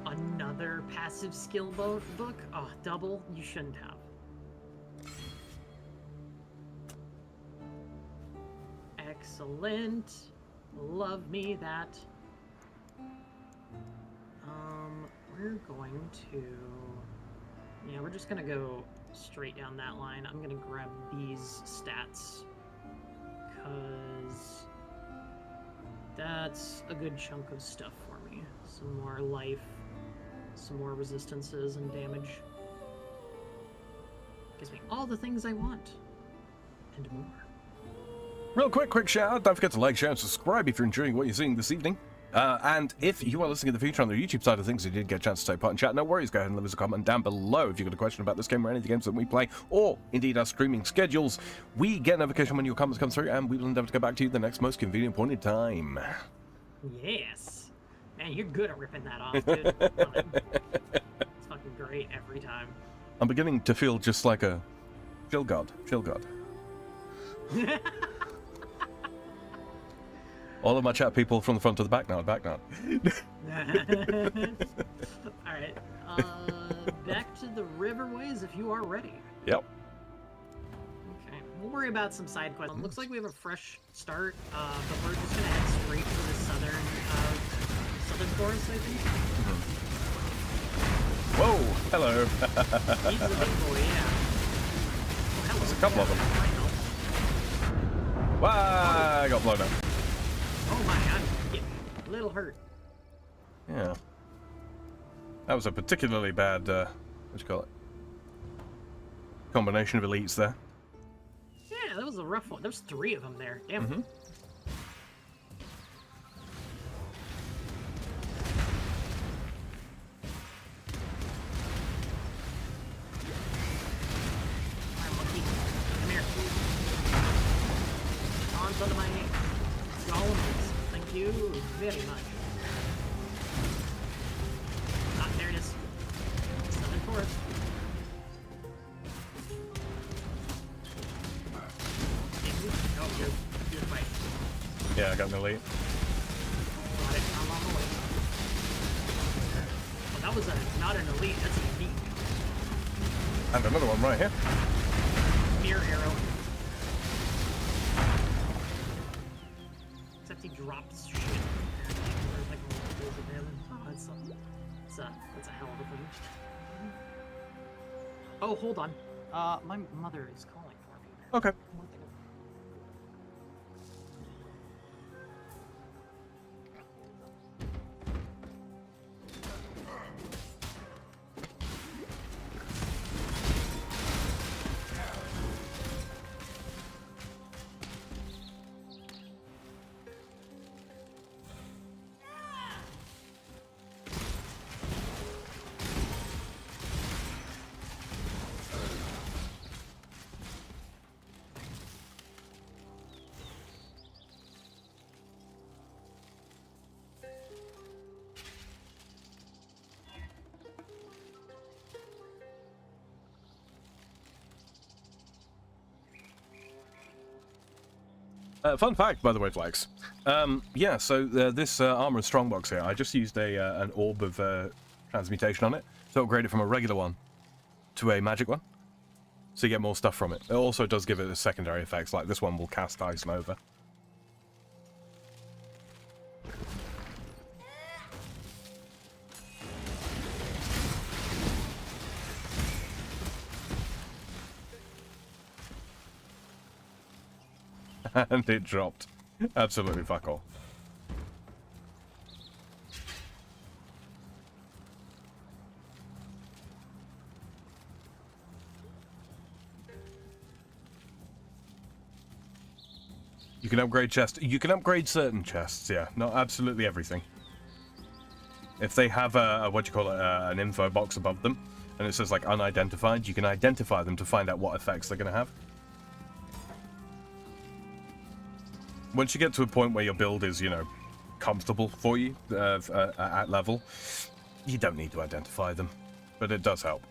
Another passive skill book? Oh, double? You shouldn't have. Excellent. Love me that. We're going to... Yeah, we're just gonna go straight down that line. I'm gonna grab these stats, because that's a good chunk of stuff for me. Some more life, some more resistances and damage. Gives me all the things I want, and more. Real quick shout out. Don't forget to like, share, and subscribe if you're enjoying what you're seeing this evening. And if you are listening in the future on the YouTube side of things, you did get a chance to take part in chat, no worries, go ahead and leave us a comment down below if you've got a question about this game or any of the games that we play, or indeed our streaming schedules. We get a notification when your comments come through, and we will endeavour to get back to you the next most convenient point in time. Yes. Man, you're good at ripping that off, dude. Love it. It's fucking great every time. I'm beginning to feel just like a chill god. Chill god. All of my chat people from the front to the back now. Back now. Alright. Back to the riverways if you are ready. Yep. Okay. We'll worry about some side quests. Looks like we have a fresh start, but we're just gonna head straight for the southern forest, I think. Whoa! Hello. He's a big boy, yeah. Oh, hello. There's a couple of them. Wow! I got blown up. Oh my, I'm getting a little hurt. Yeah. That was a particularly bad, what do you call it? Combination of elites there. Yeah, that was a rough one. There's 3 of them there. Damn. Mm-hmm. Come here. On to my golems. Thank you very much. Ah, there it is. Southern Forest. Oh, you're right. Yeah, I got an elite. Got it. I'm on the way. Oh, that was not an elite. That's a unique. And another one right here. Mirror arrow. Except he drops shit. There's like multiples of him. Oh, that's a hell of a thing. Oh, hold on. My mother is calling for me. Okay. Fun fact, by the way, Flax. Yeah, so this armor and strongbox here, I just used an orb of transmutation on it to upgrade it from a regular one to a magic one, so you get more stuff from it. It also does give it a secondary effects, like this one will cast Ice Nova. And it dropped. Absolutely fuck all. You can upgrade chests. You can upgrade certain chests, yeah. Not absolutely everything. If they have a what do you call it, an info box above them, and it says like unidentified, you can identify them to find out what effects they're going to have. Once you get to a point where your build is, you know, comfortable for you at level, you don't need to identify them, but it does help.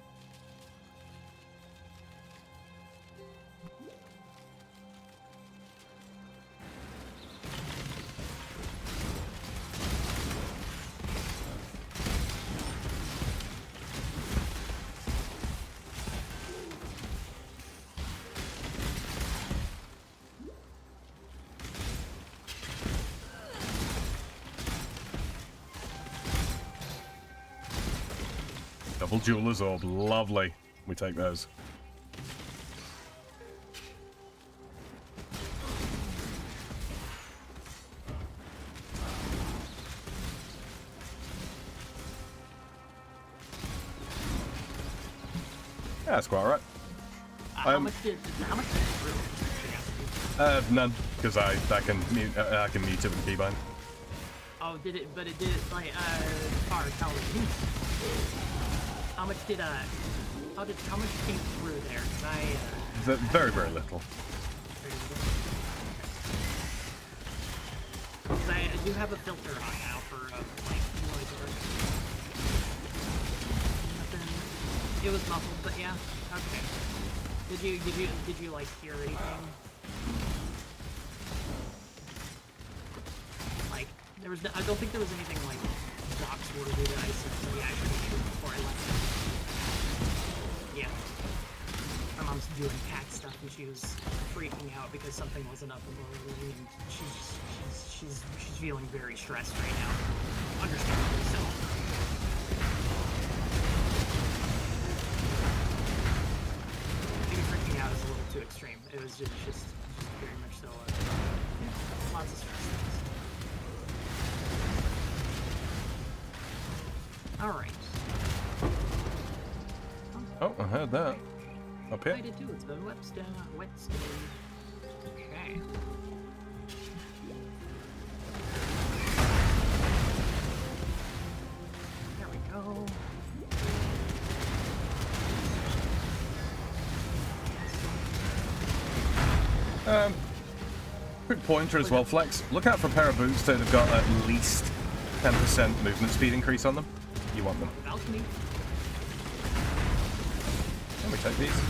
Double Jeweler's Orb, lovely. We take those. Yeah, that's quite alright. How much did it none, because I can mute it and keybind. Oh, did it? But it did it like far as how much did how much came through there? 'Cause very, very little. do have a filter on now for like noise or nothing. It was muffled, but yeah, okay. Did you like hear anything? Like there was, I don't think there was anything like box-worthy that I said to the action before I left. Yeah. My mom's doing cat stuff and she was freaking out because something wasn't up early, and she's feeling very stressed right now. Understandably so. Maybe freaking out is a little too extreme. It was just very much so, lots of stress. Alright. Oh, I heard that. Up here. I did too. It's the whetstone. Okay. There we go. Quick pointer as well, Flex. Look out for a pair of boots that have got at least 10% movement speed increase on them. You want them. Balcony. Let me take these.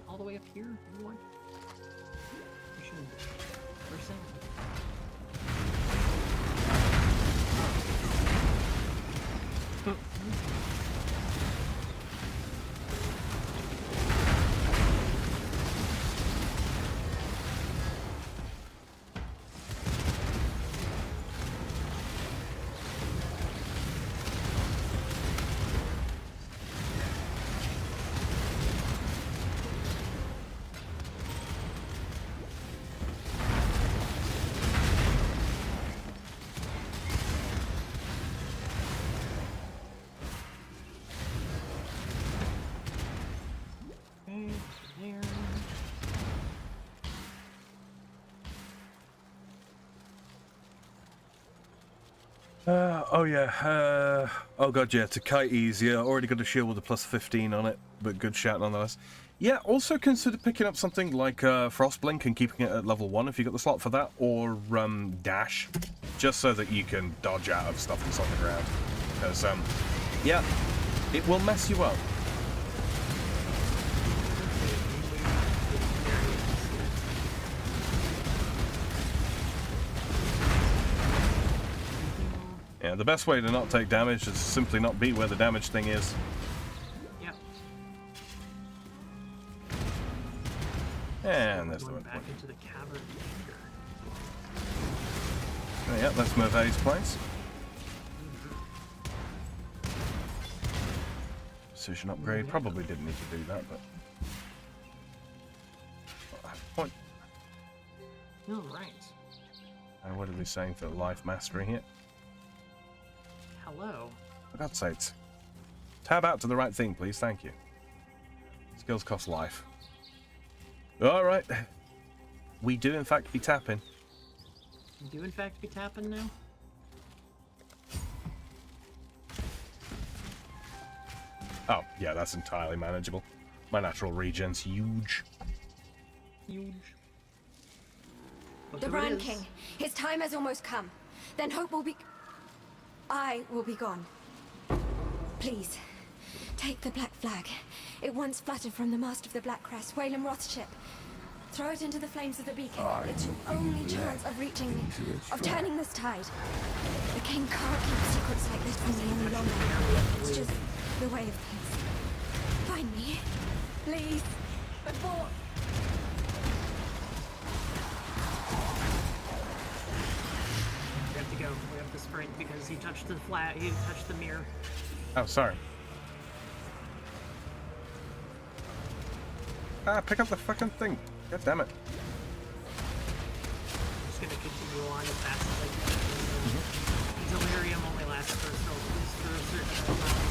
All the way up here? What? Oh yeah, oh god, yeah, to kite easier. Already got a shield with a plus 15 on it, but good shout nonetheless. Yeah, also consider picking up something like Frostblink and keeping it at level 1 if you got the slot for that, or Dash, just so that you can dodge out of stuff that's on the ground. Because, yeah, it will mess you up. Yeah, the best way to not take damage is simply not be where the damage thing is. Yep. And there's the one one. Back into the cavern. Oh, yeah, let's move A's place. Precision upgrade. Probably didn't need to do that, but. Point. All right. What are they saying for life mastery here? Hello. For God's sakes. Tab out to the right thing, please. Thank you. Skills cost life. Alright. We do, in fact, be tapping. You do, in fact, be tapping now? Oh, yeah, that's entirely manageable. My natural regen's huge. Huge. The Brand King. His time has almost come. Then hope will be... I will be gone. Please, take the black flag. It once fluttered from the mast of the Black Crest, Wayland Roth's ship. Throw it into the flames of the beacon. It's your only chance of reaching me, of turning this tide. The king can't keep secrets like this from me any longer. It's just the way of things. Find me, please, before... We have to go. We have to sprint because he touched the flat. He touched the mirror. Oh, sorry. Ah, pick up the fucking thing. God damn it. I'm just gonna continue on as fast as I can. Delirium only lasts for a certain amount of time.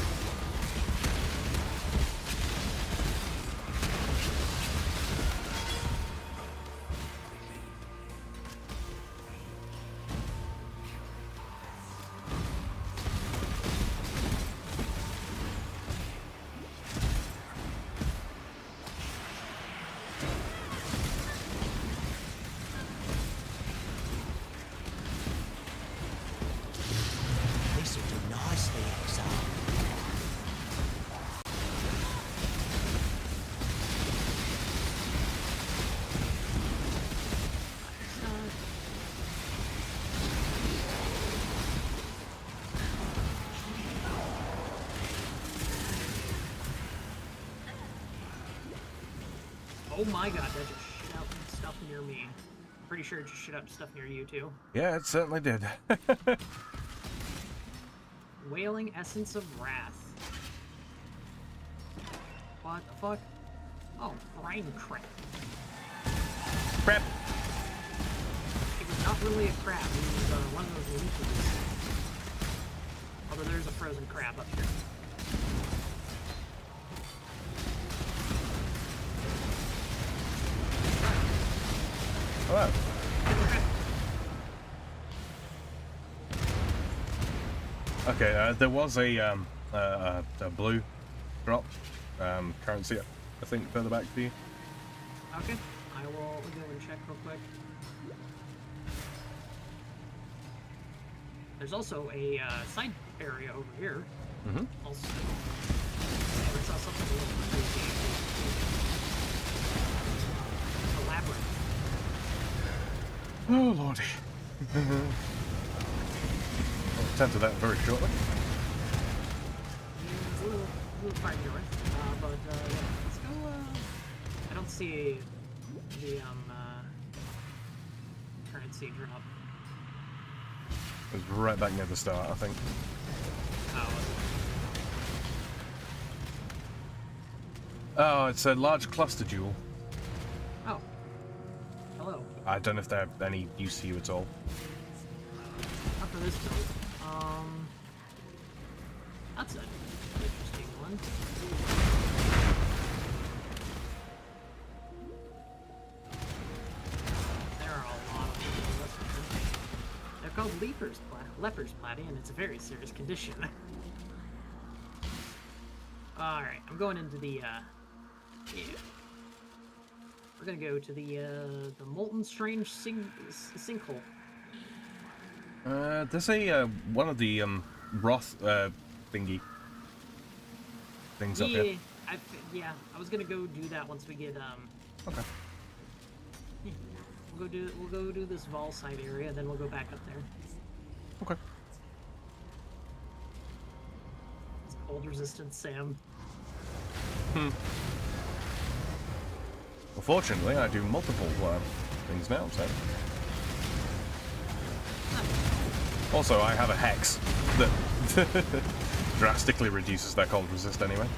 Oh my god, that just shit out stuff near me. Pretty sure it just shit out stuff near you too. Yeah, it certainly did. Wailing Essence of Wrath. What the fuck? Oh, brine crap. Crap. It was not really a crab, it was one of those leeches. Although there's a frozen crab up here. Hello. Okay, there was a blue drop currency, I think, further back for you. Okay, I will go and check real quick. There's also a side area over here. Mm-hmm. Also, I saw something a little crazy. A labyrinth. Oh lordy. I'll attend to that very shortly. It's a little far north, but yeah, let's go. I don't see the currency drop. It was right back near the start, I think. Oh, it's a large cluster jewel. Oh. Hello. I don't know if they're any use to you at all. Not for this build. That's an interesting one. There are a lot of them. They're called leper's platy, and it's a very serious condition. Alright, I'm going into the, yeah. We're gonna go to the Molten Strange Sinkhole. There's a, one of the, Wrath, thingy things up here. Yeah, I was gonna go do that once we get, Okay. Yeah, we'll go do this Vol side area, then we'll go back up there. Okay. It's cold resistant, Sam. Well, fortunately, I do multiple things now, so... Also, I have a hex that drastically reduces their cold resist anyway.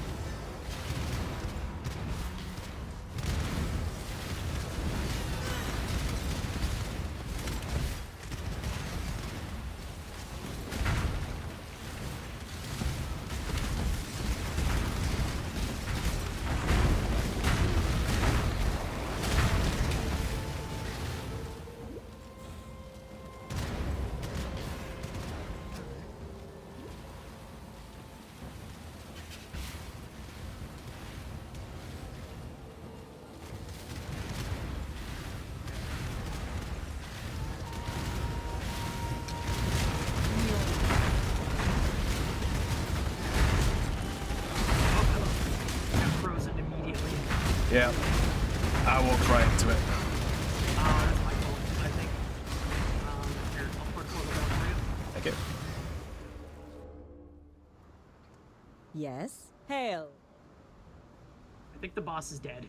Yeah, I walked right into it. That's my fault, I think. Here, I'll put portal down for you. Thank you. Yes? Hail. I think the boss is dead.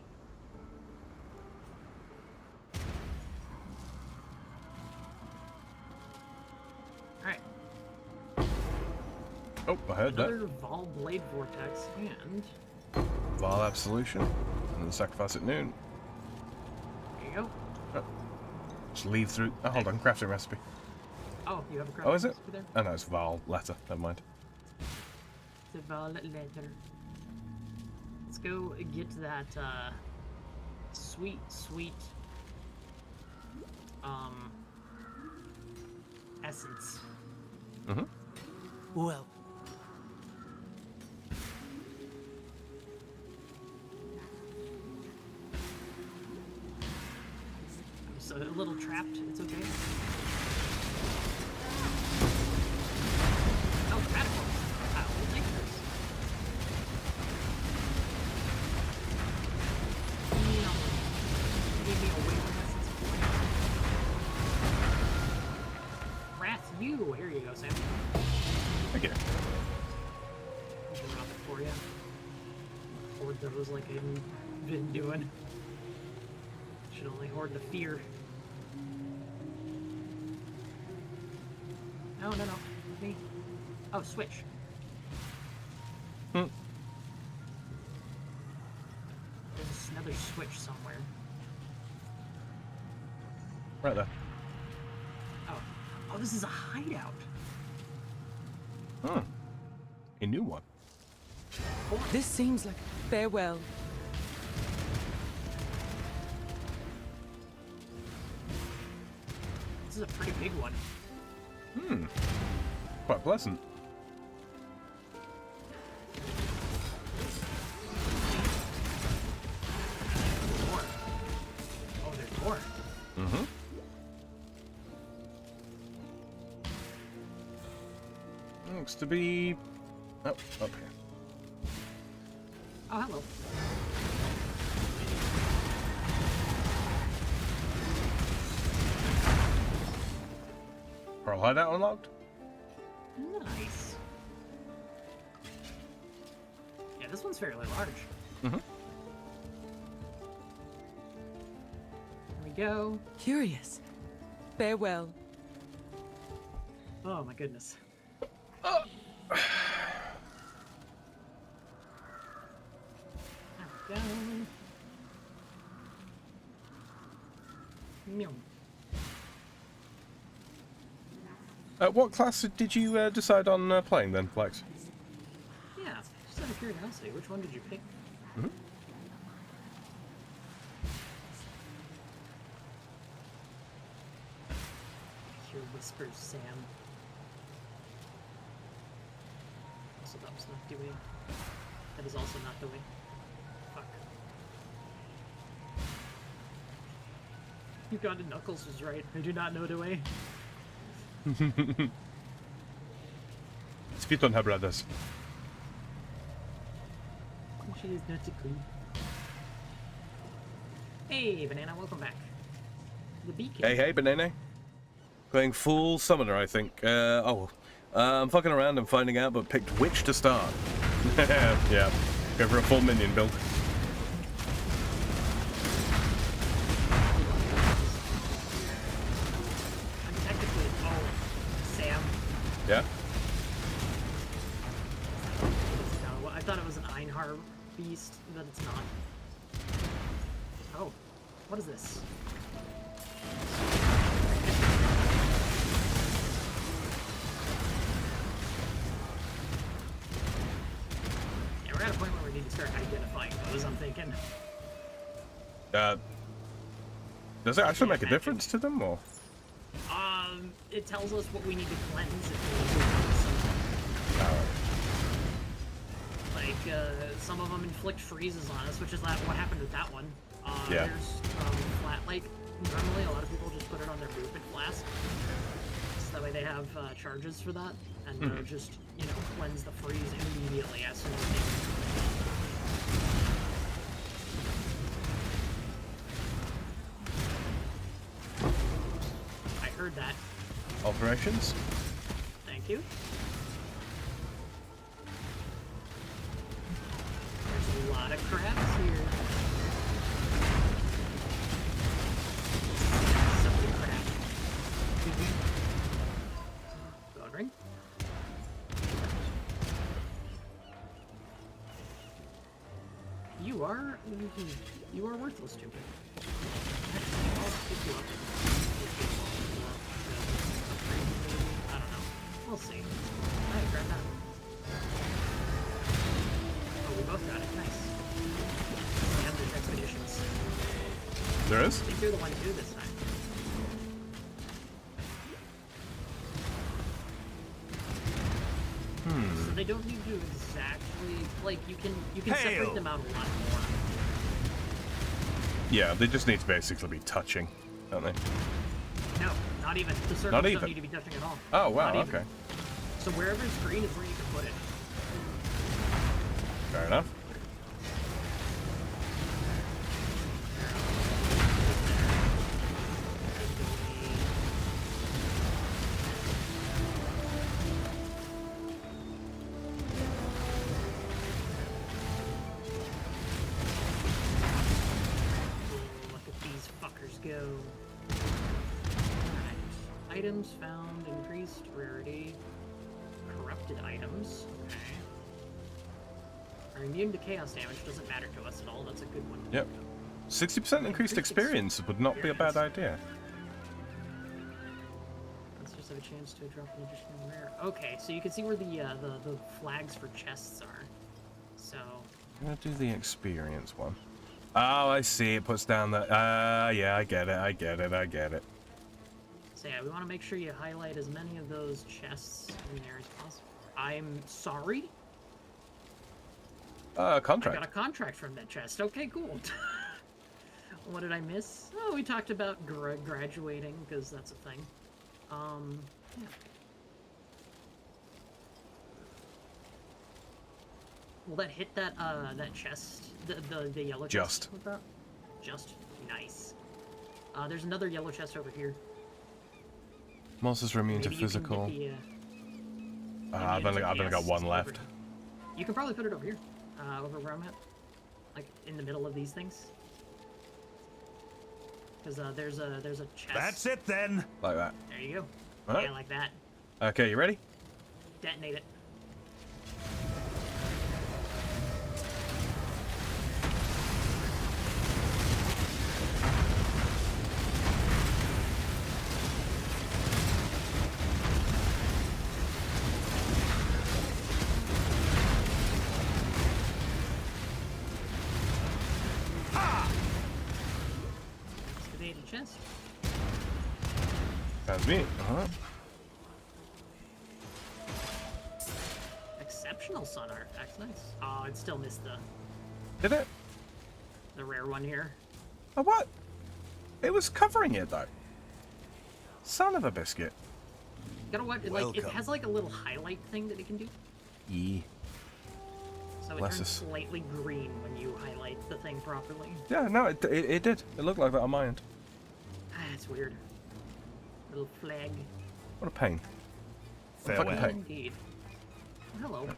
Alright. Oh, I heard that. Another Vol Blade Vortex, and... Val Absolution, and then Sacrifice at noon. There you go. Oh. Just leave through... Oh, hold on, crafting recipe. Oh, you have a crafting Oh, is it? recipe there? Oh no, it's Val letter, never mind. The Vol letter. Let's go get that, sweet, essence. Mm-hmm. Well... So a little trapped, it's okay. Oh, catapults. I will take this. Give me a wailing essence point. Wrath you! Here you go, Sam. Thank you. I'll drop it for you. Hoard those like I've been doing. Unfortunately, Horde of Fear. No. Me. Oh, switch. Hmm. There's another switch somewhere. Right there. Oh, this is a hideout. Hmm. A new one. This seems like farewell. This is a pretty big one. Hmm. Quite pleasant. Oh, there's more. Mm-hmm. Looks to be... Oh, up here. Oh, hello. Pearl hideout unlocked? Nice. Yeah, this one's fairly large. Mm-hmm. There we go. Curious. Farewell. Oh my goodness. There we go. Meow. What class did you decide on playing then, Flex? Yeah, just out of curiosity, which one did you pick? Mm-hmm. Hear whispers, Sam. Also, that was not doing. That is also not doing. Fuck. Uganda Knuckles was right. I do not know the way. Spit on her brothers. She is not too cool. Hey, Banana, welcome back. The beacon. Hey, Banana. Playing full summoner, I think. I'm fucking around and finding out, but picked which to start. Yeah, go for a full minion build. I'm technically, Sam. Yeah? No, I thought it was an Einhar beast, but it's not. Oh, what is this? Yeah, we're at a point where we need to start identifying those, I'm thinking. Does it actually make a difference to them, or? It tells us what we need to cleanse if we like, some of them inflict freezes on us, which is what happened with that one. Yeah. There's flat, like, normally a lot of people just put it on their movement flask. So that way they have charges for that, and just, cleanse the freeze immediately as soon as they... I heard that. Alterations? Thank you. There's a lot of crabs here. Something crab. God ring. You are worthless to me. I'll pick you up. I don't know. We'll see. Alright, grab that. Oh, we both got it. Nice. And there's expeditions. There is? I think you're the one too this time. So they don't need to exactly, like, you can separate them out a lot more. Yeah, they just need to basically be touching, don't they? No, not even. The circles Not even? don't need to be touching at all. Oh, wow, Not even. okay. So wherever it's green is where you can put it. Fair enough. Look at these fuckers. items found, increased rarity, corrupted items. Okay. Are immune to chaos damage, doesn't matter to us at all. That's a good one. Yep. 60% increased experience would not be a bad idea. Let's just have a chance to drop an interesting rare. Okay, so you can see where the flags for chests are. So I'm gonna do the experience one. Oh, I see. It puts down the. Yeah, I get it. So yeah, we want to make sure you highlight as many of those chests in there as possible. I'm sorry. Contract. I got a contract from that chest. Okay, cool. What did I miss? Oh, we talked about graduating, because that's a thing. Yeah. Will that hit that that chest? The yellow chest? Just. Just. Nice. There's another yellow chest over here. Monsters are immune to physical. I've only got one left. You can probably put it over here. Over where I'm at. Like, in the middle of these things. Because there's a chest. That's it then. Like that. There you go. Right. Yeah, like that. Okay, you ready? Detonate it. Chest. That's me. Exceptional sun artifacts, nice. Oh, it still missed the. Did it? The rare one here. Oh, what? It was covering it though. Son of a biscuit. You gotta watch. Like, it has like a little highlight thing that it can do. Yeah. So it turns slightly green when you highlight the thing properly. Yeah, no, it did. It looked like that on my end. That's weird. Little flag. What a pain. What a fucking pain. Indeed. Oh, hello.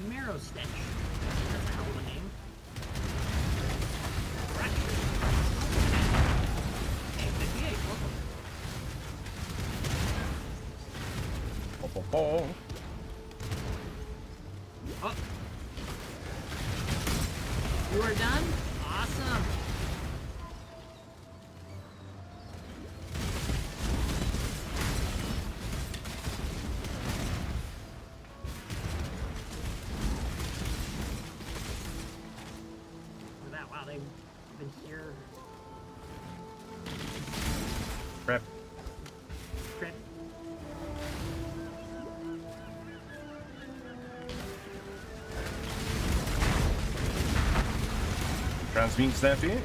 Marrow Stench. That's a hell of a name. Fracture. Hey, 58, welcome. Oh. You are done? Awesome. Prep. Prep. Transmute's there for you.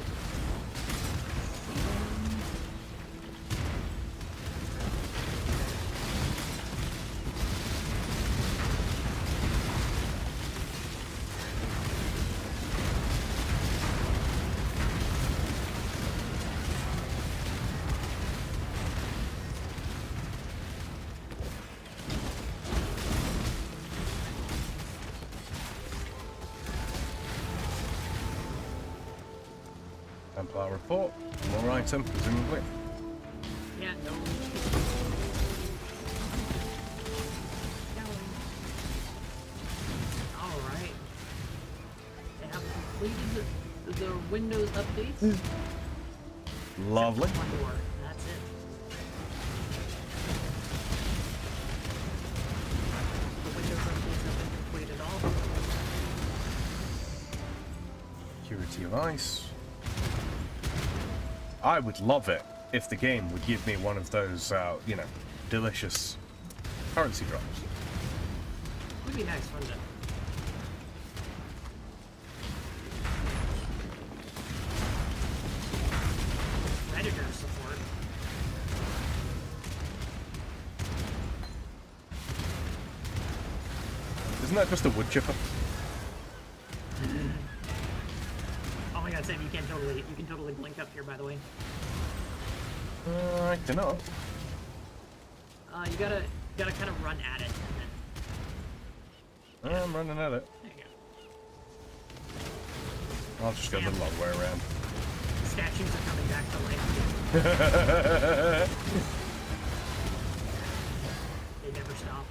Templar report. More item, presumably. Yeah, no. Alright. They have completed the Windows updates. Lovely. One more. That's it. The Windows updates have been completed all. Purity of ice. I would love it if the game would give me one of those, you know, delicious currency drops. Would be nice, wouldn't it? Predator support. Isn't that just a wood chipper? Oh my god, Sam, you can totally blink up here, by the way. I don't know. You gotta kind of run at it. And then... I'm running at it. There you go. I'll just go the long way around. Statues are coming back to life. stop.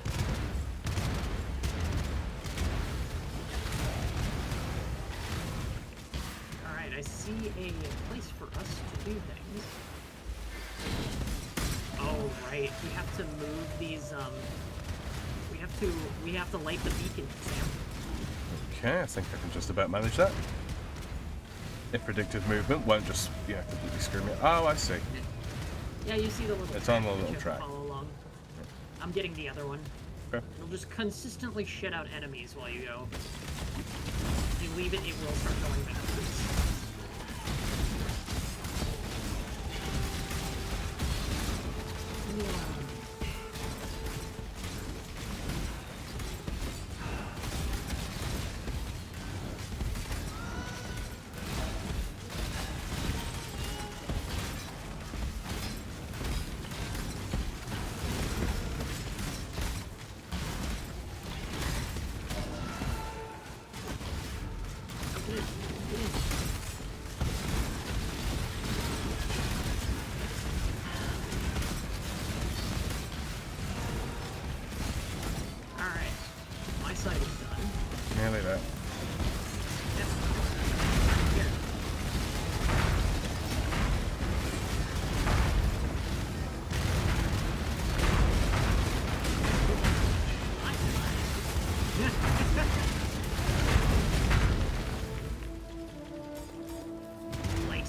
Alright, I see a place for us to do things. Oh, right. We have to move these, we have to light the beacon, Sam. Okay, I think I can just about manage that. If predictive movement won't just, completely screw me. Oh, I see. Yeah, you see the little It's track on the little you have to track. follow along. I'm getting the other one. Okay. It'll just consistently shit out enemies while you go. If you leave it, it will start going backwards.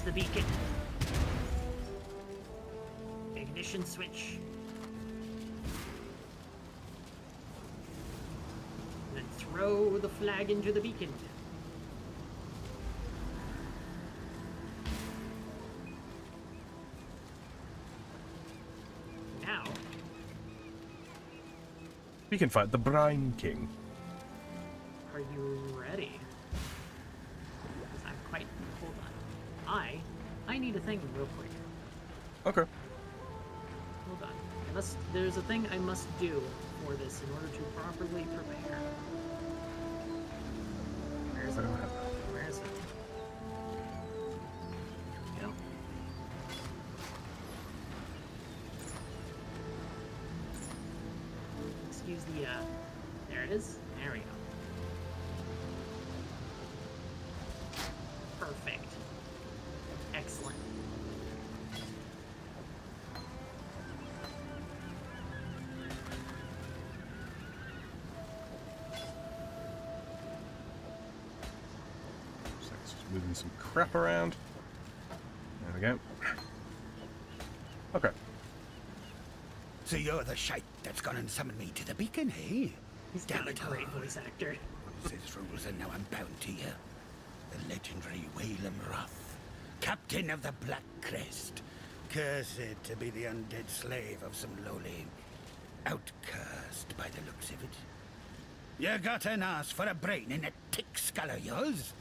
The beacon. Ignition switch. Then throw the flag into the beacon. Now we can fight the Brine King. Are you ready? I'm quite. Hold on. I need a thing real quick. Okay. Hold on. There's a thing I must do for this in order to properly prepare. Where is it? Where is it? There we go. Excuse the, there it is. There we go. Perfect. Excellent. Just moving some crap around. There we go. Okay. So you're the shite that's gone and summoned me to the beacon, hey? He's got a great voice actor. His rules, and now I'm bound to you. The legendary Whalem Roth, captain of the Black Crest, cursed to be the undead slave of some lowly outcast by the looks of it. You got an ass for a brain in a tick skull of yours?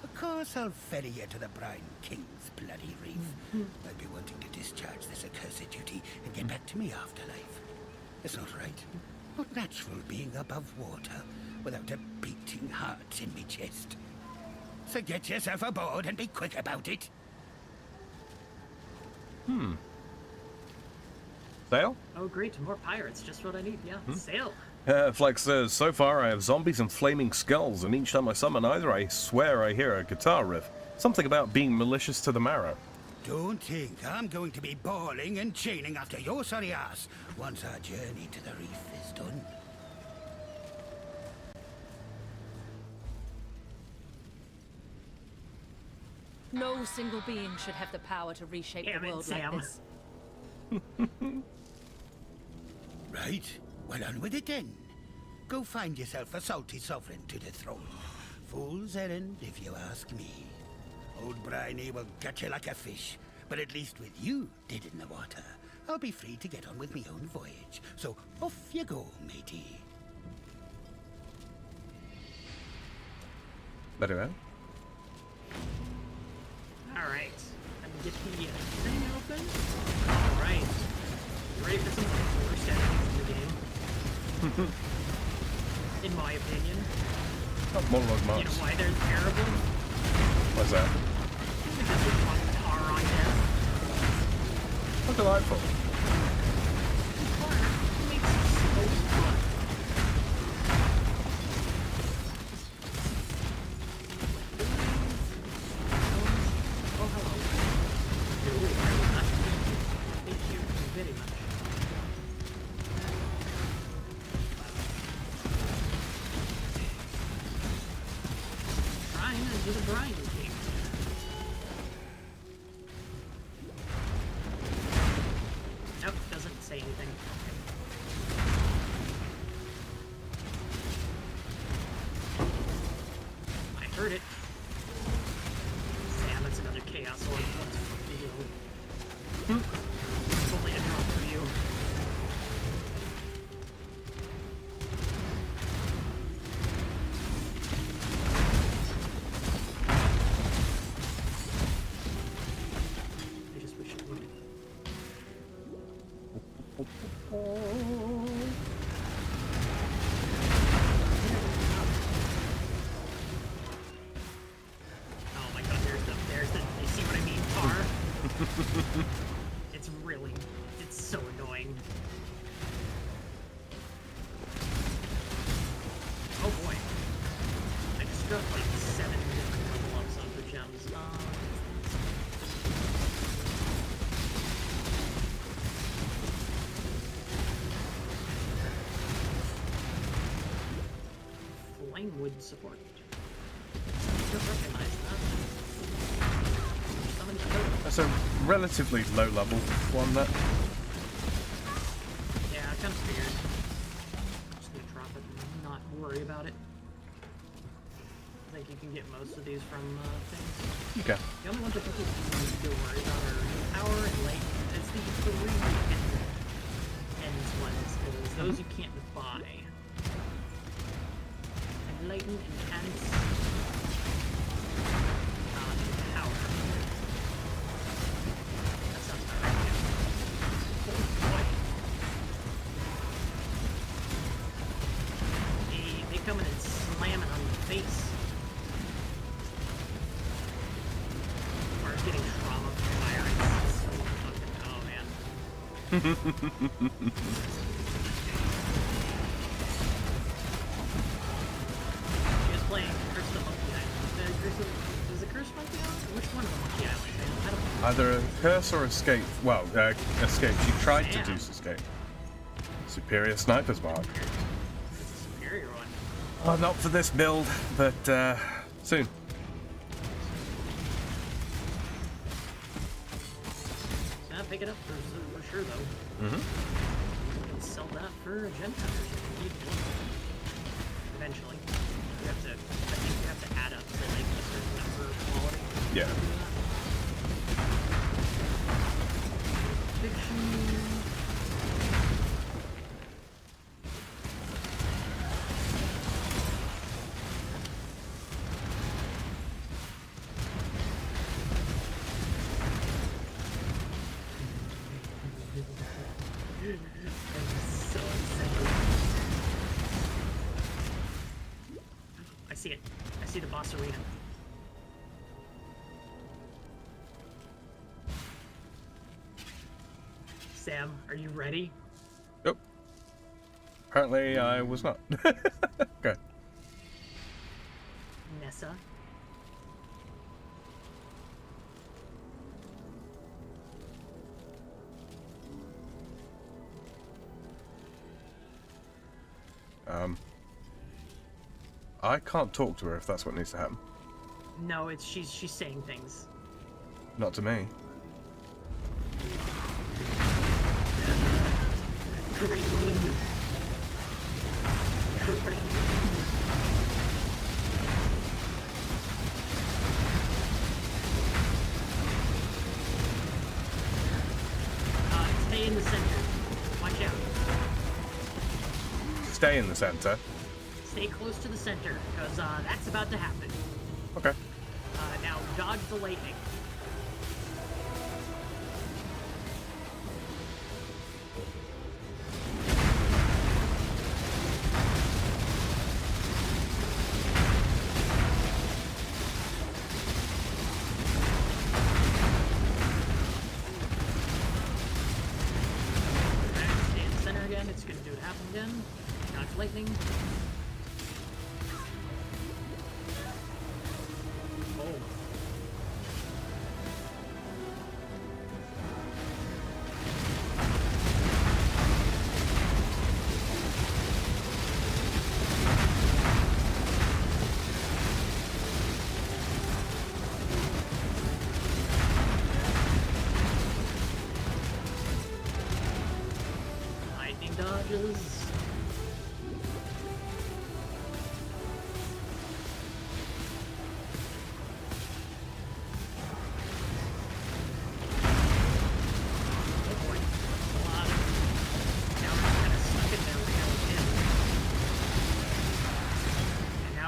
Of course I'll ferry you to the Brine King's bloody reef. I'll be wanting to discharge this accursed duty and get back to me afterlife. It's not right. Not natural being above water without a beating heart in me chest. So get yourself aboard and be quick about it. Sail? Oh great, more pirates, just what I need, yeah. Sail. Flex says, so far I have zombies and flaming skulls, and each time I summon either, I swear I hear a guitar riff. Something about being malicious to the marrow. Don't think I'm going to be bawling and chaining after your sorry ass once our journey to the reef is done. No single being should have the power to reshape the world like this. Right. Well, on with it then. Go find yourself a salty sovereign to dethrone. Fool's errand, if you ask me. Old Bryony will catch you like a fish, but at least with you dead in the water, I'll be free to get on with my own voyage. So off you go, matey. Very well. Alright. Let me get the thing open. Alright. You ready for some of the worst enemies in the game? In my opinion. Not monologue marks. You know why they're terrible? What's that? Because they want tar on death. How delightful. Tar makes you so say anything. I heard it. Sam, it's another chaos orb. Let's fucking go. It's only a drop for you. I just wish it would. Oh my god, there's the, you see what I mean, tar? It's so annoying. Oh boy. I just struck like 7 different level ups on the gems. Flamewood support. Don't recognize that. Summon code. That's a relatively low level one, that. Yeah, it kind of figured. I'm just gonna drop it and not worry about it. I think you can get most of these from things. Okay. The only ones I think you need to worry about are power and light. It's the 3 ends ones, because those you can't buy. Enlighten, enhance, and power. That sounds about right. Oh boy. They come in and slam it on the face. Or getting trauma from fire. It's so fucking, oh man. Playing Curse the Monkey Island. Is it Curse Monkey Island? Which one of the Monkey Islands? I don't know. Either a curse or escape. Well, escape. She tried to do escape. Superior sniper's mark. It's a superior one. Oh, not for this build, but soon. Yeah, pick it up for sure though. Mm-hmm. You can sell that for gem counters if you need one. Eventually. You have to, I think you have to add up to like a certain number of quality. Yeah. Fiction. I'm so excited. I see it. I see the boss arena. Sam, are you ready? Nope. Apparently I was not. Okay. Nessa. I can't talk to her if that's what needs to happen. No, it's she's saying things. Not to me. Stay in the center. Watch out. Stay in the center. Stay close to the center, because that's about to happen. Okay. Now dodge the lightning. Stay in the center again. It's going to do it happen again. Dodge lightning. Oh. dodges.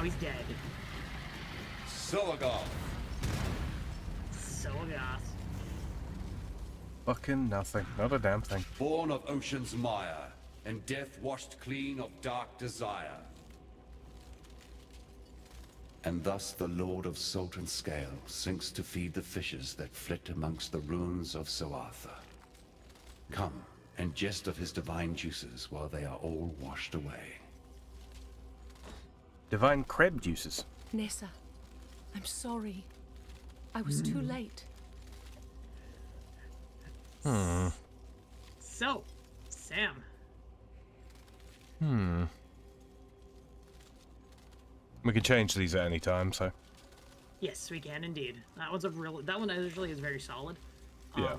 He's dead. Sologoth. Sologoth. Fucking nothing. Not a damn thing. Born of ocean's mire, and death washed clean of dark desire. And thus the Lord of Salt and Scale sinks to feed the fishes that flit amongst the ruins of Soartha. Come, and jest of his divine juices while they are all washed away. Divine crab juices. Nessa, I'm sorry. I was too late. So, Sam. We can change these at any time, so. Yes, we can indeed. That one usually is very solid. Yeah.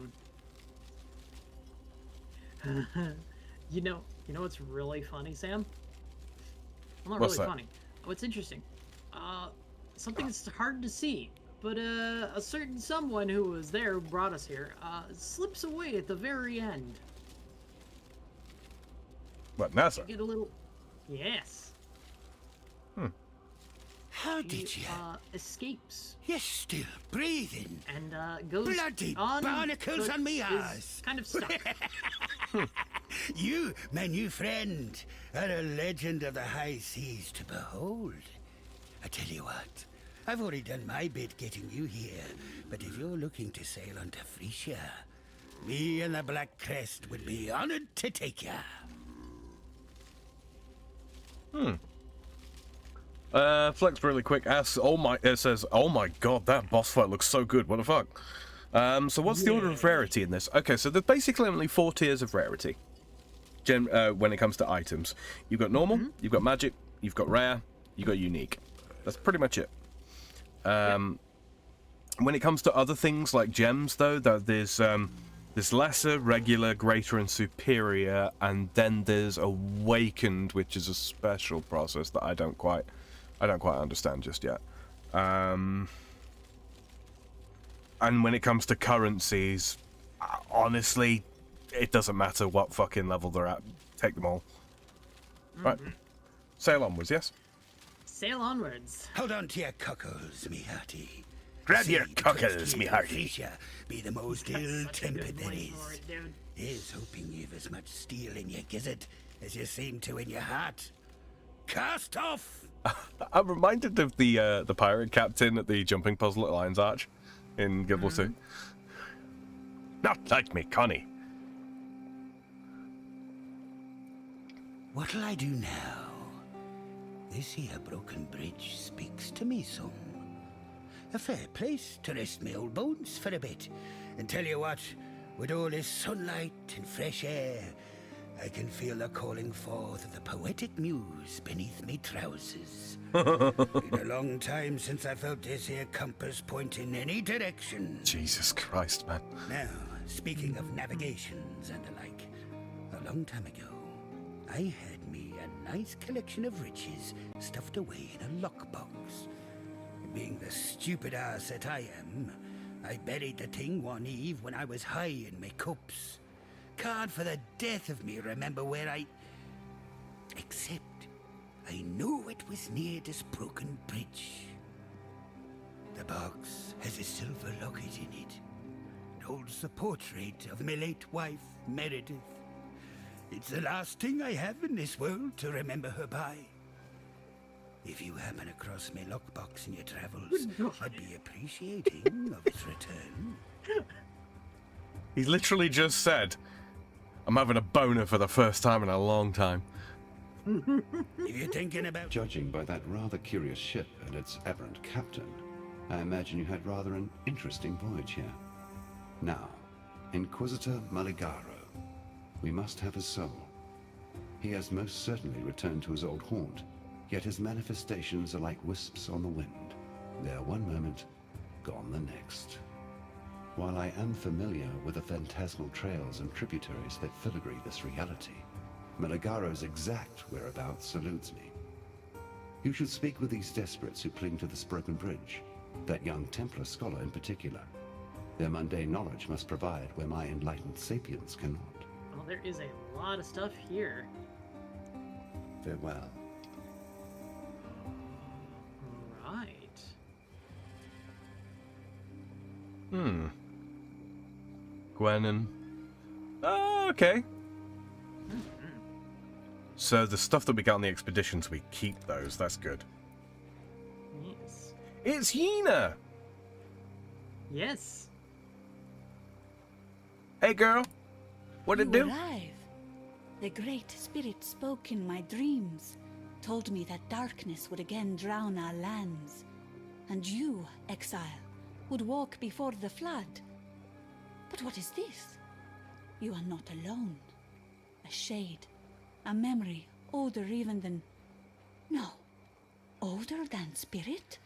You know what's really funny, Sam? Well, not What's really that? funny. Oh, it's interesting. Something that's hard to see, but a certain someone who was there, who brought us here, slips away at the very end. What, NASA? Get a little. Yes. How did you? Escapes. You're still breathing. And goes Bloody on, barnacles but on me is eyes. kind of stuck. You, my new friend, are a legend of the high seas to behold. I tell you what, I've already done my bit getting you here, but if you're looking to sail onto Frisia, me and the Black Crest would be honored to take you. Flex really quick asks, it says, oh my god, that boss fight looks so good, what the fuck? So what's the order of rarity in this? Okay, so there's basically only 4 tiers of rarity when it comes to items. You've got normal, you've got magic, you've got rare, you've got unique. That's pretty much it. When it comes to other things like gems, though, there's lesser, regular, greater, and superior, and then there's awakened, which is a special process that I don't quite understand just yet. And when it comes to currencies, honestly, it doesn't matter what fucking level they're at. Take them all. Right. Sail onwards, yes? Sail onwards. Hold on to your cockles, me hearty. Grab your cockles, me hearty. Frisia be the most ill-tempered there is. Here's hoping you've as much steel in your gizzard as you seem to in your heart. Cast off! I'm reminded of the pirate captain at the jumping puzzle at Lion's Arch in Guild Wars 2. Not like me, Connie. What'll I do now? This here broken bridge speaks to me some. A fair place to rest my old bones for a bit. And tell you what, with all this sunlight and fresh air, I can feel the calling forth of the poetic muse beneath me trousers. Been a long time since I felt this here compass point in any direction. Jesus Christ, man. Now, speaking of navigations and the like, a long time ago, I had me a nice collection of riches stuffed away in a lockbox. Being the stupid ass that I am, I buried the thing one eve when I was high in my cups. Can't for the death of me remember where except I knew it was near this broken bridge. The box has a silver locket in it. It holds the portrait of my late wife, Meredith. It's the last thing I have in this world to remember her by. If you happen across my lockbox in your travels, I'd be appreciating of its return. He literally just said, I'm having a boner for the first time in a long time. If you're thinking about... Judging by that rather curious ship and its aberrant captain, I imagine you had rather an interesting voyage here. Now, Inquisitor Maligaro. We must have his soul. He has most certainly returned to his old haunt, yet his manifestations are like wisps on the wind. There one moment, gone the next. While I am familiar with the phantasmal trails and tributaries that filigree this reality, Meligaro's exact whereabouts eludes me. You should speak with these desperates who cling to this broken bridge. That young Templar scholar in particular. Their mundane knowledge must provide where my enlightened sapiens cannot. Well, there is a lot of stuff here. Farewell. Right. Gwenin. Oh, okay. So the stuff that we got on the expeditions, we keep those. That's good. Yes. It's Yena! Yes. Hey, girl. What it do? Alive. The Great Spirit spoke in my dreams, told me that darkness would again drown our lands, and you, Exile, would walk before the flood. But what is this? You are not alone. A shade, a memory older even than... No, older than spirit?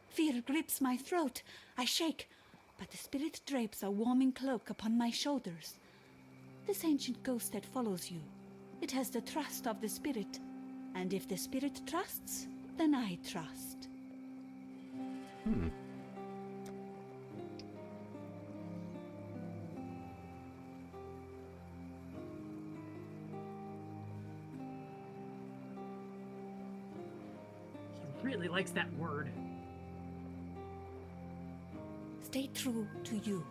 Fear grips my throat. I shake, but the spirit drapes a warming cloak upon my shoulders. This ancient ghost that follows you, it has the trust of the spirit. And if the spirit trusts, then I trust. He really likes that word. Stay true to you.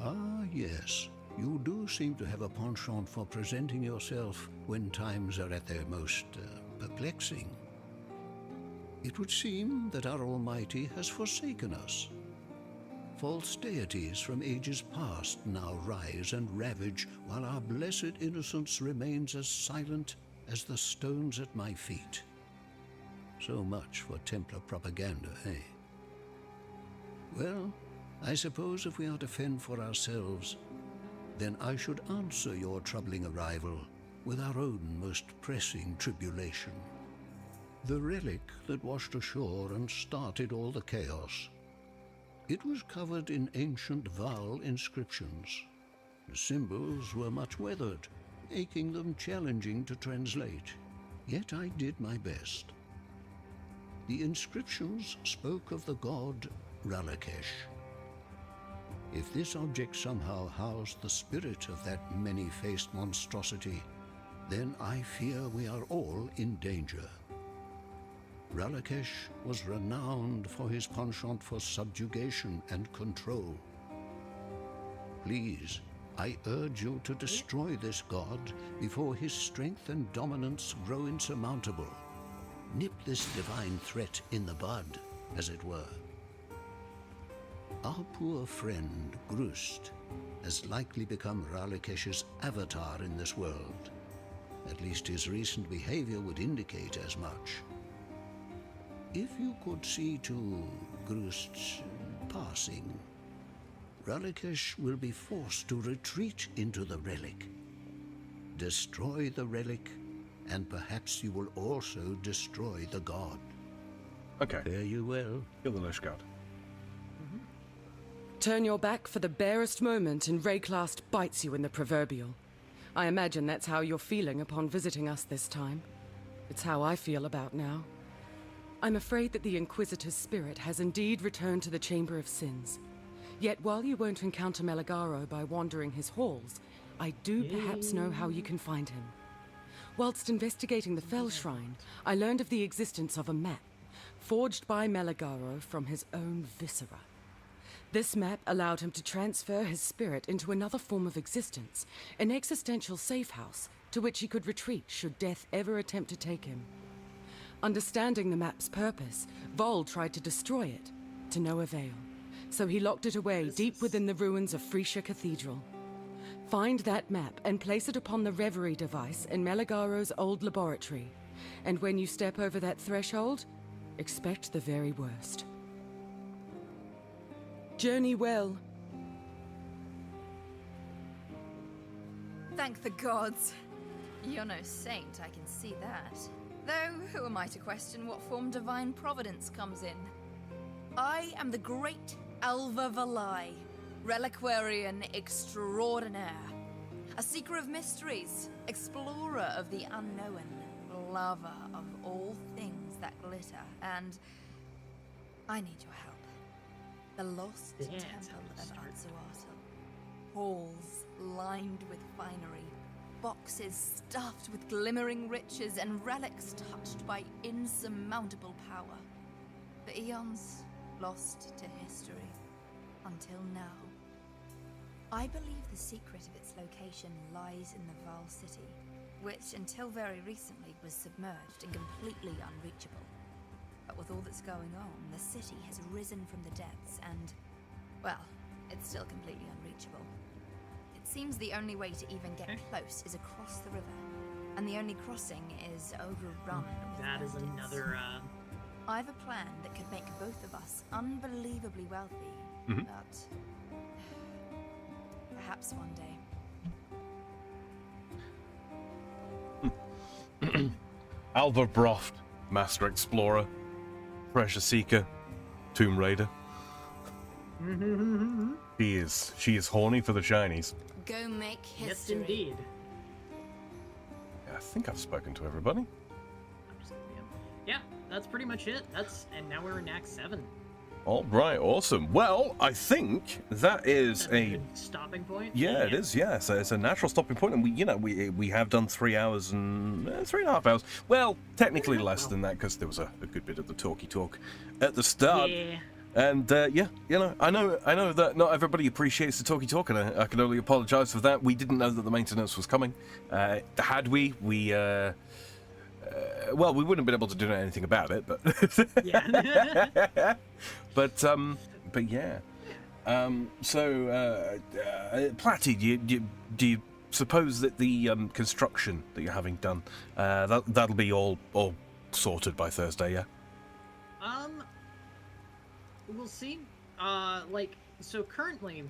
Ah, yes. You do seem to have a penchant for presenting yourself when times are at their most perplexing. It would seem that our Almighty has forsaken us. False deities from ages past now rise and ravage, while our blessed innocence remains as silent as the stones at my feet. So much for Templar propaganda, eh? Well, I suppose if we are to fend for ourselves, then I should answer your troubling arrival with our own most pressing tribulation. The relic that washed ashore and started all the chaos. It was covered in ancient Val inscriptions. The symbols were much weathered, making them challenging to translate. Yet I did my best. The inscriptions spoke of the god Wraeclast. If this object somehow housed the spirit of that many-faced monstrosity, then I fear we are all in danger. Wraeclast was renowned for his penchant for subjugation and control. Please, I urge you to destroy this god before his strength and dominance grow insurmountable. Nip this divine threat in the bud, as it were. Our poor friend, Grust, has likely become Wraeclast's avatar in this world. At least his recent behavior would indicate as much. If you could see to Grust's passing, Wraeclast will be forced to retreat into the relic. Destroy the relic, and perhaps you will also destroy the god. Okay. Fare you well. Kill the Lich God. Turn your back for the barest moment and Wraeclast bites you in the proverbial. I imagine that's how you're feeling upon visiting us this time. It's how I feel about now. I'm afraid that the Inquisitor's spirit has indeed returned to the Chamber of Sins. Yet while you won't encounter Meligaro by wandering his halls, I do perhaps know how you can find him. Whilst investigating the Fell Shrine, I learned of the existence of a map, forged by Meligaro from his own viscera. This map allowed him to transfer his spirit into another form of existence, an existential safe house to which he could retreat should death ever attempt to take him. Understanding the map's purpose, Vol tried to destroy it, to no avail, so he locked it away deep within the ruins of Freesia Cathedral. Find that map and place it upon the Reverie device in Meligaro's old laboratory, and when you step over that threshold, expect the very worst. Journey well. Thank the gods. You're no saint, I can see that. Though, who am I to question what form divine providence comes in? I am the great Alva Valai, reliquarian extraordinaire. A seeker of mysteries, explorer of the unknown, lover of all things that glitter, and I need your help. The lost temple of Utsuatl. Halls lined with finery, boxes stuffed with glimmering riches, and relics touched by insurmountable power. For eons lost to history, until now. I believe the secret of its location lies in the Val City, which until very recently was submerged and completely unreachable. But with all that's going on, the city has risen from the depths and, well, it's still completely unreachable. It seems the only way to even get close is across the river, and the only crossing is overrun with That is bandits. another, I've a plan that could make both of us unbelievably wealthy, but perhaps one day. Alva Broft, Master Explorer, Treasure Seeker, Tomb Raider. She is horny for the shinies. Go make history. Yes, indeed. I think I've spoken to everybody. Yeah, that's pretty much it. And now we're in Act 7. All right, awesome. Well, I think that is That's a good stopping point. Yeah, it is. Yeah, so it's a natural stopping point, and we have done 3 hours and 3.5 hours. Well, technically less than that because there was a good bit of the talky talk at the start. Yeah. And I know that not everybody appreciates the talky talk, and I can only apologise for that. We didn't know that the maintenance was coming. Had we well, we wouldn't have been able to do anything about it, but yeah. but yeah. Platty, do you suppose that the construction that you're having done that'll be all sorted by Thursday? Yeah. We'll see. So currently,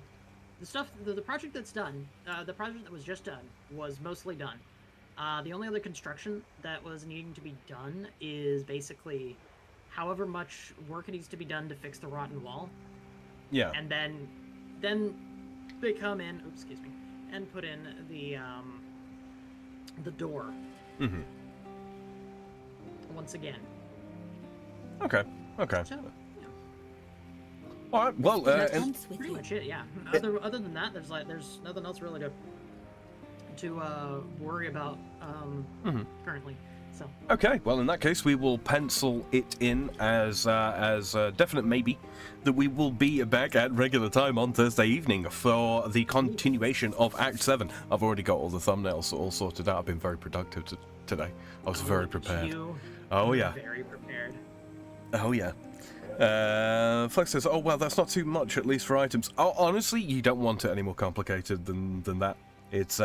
the project that's done, the project that was just done, was mostly done. The only other construction that was needing to be done is basically however much work needs to be done to fix the rotten wall. Yeah. And then they come in, excuse me, and put in the door. Mm-hmm. Once again. Okay. So, all right. Well, that's pretty much it. Yeah. Other than that, there's nothing else really to worry about currently. So. Okay, well in that case we will pencil it in as a definite maybe that we will be back at regular time on Thursday evening for the continuation of Act 7. I've already got all the thumbnails all sorted out. I've been very productive today. I was very prepared. Oh yeah. Very prepared. Oh yeah. Flex says, oh well, that's not too much, at least for items. Oh, honestly, you don't want it any more complicated than that. It's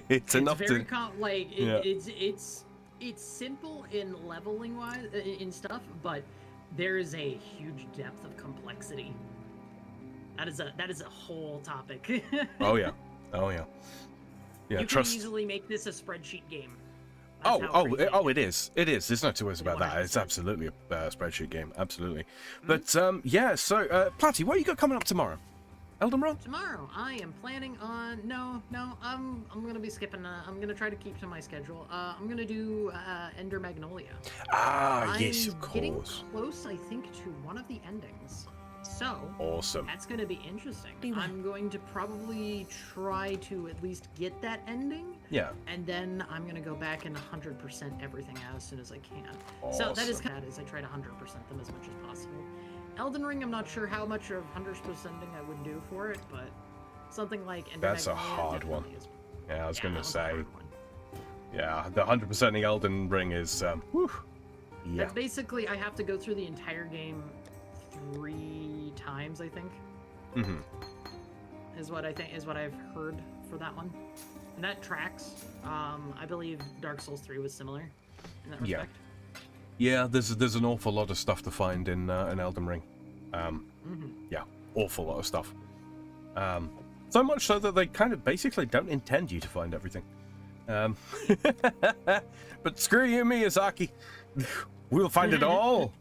it's enough very to it's simple in leveling wise in stuff, but there is a huge depth of complexity. That is a whole topic. Oh yeah. Yeah, you can easily make this a spreadsheet game. It is. There's no two ways about that. It's absolutely a spreadsheet game. Absolutely. But yeah. So, Platty, what you got coming up tomorrow? Elden Ring? Tomorrow, I am planning on no. I'm gonna be skipping. I'm gonna try to keep to my schedule. I'm gonna do Ender Magnolia. Yes, of I'm getting course. close, I think, to one of the endings. So awesome. That's gonna be interesting. I'm going to probably try to at least get that ending. Yeah. And then I'm gonna go back and 100% everything as soon as I can. Awesome. So that is kind of, I try to 100% them as much as possible. Elden Ring, I'm not sure how much of 100%ing I would do for it, but something like Ender That's a Magnolia hard one. is- Yeah, I was gonna that's a say. hard one. Yeah, the 100%ing Elden Ring is whew. Yeah. That's basically, I have to go through the entire game 3 times, I think. Mm-hmm. Is what I've heard for that one. And that tracks. I believe Dark Souls 3 was similar in that respect. Yeah, there's an awful lot of stuff to find in Elden Ring. Yeah, awful lot of stuff. So much so that they kind of basically don't intend you to find everything. But screw you, Miyazaki. We'll find it all.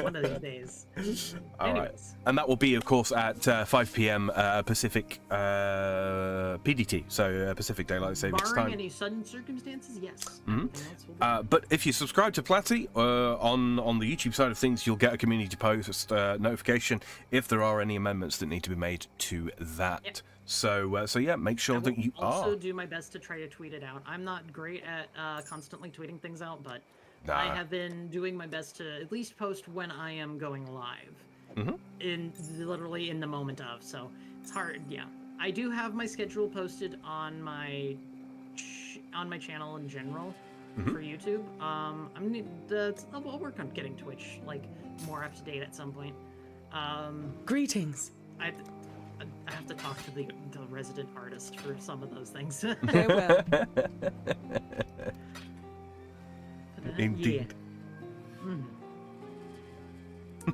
One of these days. All right. And that will be, of course, at 5 p.m. Pacific PDT, so Pacific Daylight Savings Time. Barring any sudden circumstances, yes. But if you subscribe to Platty on the YouTube side of things, you'll get a community post notification if there are any amendments that need to be made to that. Yep. So yeah, make sure that you are. Also, do my best to try to tweet it out. I'm not great at constantly tweeting things out, but I have been doing my best to at least post when I am going live, literally in the moment of. So it's hard. Yeah, I do have my schedule posted on my channel in general for YouTube. I'll work on getting Twitch like more up to date at some point. Greetings. I have to talk to the resident artist for some of those things. Farewell. Indeed. Yeah.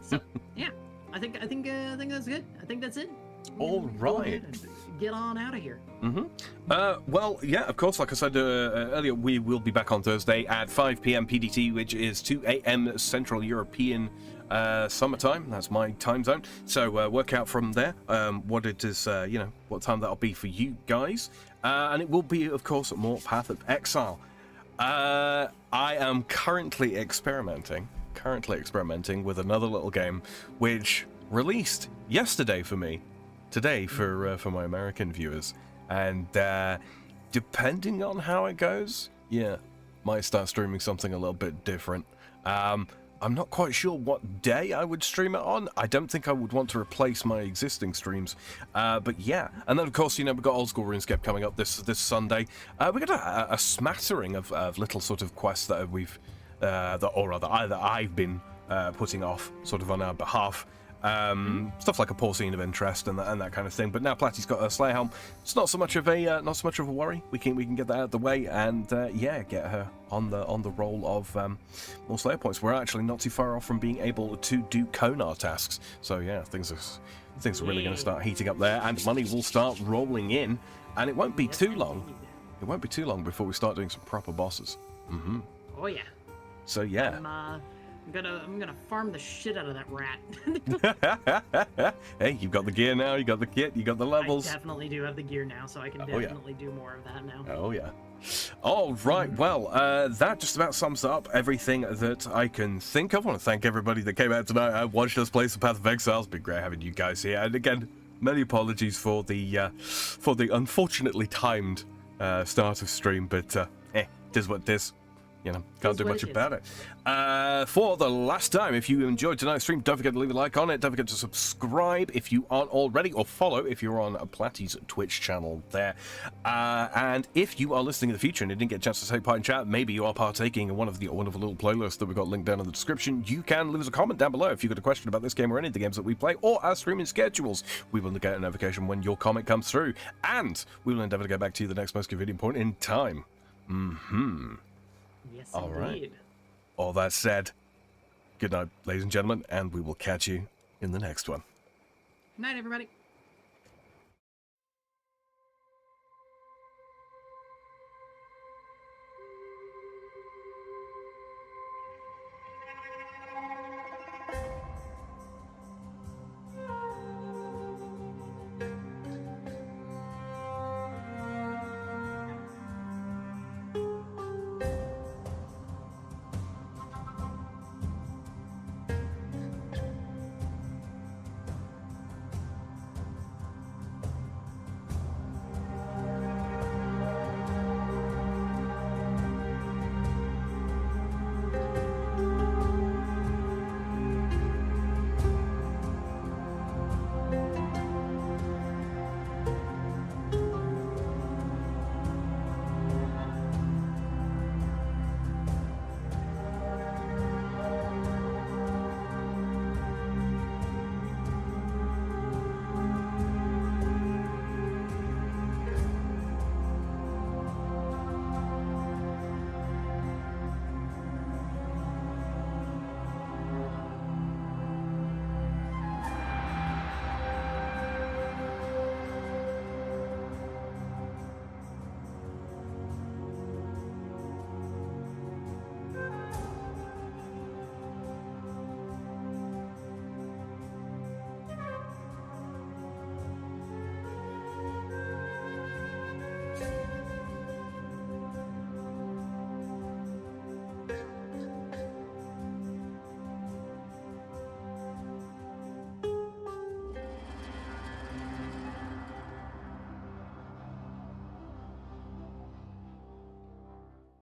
So yeah, I think that's good. I think that's it. All right. Get on out of here. Well, yeah, of course, like I said earlier, we will be back on Thursday at 5 p.m. PDT, which is 2 a.m. Central European summertime. That's my time zone. So work out from there what it is, what time that'll be for you guys. And it will be, of course, more Path of Exile. I am currently experimenting with another little game, which released yesterday for me, today for my American viewers, and depending on how it goes, yeah, might start streaming something a little bit different. I'm not quite sure what day I would stream it on. I don't think I would want to replace my existing streams, but yeah. And then of course, we've got Old School RuneScape coming up this Sunday. We got a smattering of little sort of quests that I've been putting off sort of on our behalf. Stuff like a Paul scene of interest and that kind of thing. But now Platty's got a Slayer helm. It's not so much of a worry. We can get that out of the way and get her on the roll of more Slayer points. We're actually not too far off from being able to do Konar tasks. So yeah, things are really going to start heating up there, and money will start rolling in. And it won't be too long. It won't be too long before we start doing some proper bosses. Oh yeah. So yeah. I'm gonna farm the shit out of that rat. Hey, you've got the gear now, you got the kit, you got the levels. I definitely do have the gear now, so I can definitely do more of that now. Oh yeah. All right, well, that just about sums up everything that I can think of. I want to thank everybody that came out tonight and watched us play some Path of Exile. It's been great having you guys here. And again, many apologies for the unfortunately timed start of stream, but it is what it is. Can't do much about it. For the last time, if you enjoyed tonight's stream, don't forget to leave a like on it. Don't forget to subscribe if you aren't already, or follow if you're on Platty's Twitch channel there. And if you are listening in the future and you didn't get a chance to take part in chat, maybe you are partaking in one of the wonderful little playlists that we've got linked down in the description, you can leave us a comment down below if you've got a question about this game or any of the games that we play, or our streaming schedules. We will get a notification when your comment comes through, and we will endeavor to get back to you the next most convenient point in time. Yes, all indeed. Right. All that said, good night, ladies and gentlemen, and we will catch you in the next one. Night, everybody.